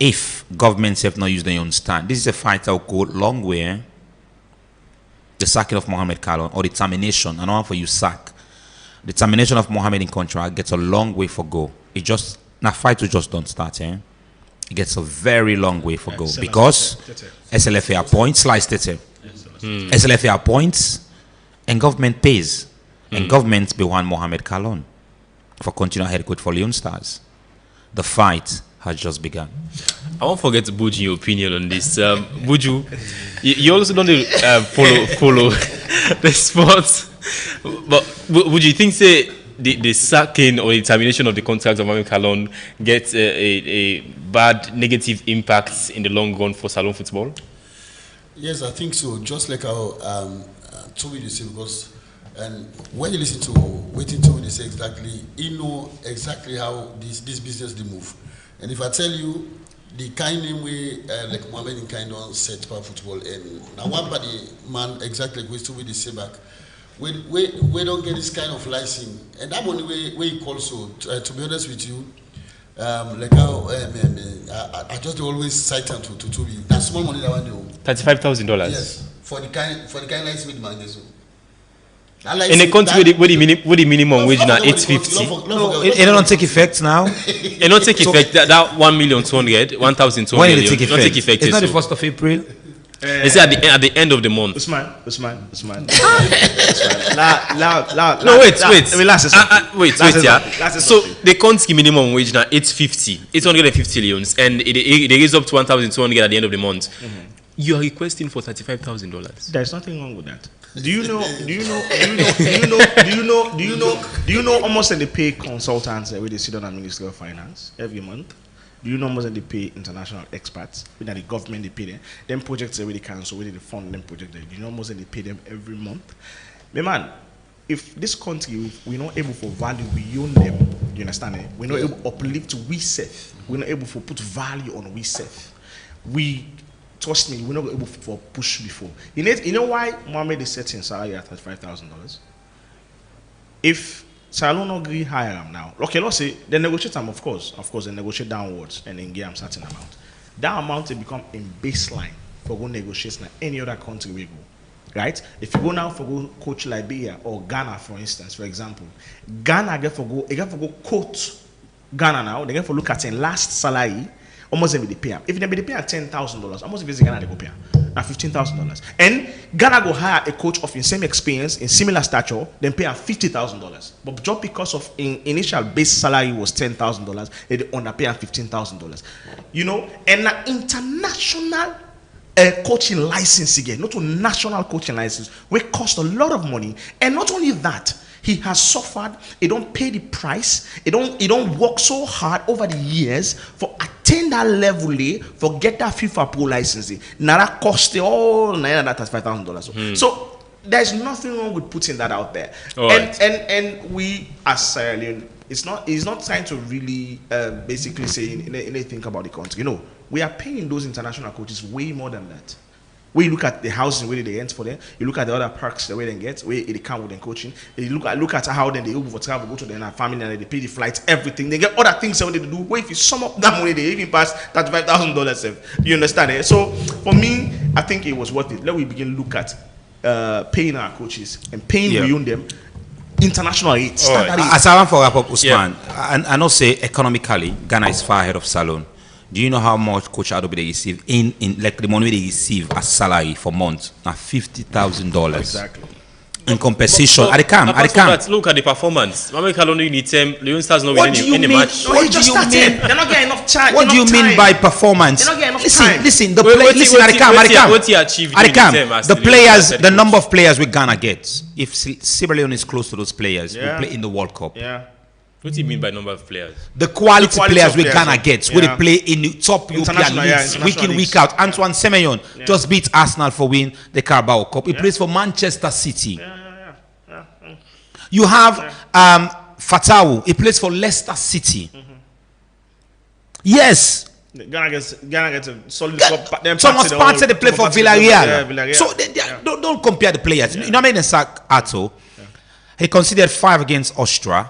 if governments have not used their own stand. This is a fight that will go a long way. The sacking of Mohamed Kalon or the termination, I don't want for you sack. The termination of Mohamed in contract gets a long way for go. It just now fight will just don't start, It gets a very long way for go because SLFA appoints, slice it. SLFA appoints and government pays. And government be one Mohamed Kalon for continual head coach for Leon Stars. The fight has just begun. I won't forget Buju, your opinion on this. Buju, you also don't follow the sports. But would you think say the sacking or the termination of the contract of Mohamed Kalon gets a bad negative impacts in the long run for Salon football? Yes, I think so. Just like how Toby said, because when you listen to waiting Toby say exactly, you know exactly how this business they move. And if I tell you the kind name way like Mohamed in kind of set for football, and now one body man exactly like Toby say back, we don't get this kind of license, and that money where you call so. To be honest with you. Like how I just always cite them to be that small money that I do. $35,000. Yes, for the kind license with man. In a country with the minimum wage now $850. No, it don't take effect now. It don't take effect. That 1,200,000, 1,200. When it take effect? It's not the 1st of April. It's at the end of the month. Usman. No, wait. So the country minimum wage now $850 leons, and it is up to 1,200 at the end of the month. You are requesting for $35,000. There's nothing wrong with that. Do you know almost that they pay consultants where they sit on a Ministry of Finance every month? Do you know more than they pay international experts? Whether the government they pay them. Them projects where they cancel, where they fund them projects. Do you know more than they pay them every month? But man, if this country we're not able for value, we own them. You understand it? We're not able to uplift we self. We're not able to put value on we self. We trust me, we're not able for push before. You know why Mohamed is setting salary at $35,000? If Salon agree hire them now. Okay, let's say they negotiate them, of course they negotiate downwards and then give them certain amount. That amount will become a baseline for go negotiate in any other country we go. Right? If you go now for go coach Liberia or Ghana, for instance, for example, Ghana get for go quote Ghana now, they get for look at in last salary, almost every pay. If they pay at $10,000, almost every Ghana they go pay at $15,000. And Ghana go hire a coach of in same experience, in similar stature, then pay at $50,000. But just because of initial base salary was $10,000, they underpay at $15,000. You know, and an international coaching license again, not a national coaching license, will cost a lot of money. And not only that, he has suffered. He don't pay the price. He don't work so hard over the years for attain that level for get that FIFA Pro license. Now that cost all $935,000. So there's nothing wrong with putting that out there. And we as Sierra Leone, he's not trying to really basically say anything about the country. You know, we are paying those international coaches way more than that. We look at the housing where they rent for them. You look at the other perks the way they get, where they come with them coaching. You look at how then they able for travel, go to their family, and they pay the flights, everything. They get other things that they do. Where if you sum up that money, they even pass $35,000. You understand it? So for me, I think it was worth it. Let we begin look at paying our coaches and paying beyond them international rates. As I want for wrap up, Usman, I know say economically, Ghana is far ahead of Salon. Do you know how much Coach Adobe they receive in like the money they receive as salary for months? Now $50,000. Exactly. In compensation, I can't. Look at the performance. America only need them. Leon Stars not winning any match. What do you mean? They're not getting enough time. What do you mean by performance? They're not getting enough time. Listen. The players, the number of players we Ghana gets. If Sierra Leone is close to those players, we play in the World Cup. Yeah. What do you mean by number of players? The quality players we Ghana gets, where they play in the top European leagues, week in, week out. Antoine Semenyo just beat Arsenal for win the Carabao Cup. He plays for Manchester City. You have Fatawu. He plays for Leicester City. Yes. Ghana gets a solid Thomas Partey they play for Villarreal. So don't compare the players. You know what I mean? Sack Atto. He considered 5 against Austria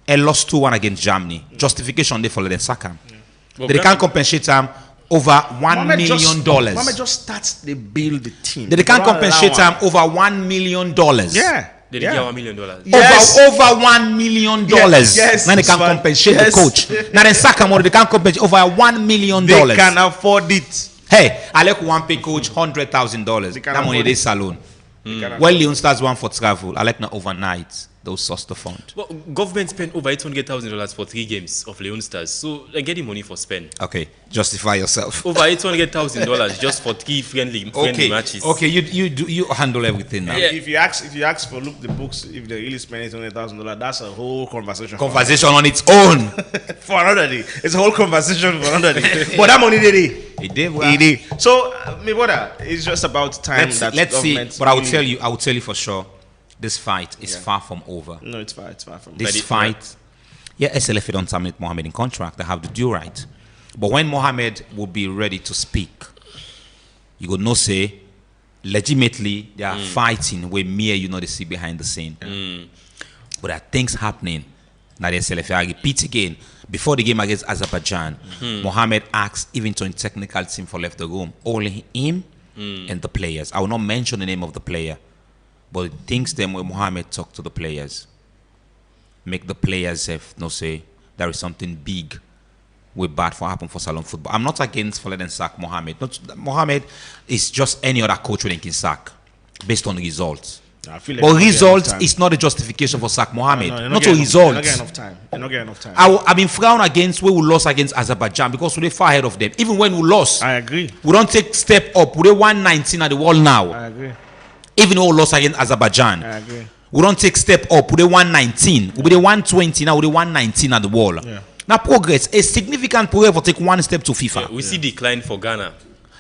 and lost 2-1 against Germany. Justification they follow the Saka. They can't compensate him over $1 million. Mohamed just starts they build the team. They can't compensate him over $1 million. Yeah. They get $1 million. Yes. Over $1 million. Yes. Now they can compensate the coach. Now then Saka they can't compensate over $1 million. They can afford it. Hey, I like one pay coach $100,000. That money they salon. Well, Leon Stars one for travel. I like not overnight. Those source the fund. Well, government spent over $800,000 for 3 games of Leon Stars, so they're getting money for spend. Okay, justify yourself. Over $800,000 just for 3 friendly matches. Okay, you handle everything now. Yeah. If you ask for look the books, if they really spend $800,000, that's a whole conversation. Conversation on its own for another day. It's a whole conversation for another day. But that money it did. So, my brother, it's just about time. Let's see. But I will tell you for sure. This fight is far from over. No, it's far from this fight. SLFA don't terminate Mohamed in contract. They have the due right. But when Mohamed will be ready to speak, you would not say, legitimately, they are fighting where me and you know they see behind the scene. But there are things happening. Now the SLFA, I repeat again, before the game against Azerbaijan, Mohamed asked even to a technical team for left the room. Only him and the players. I will not mention the name of the player. But it thinks them when Mohamed talk to the players, make the players say there is something big with bad for happen for Salon football. I'm not against for letting sack Mohamed. Mohamed is just any other coach when they can sack based on results. But results is not a justification for sack Mohamed. Not a result. You're not getting enough time. I've been frowned against when we lost against Azerbaijan because we're far ahead of them. Even when we lost, I agree. We don't take step up. We're 119 at the wall now. I agree. Even though we lost against Azerbaijan, I agree. We don't take step up. We're 119. We're 120 now. We're 119 at the wall. Yeah. Now progress, a significant progress for take one step to FIFA. We see decline for Ghana.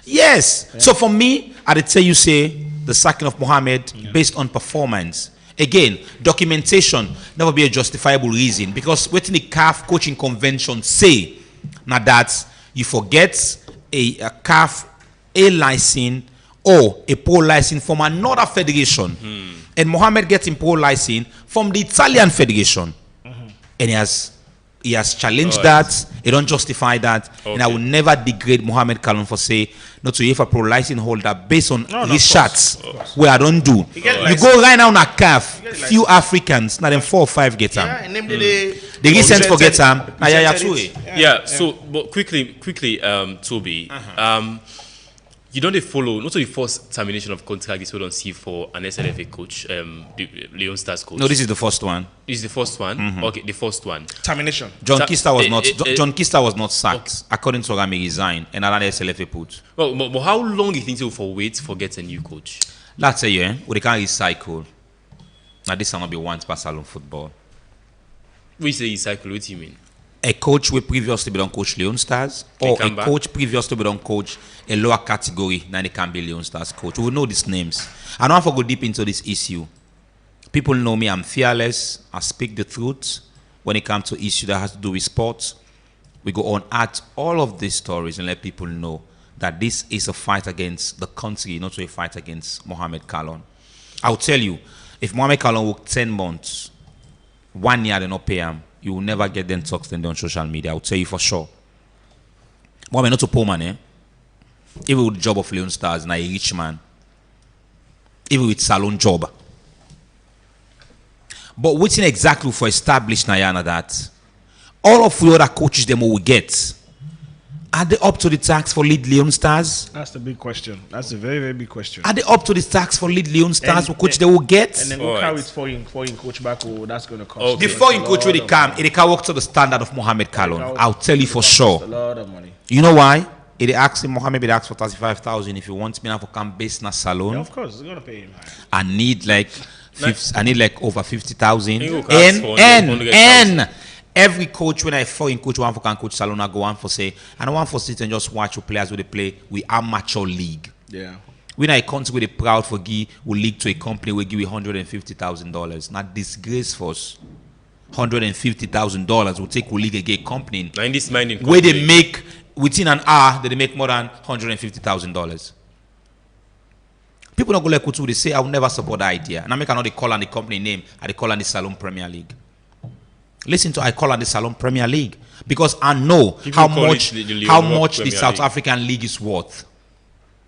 Yes. So for me, I'd tell you say the sacking of Mohamed based on performance. Again, documentation never be a justifiable reason because waiting the CAF coaching convention say now that you forget a CAF a license or a pro license from another federation, and Mohamed getting pro license from the Italian federation, and he has challenged that. He don't justify that, and I will never degrade Mohamed Kalon for say not to have a pro license holder based on his shots where I don't do. You go right now on a CAF, few Africans, not them 4 or 5 get them. The recent forget them. So but quickly, Toby. You don't follow not only first termination of contract this we don't see for an SLFA coach, the Leon Stars coach. No, this is the first one. This is the first one. Okay, the first one. Termination. John Kista was not sacked. According to Rami, resigned and another SLFA put. Well, but how long do you think they will wait for get a new coach? Let's say we can recycle. Now this will not be once per Salon football. We say recycle. What do you mean? A coach will previously be on coach Leon Stars, or a coach previously be on coach a lower category than they can be Leon Stars coach. We will know these names. I don't have to go deep into this issue. People know me, I'm fearless, I speak the truth when it comes to issue that has to do with sports. We go on at all of these stories and let people know that this is a fight against the country, not a fight against Mohamed Kalon. I'll tell you, if Mohamed Kalon worked 10 months, 1 year they not pay him, you will never get them talks on social media. I'll tell you for sure. Mohamed not a poor man, Even with the job of Leon Stars, now a rich man. even with salon job. But waiting exactly for established Nayana that all of the other coaches them will get, are they up to the tax for lead Leon Stars? That's the big question. That's a very, very big question. Are they up to the tax for lead Leon Stars who coach they will get? And then go carry it foreign coach back. Oh, that's going to cost. The foreign coach where they come, it can work to the standard of Mohamed Kalon. I'll tell you for sure. A lot of money. You know why? It asks him, Mohamed asked for 35,000. If you want me now for come base na salon, Yeah, of course, they're gonna pay him high. I need like over 50,000. You go ask for 100,000. And every coach when I foreign coach one for can coach salon, I go on for say, I don't want for sit and just watch your players with they play. We amateur league. Yeah. When I country with a proud for give will league to a company we give you $150,000. Not disgrace for us. $150,000 will take we league a gay company. Now in this mining where they make within an hour they make more than $150,000. People don't go like Kutu, they say I will never support the idea. And I make another call on the company name, I they call on the Salon Premier League. Listen to I call on the Salon Premier League because I know how much the South African league is worth.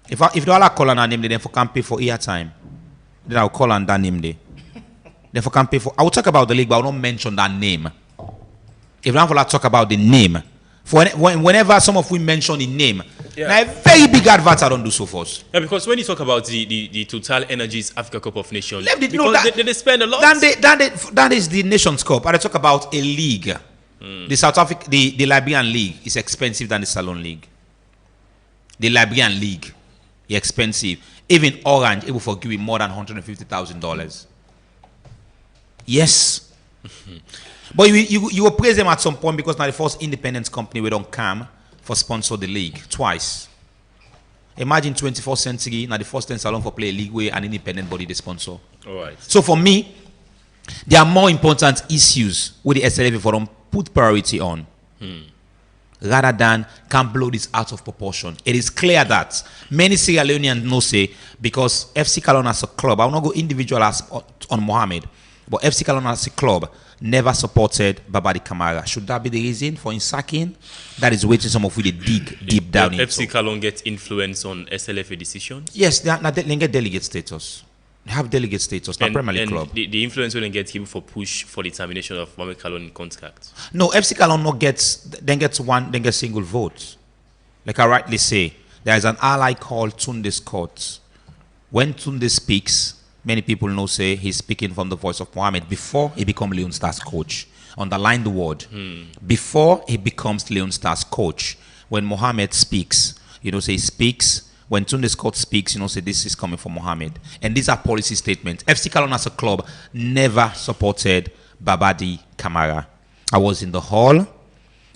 If they all call on a name, then for can pay for airtime. Then I'll call on that name there. Then for can pay for. I will talk about the league, but I will not mention that name. If I want to talk about the name, for whenever some of we mention the name, now a very big advert I don't do so for us. Yeah, because when you talk about the Total Energies Africa Cup of Nations, they spend a lot. That is the Nations Cup. I talk about a league. The South Africa, the Liberian league is expensive than the Salon league. The Liberian league is expensive. Even Orange able for giving more than $150,000. Yes. But you will praise them at some point because now the first independent company we don't come for sponsor the league twice. Imagine 21st century now the first 10 salon for play a league where an independent body they sponsor. All right. So for me, there are more important issues with the SLF for them put priority on. Rather than can blow this out of proportion. It is clear that many Sierra Leoneans know say because FC Kalon as a club, I will not go individual as on Mohamed, but FC Kalon as a club never supported Babadi Kamara. Should that be the reason for his sacking? That is waiting some of we dig deep down into. FC Kalon get influence on SLFA decisions? Yes, they get delegate status. They have delegate status, not Premier League club. The influence will then get him for push for the termination of Mohamed Kalon in contract. No, FC Kalon not gets single vote. Like I rightly say, there is an ally called Tunde Scott. When Tunde speaks, many people know say he's speaking from the voice of Mohamed before he becomes Leon Stars coach. Underline the word. Before he becomes Leon Stars coach, when Mohamed speaks, say he speaks. When Tunde Scott speaks, say this is coming from Mohamed. And these are policy statements. FC Kalon as a club never supported Babadi Kamara. I was in the hall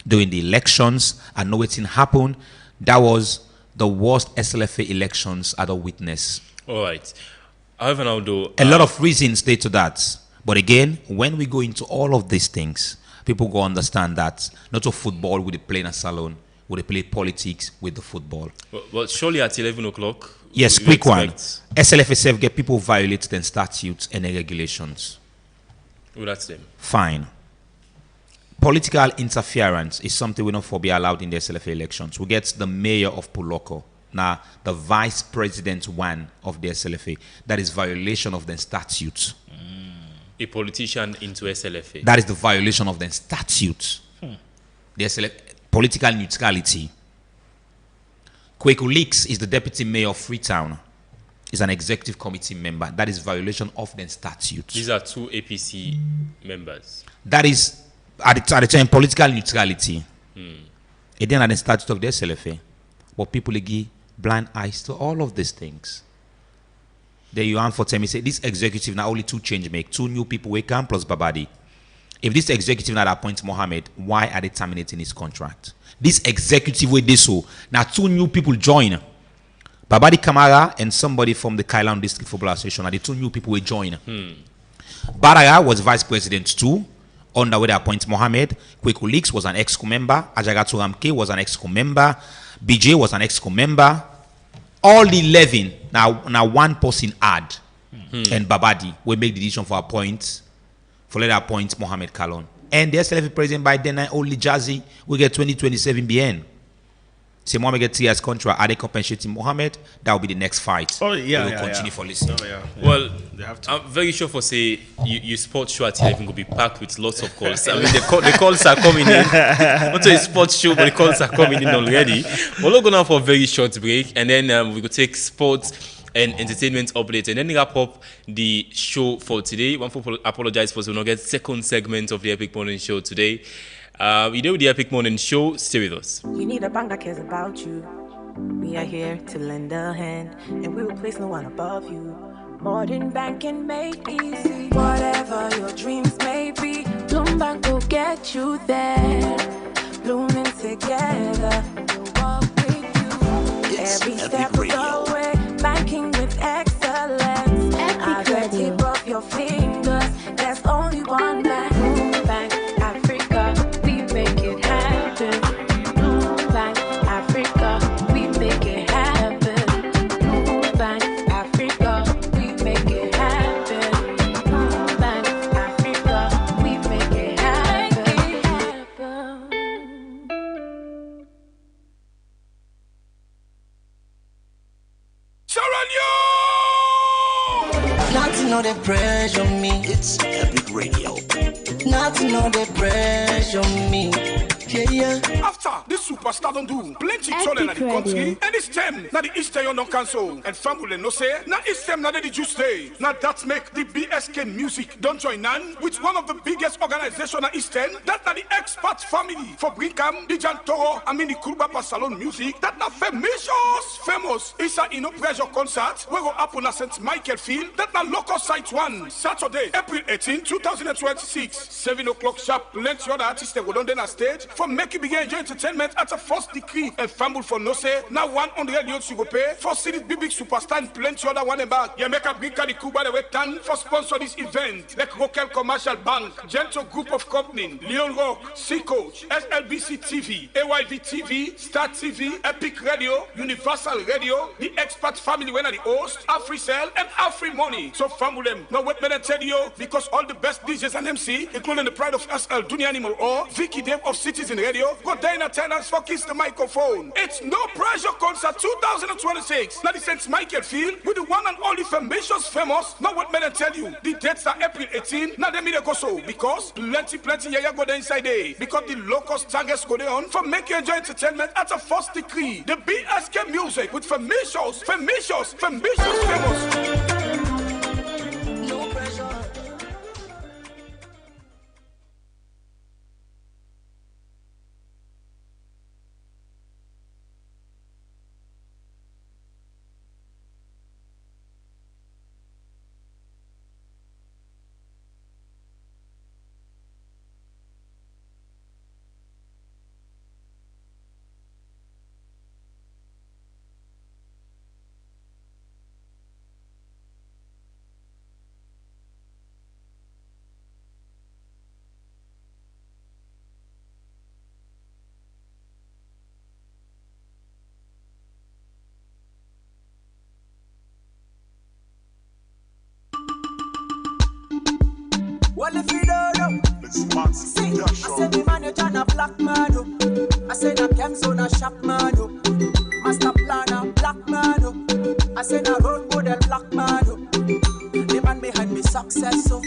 during the elections. I know it didn't happen. That was the worst SLFA elections I have witnessed. All right. However, now though, a lot of reasons stay to that. But again, when we go into all of these things, people go understand that not a football with a play in a salon, would they play politics with the football. But surely at 11 o'clock. Yes, quick one. SLFSF get people violate the statutes and the regulations. Oh, that's them. Fine. Political interference is something we don't be allowed in the SLFA elections. We get the mayor of Puloko, now the vice president one of the SLFA. That is violation of the statutes. A politician into SLFA. That is the violation of the statutes. The SLFA. Political neutrality. Kweku Leaks is the deputy mayor of Freetown. He's an executive committee member. That is violation of the statutes. These are two APC members. That is, at the time, political neutrality. It didn't have the statute of the SLFA. But people give blind eyes to all of these things. There you are for tell me, say, this executive now only two change make. Two new people we come plus Babadi. If this executive now appoints Mohamed, why are they terminating his contract? This executive with this so now two new people join. Babadi Kamara and somebody from the Kailan District Football Association are the two new people will join. Baraya was vice president too, under where they appoint Mohamed. Kweku Leaks was an ex-co member. Ajagatu Ramke was an ex-co member. BJ was an ex-co member. All the 11 now one person add. And Babadi will make the decision for appoint. For later appoint Mohamed Kalon. And the SLF president by then only Jazzy will get 2027 BN. Say Mohamed get 3 years contract, are they compensating Mohamed? That will be the next fight. Oh, yeah, They will yeah, continue yeah. for listening. Oh, yeah. Well, They have to. I'm very sure for say you sports show at 11 will be packed with lots of calls. I mean, the calls are coming in. Not a sports show, but the calls are coming in already. We're going now for a very short break, and then we will take sports and entertainment updates, and then wrap up the show for today. One for apologize for we'll not get second segment of the Epic Morning Show today. We do the Epic Morning Show. Stay with us. You need a bank that cares about you. We are here to lend a hand, and we will place no one above you. Modern banking made easy. Whatever your dreams may be, Bloombank will get you there. Blooming together, we'll walk with you. Every step of the way, banking with excellence. At the tip of your fingers, there's only one bank. Bloombank Africa, we make it happen. Bloombank Africa, we make it happen. Bloombank Africa, we make it happen. Bloombank Africa, we make it happen. Not to know the pressure on me. It's Epic Radio. Not to know the pressure on me. Yeah. After this superstar don't do plenty children at the country, and it's them, now the Eastern you don't cancel, and family no say, now it's them, now they just stay. Now that make the BSK Music don't join none with one of the biggest organizations at Eastern, that now the expert family for Brinkam, the Jantoro, I mean the Kurba Salon Music, that now famous. It's a no pressure concert, where go happen at St. Michael Field, that now local site 1, Saturday, April 18, 2026, 7 o'clock sharp, plenty other artists that go down there on stage, for make you begin enjoy entertainment at a first degree and famble for no say. Now 100 youths you go pay for city big superstar and plenty other one back. You make a big the Cuba the web tan for sponsor this event. Like Rokel Commercial Bank, Gentle Group of Company, Leon Rock, C Coach, SLBC TV, AYV TV, Star TV, Epic Radio, Universal Radio, the expert family when are the host, AfriCell and Afri Money. So famble them. Now what better tell you because all the best DJs and MC, including the pride of SL Dunia Animal or Vicky Dave of Citizen Radio, go there in attendance for Kiss the Microphone. It's No Pressure Concert 2026. Now the St. Michael Field with the one and only famous. Now what men tell you, the dates are April 18. Now they go so because plenty yeah go there inside there because the local targets go there on for make you enjoy entertainment at a first degree. The BSK Music with famous. No pressure. Well, if you don't know, see, I said the man you turn a black man, oh. I said a Kemzo na sharp man, oh. Master planner, black man, oh. I said a road model, black man, oh. The man behind me success, oh.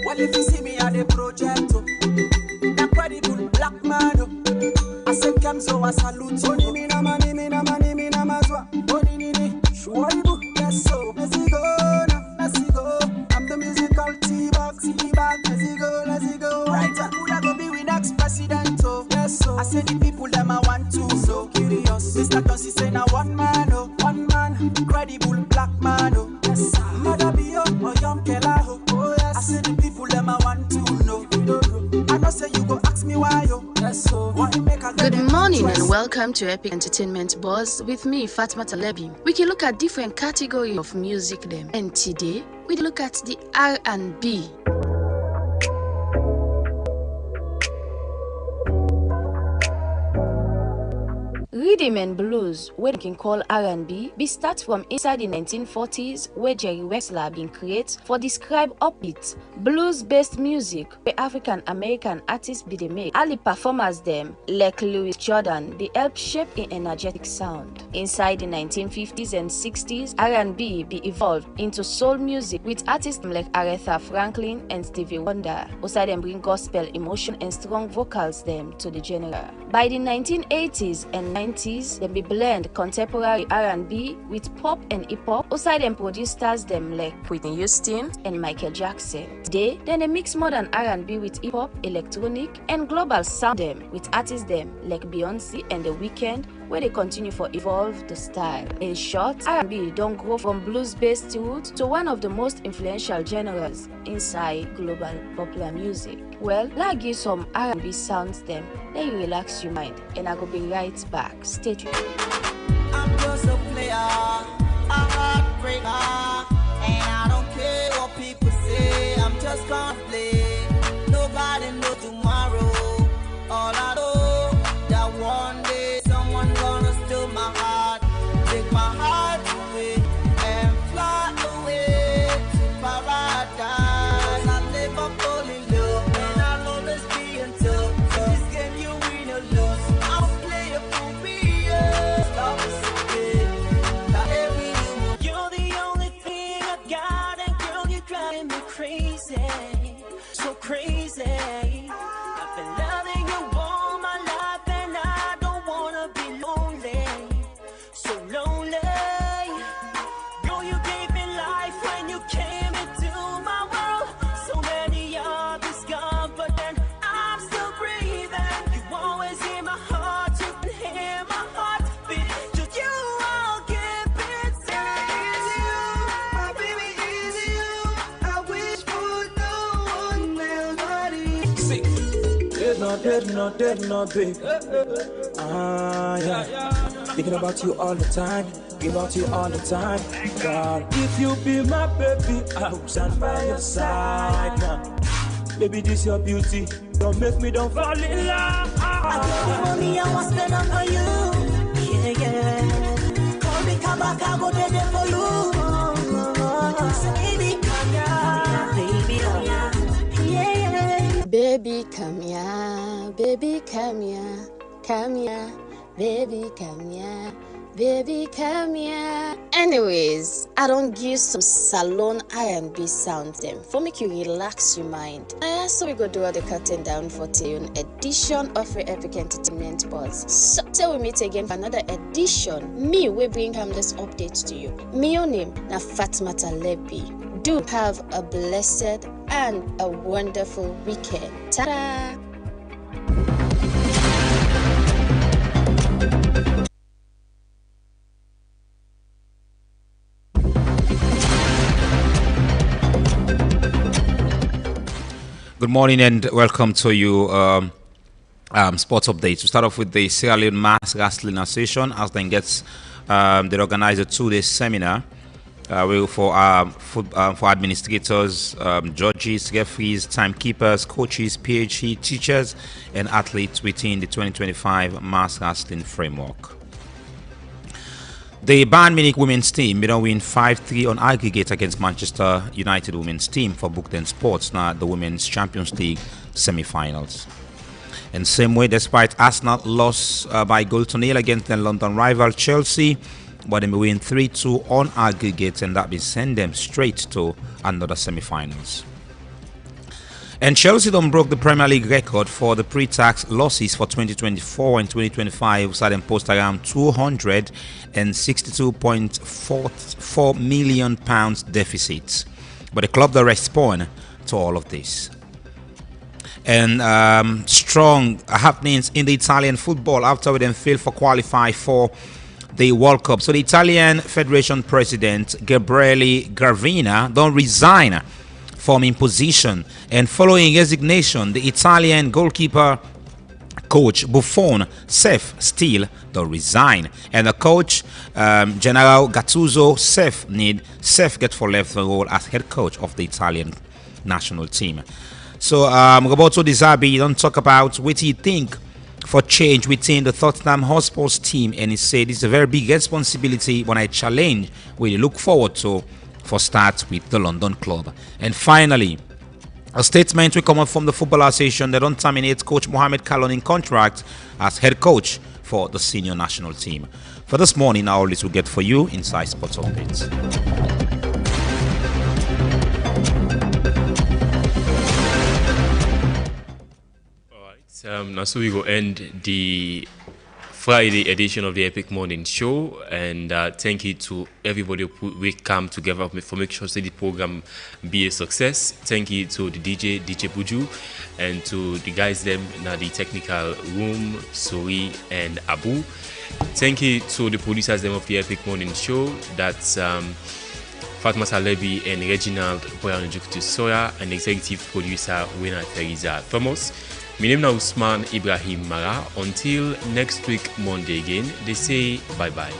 Well, if you see me at the project, oh. The credible black man, oh. I said Kemzo, I salute you. Money me na mazwa. Money ni, shuaibu, yes so. Let's go. I'm the musical T-Bag, let's go. Right, who da go be with next president, oh. Yes so. I say the people them I want to. So curious. Mr. Dossi say na one man, credible black man, oh. Yes sir. Mother be yo, or young Kela, oh yes. I say the people them I want to know. I know say you go ask me why, oh. Yes so. Good morning and welcome to Epic Entertainment Buzz with me, Fatma Talebi. We can look at different categories of music them. And today, we look at the R&B. Rhythm and blues, wey dem can call R&B, be start from inside the 1940s wey Jerry Wexler bin create for describe upbeat, blues-based music wey African American artists be dey make. Early performers dem like Louis Jordan dey help shape an energetic sound. Inside the 1950s and 60s, R&B be evolved into soul music with artists like Aretha Franklin and Stevie Wonder. Also dem bring gospel emotion and strong vocals them to the genre. By the 1980s and 90s, dem be blend contemporary R&B with pop and hip-hop. Also dem produce stars them like Whitney Houston and Michael Jackson. Today, dem dey mix modern R&B with hip-hop, electronic, and global sound them with artists them like Beyonce and The Weeknd, where they continue for evolve the style. In short, R&B don't grow from blues-based roots to one of the most influential genres inside global popular music. Well, let's give some R&B sounds them, let you relax your mind, and I go be right back. Stay tuned. I'm just a player, a heartbreaker, and I don't care what people say. I'm just gonna play. Nobody know tomorrow. All I know that one day someone gonna steal my heart, take my heart away, and fly away to paradise. I never fall in love, and I'll always be in touch. This game you win or lose, I'll play it for real. Love is okay, that every move. You're the only thing I got, and girl, you're driving me crazy, so crazy. I've been loving you all my life, and I don't wanna be lonely, so lonely. Girl, you gave me life when you came into my world. So many others gone, but then I'm still breathing. You always hear my heart, you can hear my heart beat. Just you, I'll give it to you. My baby is you. I wish for no one else but you. Dead not big. Yeah. Thinking about you all the time. About you all the time. God, if you be my baby, I will stand by your side now. Baby, this your beauty. Don't make me don't fall in love. I got the money I want to spend on you. Yeah. Call me, come back, I go there for you. So baby, come here. Baby, come here. Yeah. Baby, come here, baby, come here, come here, baby, come here, baby, come here. Anyways, I don't give some salon R&B sounds them for make you relax your mind. So we go draw the curtain down for tune edition of your Epic Entertainment Buzz. So till we meet again for another edition, me will bring this update to you. Me own name na Fatmata Lebi. Do have a blessed and a wonderful weekend. Ta-da! Good morning and welcome to you sports updates. We start off with the Sierra Leone Mass Wrestling Association as then gets they organize a 2-day seminar for administrators, judges, referees, timekeepers, coaches, PhD teachers, and athletes within the 2025 Mass Wrestling Framework. The Bayern Munich women's team did win 5-3 on aggregate against Manchester United women's team for Bookden Sports, now the Women's Champions League semi-finals. In the same way, despite Arsenal loss by goal to nil against their London rival Chelsea, but they win 3-2 on aggregate, and that will send them straight to another semi-finals. And Chelsea done broke the Premier League record for the pre-tax losses for 2024 and 2025, so they post around £262.44 million deficit. But the club that respond to all of this. And strong happenings in the Italian football after we then failed for qualify for the World Cup. So the Italian Federation President Gabriele Gravina don't resign from in position, and following resignation, the Italian goalkeeper coach Buffon still don't resign, and the coach General Gattuso get for left the role as head coach of the Italian national team. So Roberto Di Zerbi don't talk about what he think for change within the Tottenham Hotspur's team, and he said it's a very big responsibility when I challenge we look forward to for start with the London club. And finally, a statement will come up from the Football Association that don't terminate Coach Mohamed Kallon in contract as head coach for the senior national team. For this morning, all this will get for you inside Sports Updates. Now, so we go end the Friday edition of the Epic Morning Show, and thank you to everybody who come together for make sure that the program be a success. Thank you to the DJ Buju, and to the guys them in the technical room, Suri and Abu. Thank you to the producers them of the Epic Morning Show, that's Fatma Salebi and Reginald Boyanjukutu Soya, and executive producer Wena Teresa Thomas. My name is Usman Ibrahim Mara. Until next week, Monday again, they say bye-bye.